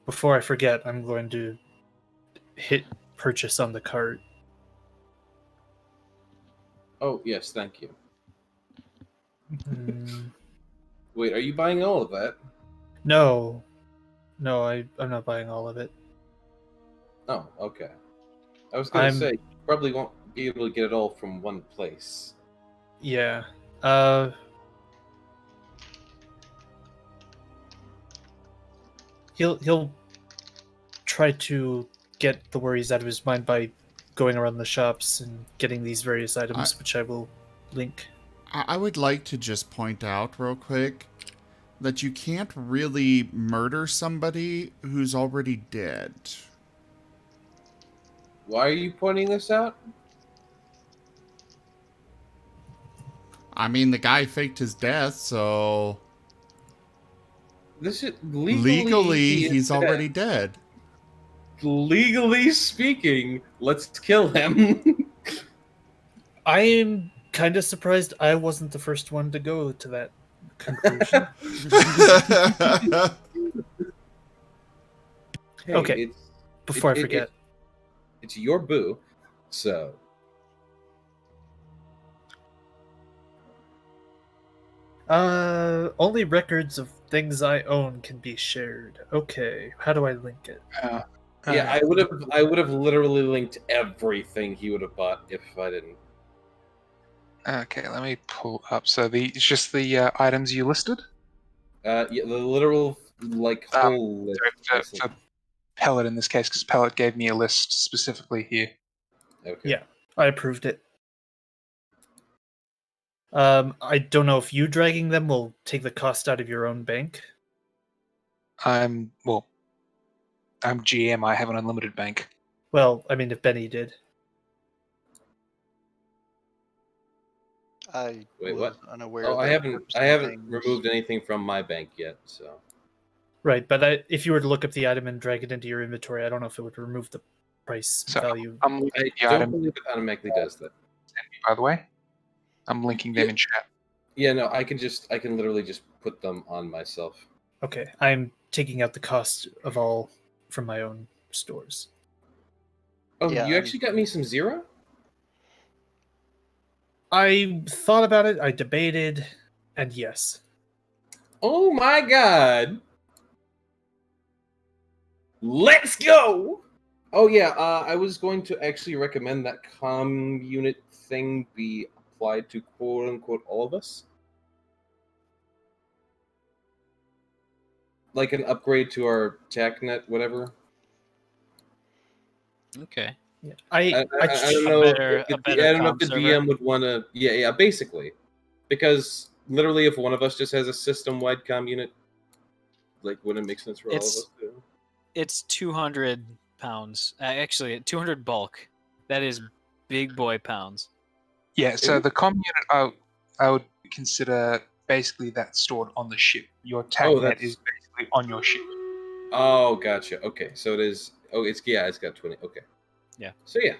before I forget, I'm going to hit purchase on the cart. Oh, yes, thank you. Mm, Wait, are you buying all of that? no, I'm not buying all of it. Oh, okay. I was gonna say, you probably won't be able to get it all from one place. Yeah. He'll try to get the worries out of his mind by going around the shops and getting these various items, which I will link. I would like to just point out real quick that you can't really murder somebody who's already dead. Why are you pointing this out? I mean, the guy faked his death, so This is legally he's dead. already dead. Legally speaking, let's kill him. I am kind of surprised I wasn't the first one to go to that conclusion. Hey, Okay, it's, Before it- I it- forget, it's your boo, so only records of things I own can be shared. Okay, how do I link it? yeah, I would have literally linked everything he would have bought if I didn't. Okay, let me pull up. So it's just the items you listed. Yeah, the literal like whole list. For Pellet in this case, because Pellet gave me a list specifically here. Okay. Yeah, I approved it. I don't know if you dragging them will take the cost out of your own bank. I'm GM. I have an unlimited bank. Well, I mean, if Benny did. I Wait, was what? unaware. Oh, I that haven't some things- removed anything from my bank yet, so. Right, but if you were to look up the item and drag it into your inventory, I don't know if it would remove the price So value. I'm linking I the don't item. believe it automatically does that. By the way, I'm linking them in chat. Yeah, no, I can literally just put them on myself. Okay, I'm taking out the cost of all from my own stores. Oh, Yeah, you I'm- actually got me some zero? I thought about it, I debated, and yes. Oh my god! Let's go! Oh yeah, I was going to actually recommend that comm unit thing be applied to quote unquote all of us. Like an upgrade to our TACnet, whatever. Okay. Yeah. I don't A know. better- if the, a better I don't know if comm the server? DM would want to. Yeah, basically, because literally, if one of us just has a system-wide comm unit, like, wouldn't it make sense for all of It's- us to? It's 200 pounds. Actually, 200 bulk. That is big boy pounds. Yeah. So Ooh. the comm unit, I would consider basically that stored on the ship. Your TACnet that's- is basically on your ship. Oh, gotcha. Okay, so it is. Oh, it's got 20. Okay. Yeah. So yeah,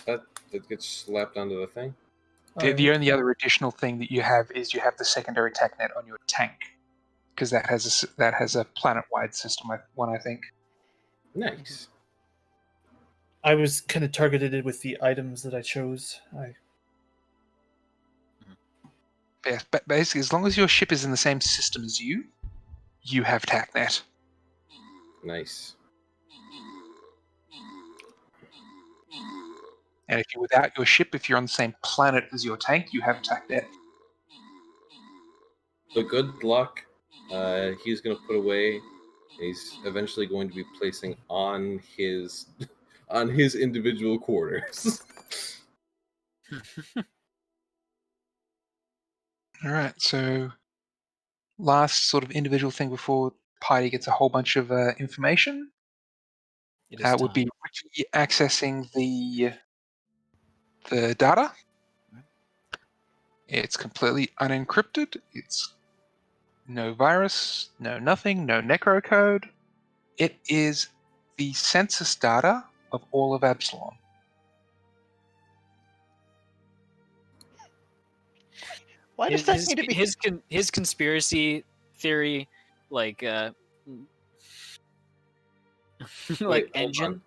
that gets slapped onto the thing. The only other additional thing that you have is you have the secondary TACnet on your tank, because that has a planet-wide system. I think. Nice. I was kind of targeted with the items that I chose. Yeah, but basically, as long as your ship is in the same system as you have TACnet. Nice. And if you're without your ship, if you're on the same planet as your tank, you have TACnet. But good luck. He's gonna put away. He's eventually going to be placing on his individual quarters. All right, so last sort of individual thing before Piety gets a whole bunch of information It is would be time. Richie accessing the data. It's completely unencrypted. It's no virus, no nothing, no necro code. It is the census data of all of Absalom. Why does that need to be? his conspiracy theory, like like Wait, hold engine on.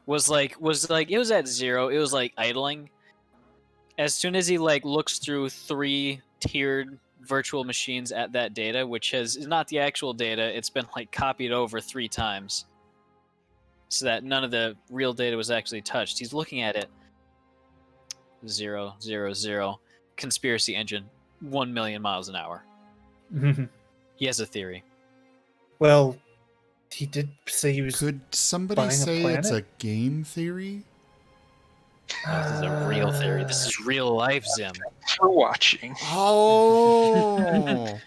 was like it was at 0. It was like idling. As soon as he like looks through 3 tiered virtual machines at that data, which is not the actual data, it's been like copied over 3 times, so that none of the real data was actually touched. He's looking at it. 0, 0, 0. Conspiracy engine, 1 million miles an hour. He has a theory. Well, he did say he was. Could somebody buying a say it's a planet? game theory? No, this is a real theory. This is real life, Zim. For watching. Oh!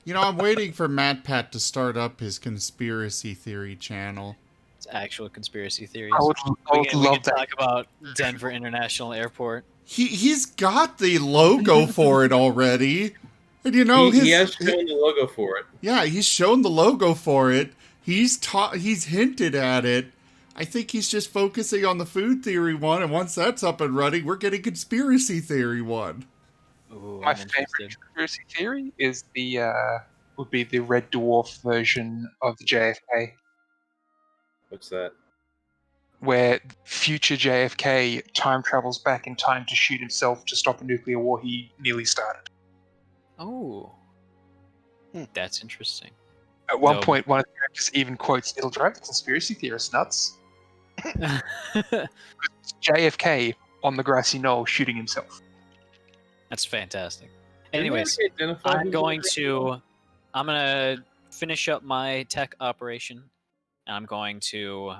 You know, I'm waiting for MatPat to start up his conspiracy theory channel. It's actual conspiracy theories. I would we can love that. talk about Denver International Airport. He's got the logo for it already. And you know, he has shown the logo for it. yeah, he's shown the logo for it. He's hinted at it. I think he's just focusing on the food theory one, and once that's up and running, we're getting conspiracy theory one. Ooh, My I'm favorite interested. conspiracy theory is would be the Red Dwarf version of the JFK, What's that? where future JFK time travels back in time to shoot himself to stop a nuclear war he nearly started. Oh, Hmm. that's interesting. At one No. point, one of the characters even quotes, "It'll drive the conspiracy theorists nuts." It's JFK on the grassy knoll shooting himself. That's fantastic. Did we Anyways, already identify I'm who's going on the to I'm gonna finish up my tech operation, and I'm going to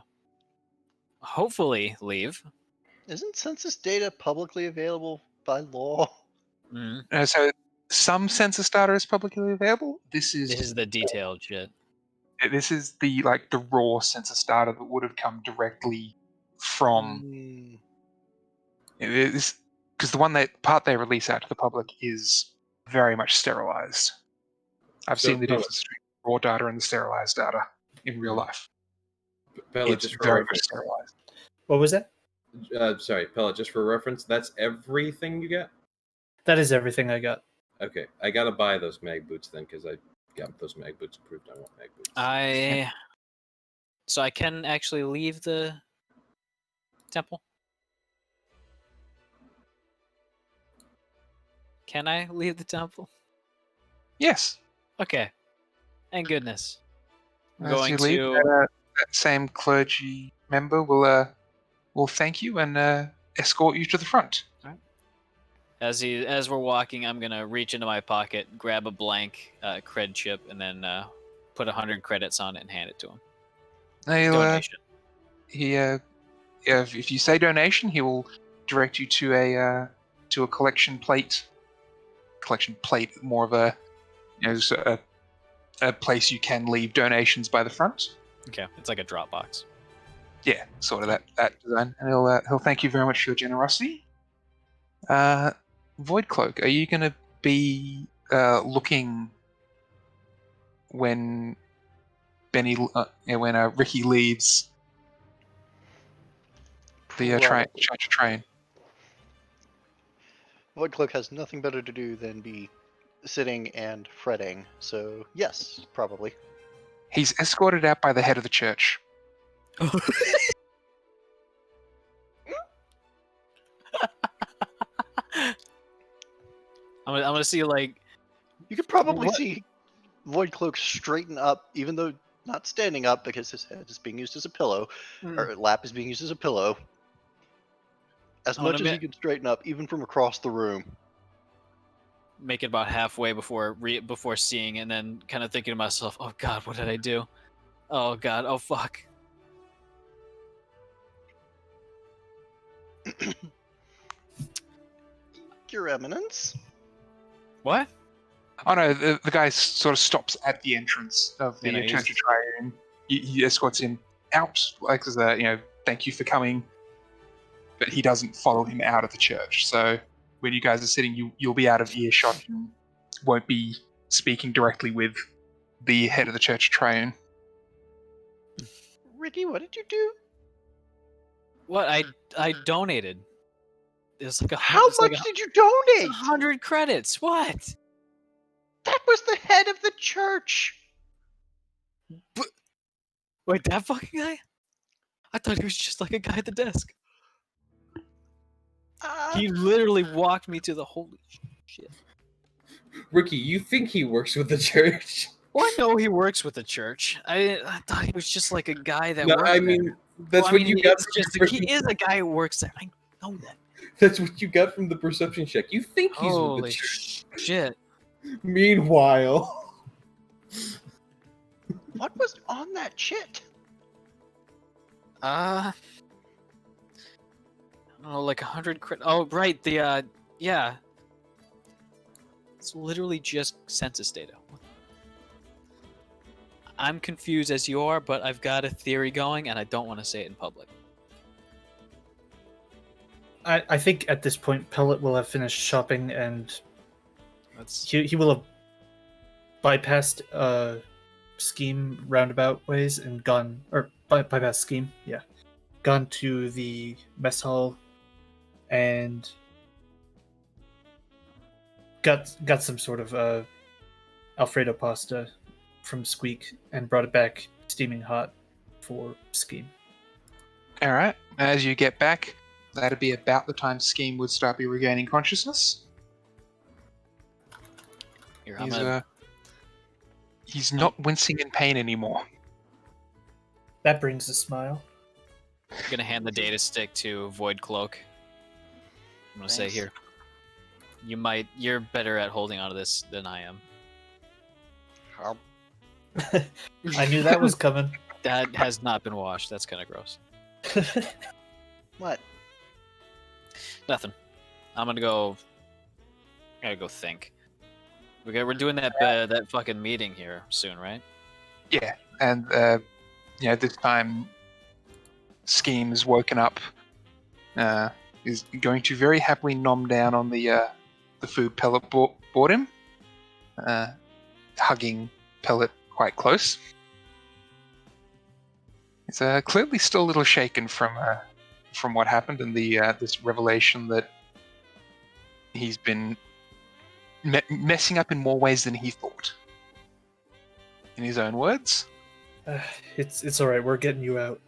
hopefully leave. Isn't census data publicly available by law? Mhm. So some census data is publicly available. This is the detailed shit. This is the raw census data that would have come directly from Hmm. this, because the part they release out to the public is very much sterilized. I've So, seen the Pella, difference between raw data and the sterilized data in real life. Pella, It's just for very much reference. sterilized. What was that? Sorry, Pella, just for reference, that's everything you get? That is everything I got. Okay, I gotta buy those mag boots then, because I got those mag boots approved. I want mag boots. So I can actually leave the temple. Can I leave the temple? Yes. Okay. Thank goodness. I'm As going you leave, to. that same clergy member will thank you and escort you to the front. As we're walking, I'm gonna reach into my pocket, grab a blank cred chip, and then put 100 credits on it and hand it to him. Donation. If you say donation, he will direct you to a collection plate. Collection plate, more of a a place you can leave donations by the front. Okay, it's like a Dropbox. Yeah, sort of that design, and he'll thank you very much for your generosity. Void Cloak, are you going to be looking when Ricky leaves the train? Voidcloak has nothing better to do than be sitting and fretting, so yes, probably. He's escorted out by the head of the church. I'm gonna see like You could probably What? see Voidcloak straighten up, even though not standing up because his head is being used as a pillow, or lap is being used as a pillow. As I wanna much as he can straighten up, even from across the room. make it about halfway before seeing, and then kind of thinking to myself, "Oh God, what did I do? Oh God, oh fuck." Your Eminence. What? Oh no, the guy sort of stops at the entrance of the He's- church of Triune. He escorts him out, like as a thank you for coming. But he doesn't follow him out of the church. So when you guys are sitting, you'll be out of earshot and won't be speaking directly with the head of the church of Triune. Ricky, what did you do? What? I donated. It was like How much did you donate? 100 credits. What? That was the head of the church. Wait, that fucking guy? I thought he was just like a guy at the desk. He literally walked me to the holy shit. Ricky, you think he works with the church? Well, I know he works with the church. I thought he was just like a guy that No, works I there. mean that's Well, what you got. it's just he is a guy who works there. I know that. That's what you got from the perception check. You think he's with the Holy church. shit. Meanwhile, What was on that chit? I don't know, like 100 credits. Oh, right. The yeah. It's literally just census data. I'm confused as you are, but I've got a theory going, and I don't want to say it in public. I think at this point, Pellet will have finished shopping and That's he will have bypassed scheme roundabout ways and gone, or bypassed scheme, yeah, gone to the mess hall and got some sort of Alfredo pasta from Squeak and brought it back steaming hot for Scheme. All right. As you get back, that'd be about the time Scheme would start be regaining consciousness. Here, I'm gonna, He's not wincing in pain anymore. That brings a smile. hand the data stick to Void Cloak. I'm gonna say Thanks. here. You're better at holding onto this than I am. How- I knew that was coming. That has not been washed. That's kind of gross. What? Nothing. I'm gonna go. I gotta go think. We're doing that fucking meeting here soon, right? Yeah, and this time Scheme is woken up. Is going to very happily nom down on the food Pellet bought him, hugging Pellet quite close. It's clearly still a little shaken from what happened and the this revelation that he's been messing up in more ways than he thought. In his own words. It's all right. We're getting you out.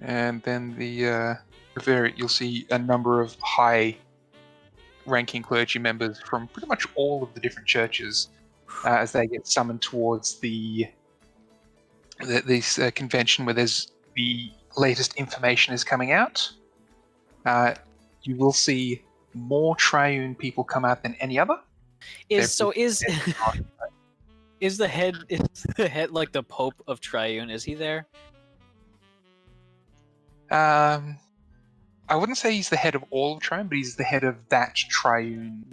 And then you'll see a number of high-ranking clergy members from pretty much all of the different churches as they get summoned towards this convention where there's the latest information is coming out. You will see more Triune people come out than any other. Is the head like the Pope of Triune? Is he there? I wouldn't say he's the head of all of Triune, but he's the head of that Triune.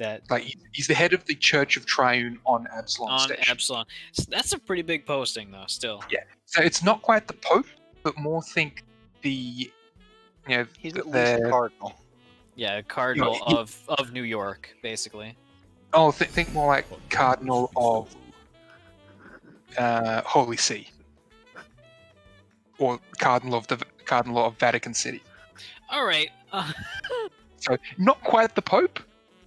He's the head of the Church of Triune on Absalom Station. Absalom. That's a pretty big posting, though. Still. Yeah. So it's not quite the Pope, but more think the He's at least a cardinal. Yeah, Cardinal of New York, basically. Oh, think more like Cardinal of Holy See, or Cardinal of Vatican City. All right. So not quite the Pope,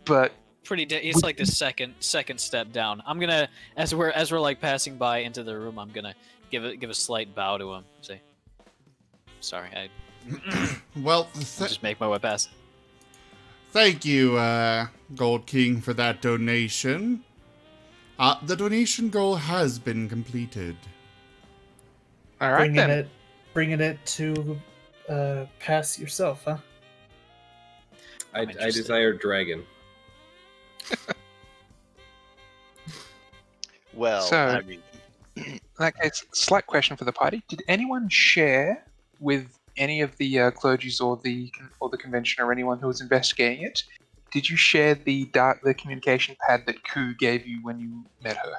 but He's like the second step down. I'm gonna, as we're like passing by into the room, I'm gonna give a slight bow to him. Say, sorry, I Well, just make my way past. thank you, Gold King, for that donation. The donation goal has been completed. all right then. Bringing it to pass yourself, huh? I interested. desire dragon. Well, So- I mean, In that case, slight question for the party: did anyone share with any of the clergies or the convention or anyone who was investigating it? Did you share the communication pad that Ku gave you when you met her?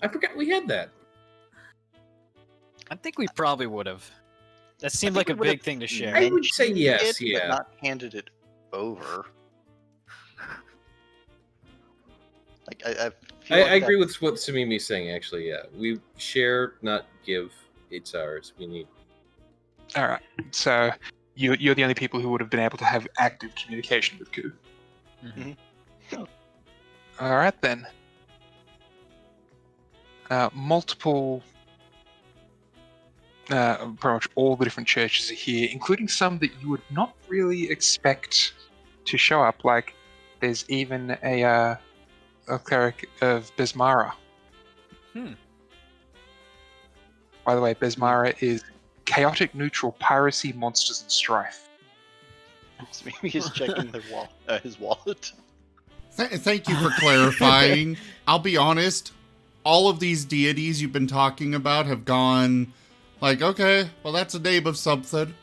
I forgot we had that. I think we probably would have. That seemed like a we would've big thing to share. I would say yes, mentioned it, yeah. but not handed it over. Like I feel I like agree with what Samimi's saying, actually, yeah. We share, not give. It's ours. We need. All right, so you're the only people who would have been able to have active communication with Ku. Mhm. All right then. Multiple, pretty much all the different churches are here, including some that you would not really expect to show up. Like, there's even a cleric of Besmara. Hmm. By the way, Besmara is chaotic neutral piracy, monsters, and strife. maybe he's checking his wallet. Thank you for clarifying. I'll be honest, all of these deities you've been talking about have gone like, okay, well, that's a name of something.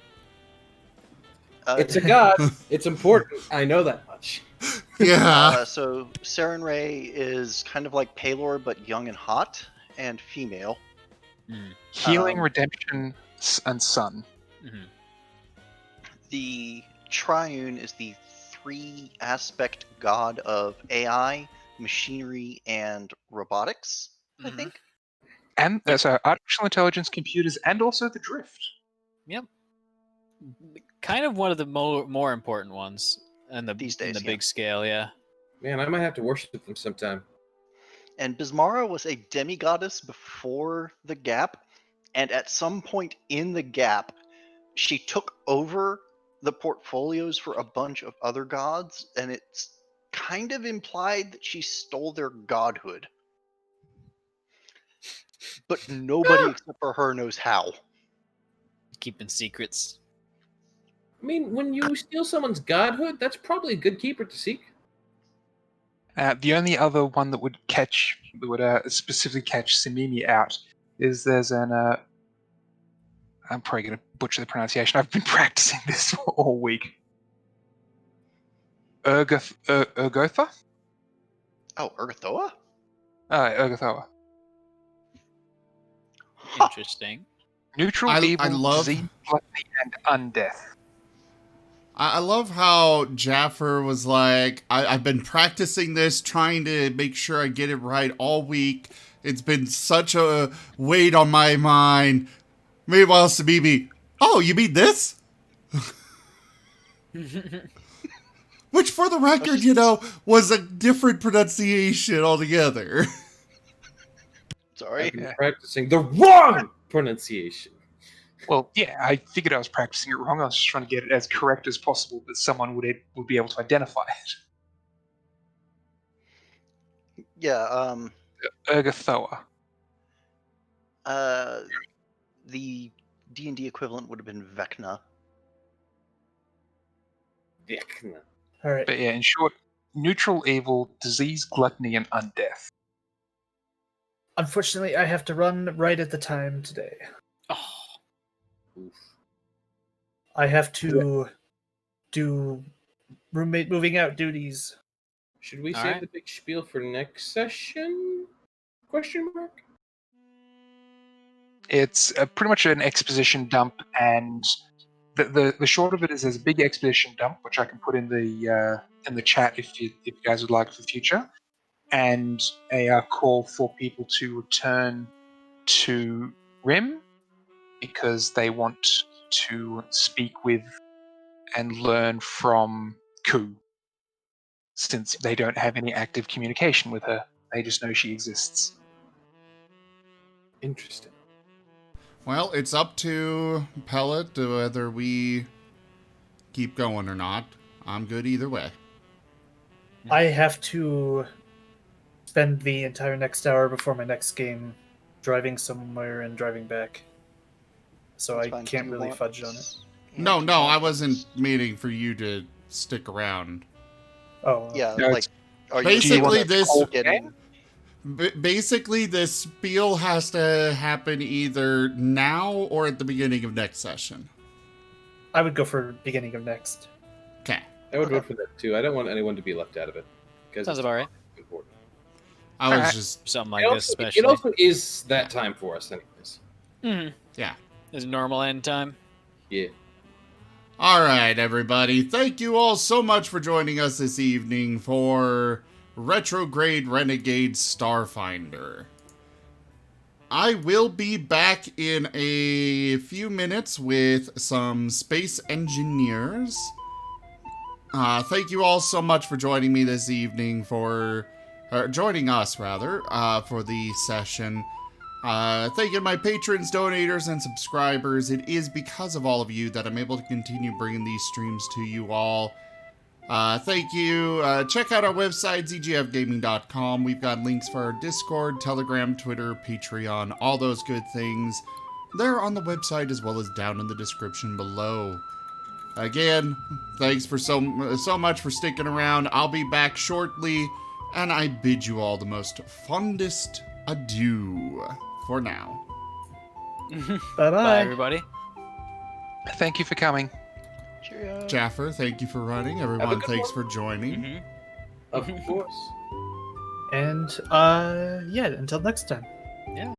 It's a god. It's important. I know that much. Yeah. So Saren Ray is kind of like Palor, but young and hot, and female. Healing, redemption, and sun. Mhm. The Triune is the 3-aspect god of AI, machinery, and robotics, I Mhm. think. And so artificial intelligence, computers, and also the drift. Kind of one of the more important ones. And the These days, the yeah. big scale, yeah. Man, I might have to worship them sometime. And Bismara was a demigoddess before the gap, and at some point in the gap, she took over the portfolios for a bunch of other gods, and it's kind of implied that she stole their godhood. But nobody except for her knows how. Keeping secrets. I mean, when you steal someone's godhood, that's probably a good keeper to seek. The only other one that would specifically catch Simimi out is there's an I'm probably going to butcher the pronunciation. I've been practicing this all week. Ergotha? Oh, Urgathoa? Ergothoa. Interesting. Neutral, I evil, love- disease, gluttony, and undeath. I love how Jaffer was like, I've been practicing this, trying to make sure I get it right all week. It's been such a weight on my mind. Meanwhile, Sabibi, oh, you mean this? Which, for the record, was a different pronunciation altogether. Sorry. I've been Yeah. practicing the wrong pronunciation. Well, yeah, I figured I was practicing it wrong. I was just trying to get it as correct as possible that someone would be able to identify it. Yeah, Ergothoa. the D&D equivalent would have been Vecna. Vecna. All right. But yeah, in short, neutral, evil, disease, gluttony, and undeath. Unfortunately, I have to run right at the time today. Oh, Oof. I have to do roommate moving out duties. Should we All save right. the big spiel for next session? Question mark? It's pretty much an exposition dump, and the short of it is there's a big exposition dump, which I can put in the chat if you guys would like for the future, and a call for people to return to Rim because they want to speak with and learn from Ku, since they don't have any active communication with her. They just know she exists. Interesting. Well, it's up to Pellet whether we keep going or not. I'm good either way. I have to spend the entire next hour before my next game driving somewhere and driving back. So That's I fine. can't Do you really want- fudge on it. Yeah, No, do you no, want- I wasn't meaning for you to stick around. Oh, Yeah, No, like, are you Basically, wanna this- call getting... Basically, this spiel has to happen either now or at the beginning of next session. I would go for beginning of next. Okay. I would Okay. vote for that too. I don't want anyone to be left out of it. Because sounds it's about right. important. I was Alright. just... Something It like this, also, especially. it also is that time for us, anyways. Mhm. Yeah. Is normal end time. Yeah. All right, everybody. Thank you all so much for joining us this evening for Retrograde Renegades Starfinder. I will be back in a few minutes with some space engineers. Thank you all so much for joining me this evening joining us rather, for the session. Thank you to my patrons, donators, and subscribers. It is because of all of you that I'm able to continue bringing these streams to you all. Thank you. Check out our website, zgfgaming.com. We've got links for our Discord, Telegram, Twitter, Patreon, all those good things. They're on the website as well as down in the description below. Again, thanks for so much for sticking around. I'll be back shortly, and I bid you all the most fondest adieu for now. Bye-bye. Bye, everybody. Thank you for coming. Cheerio. Jaffer, thank you for running. Everyone, good thanks one. for joining. Mhm. Of course. And, yeah, until next time. Yeah.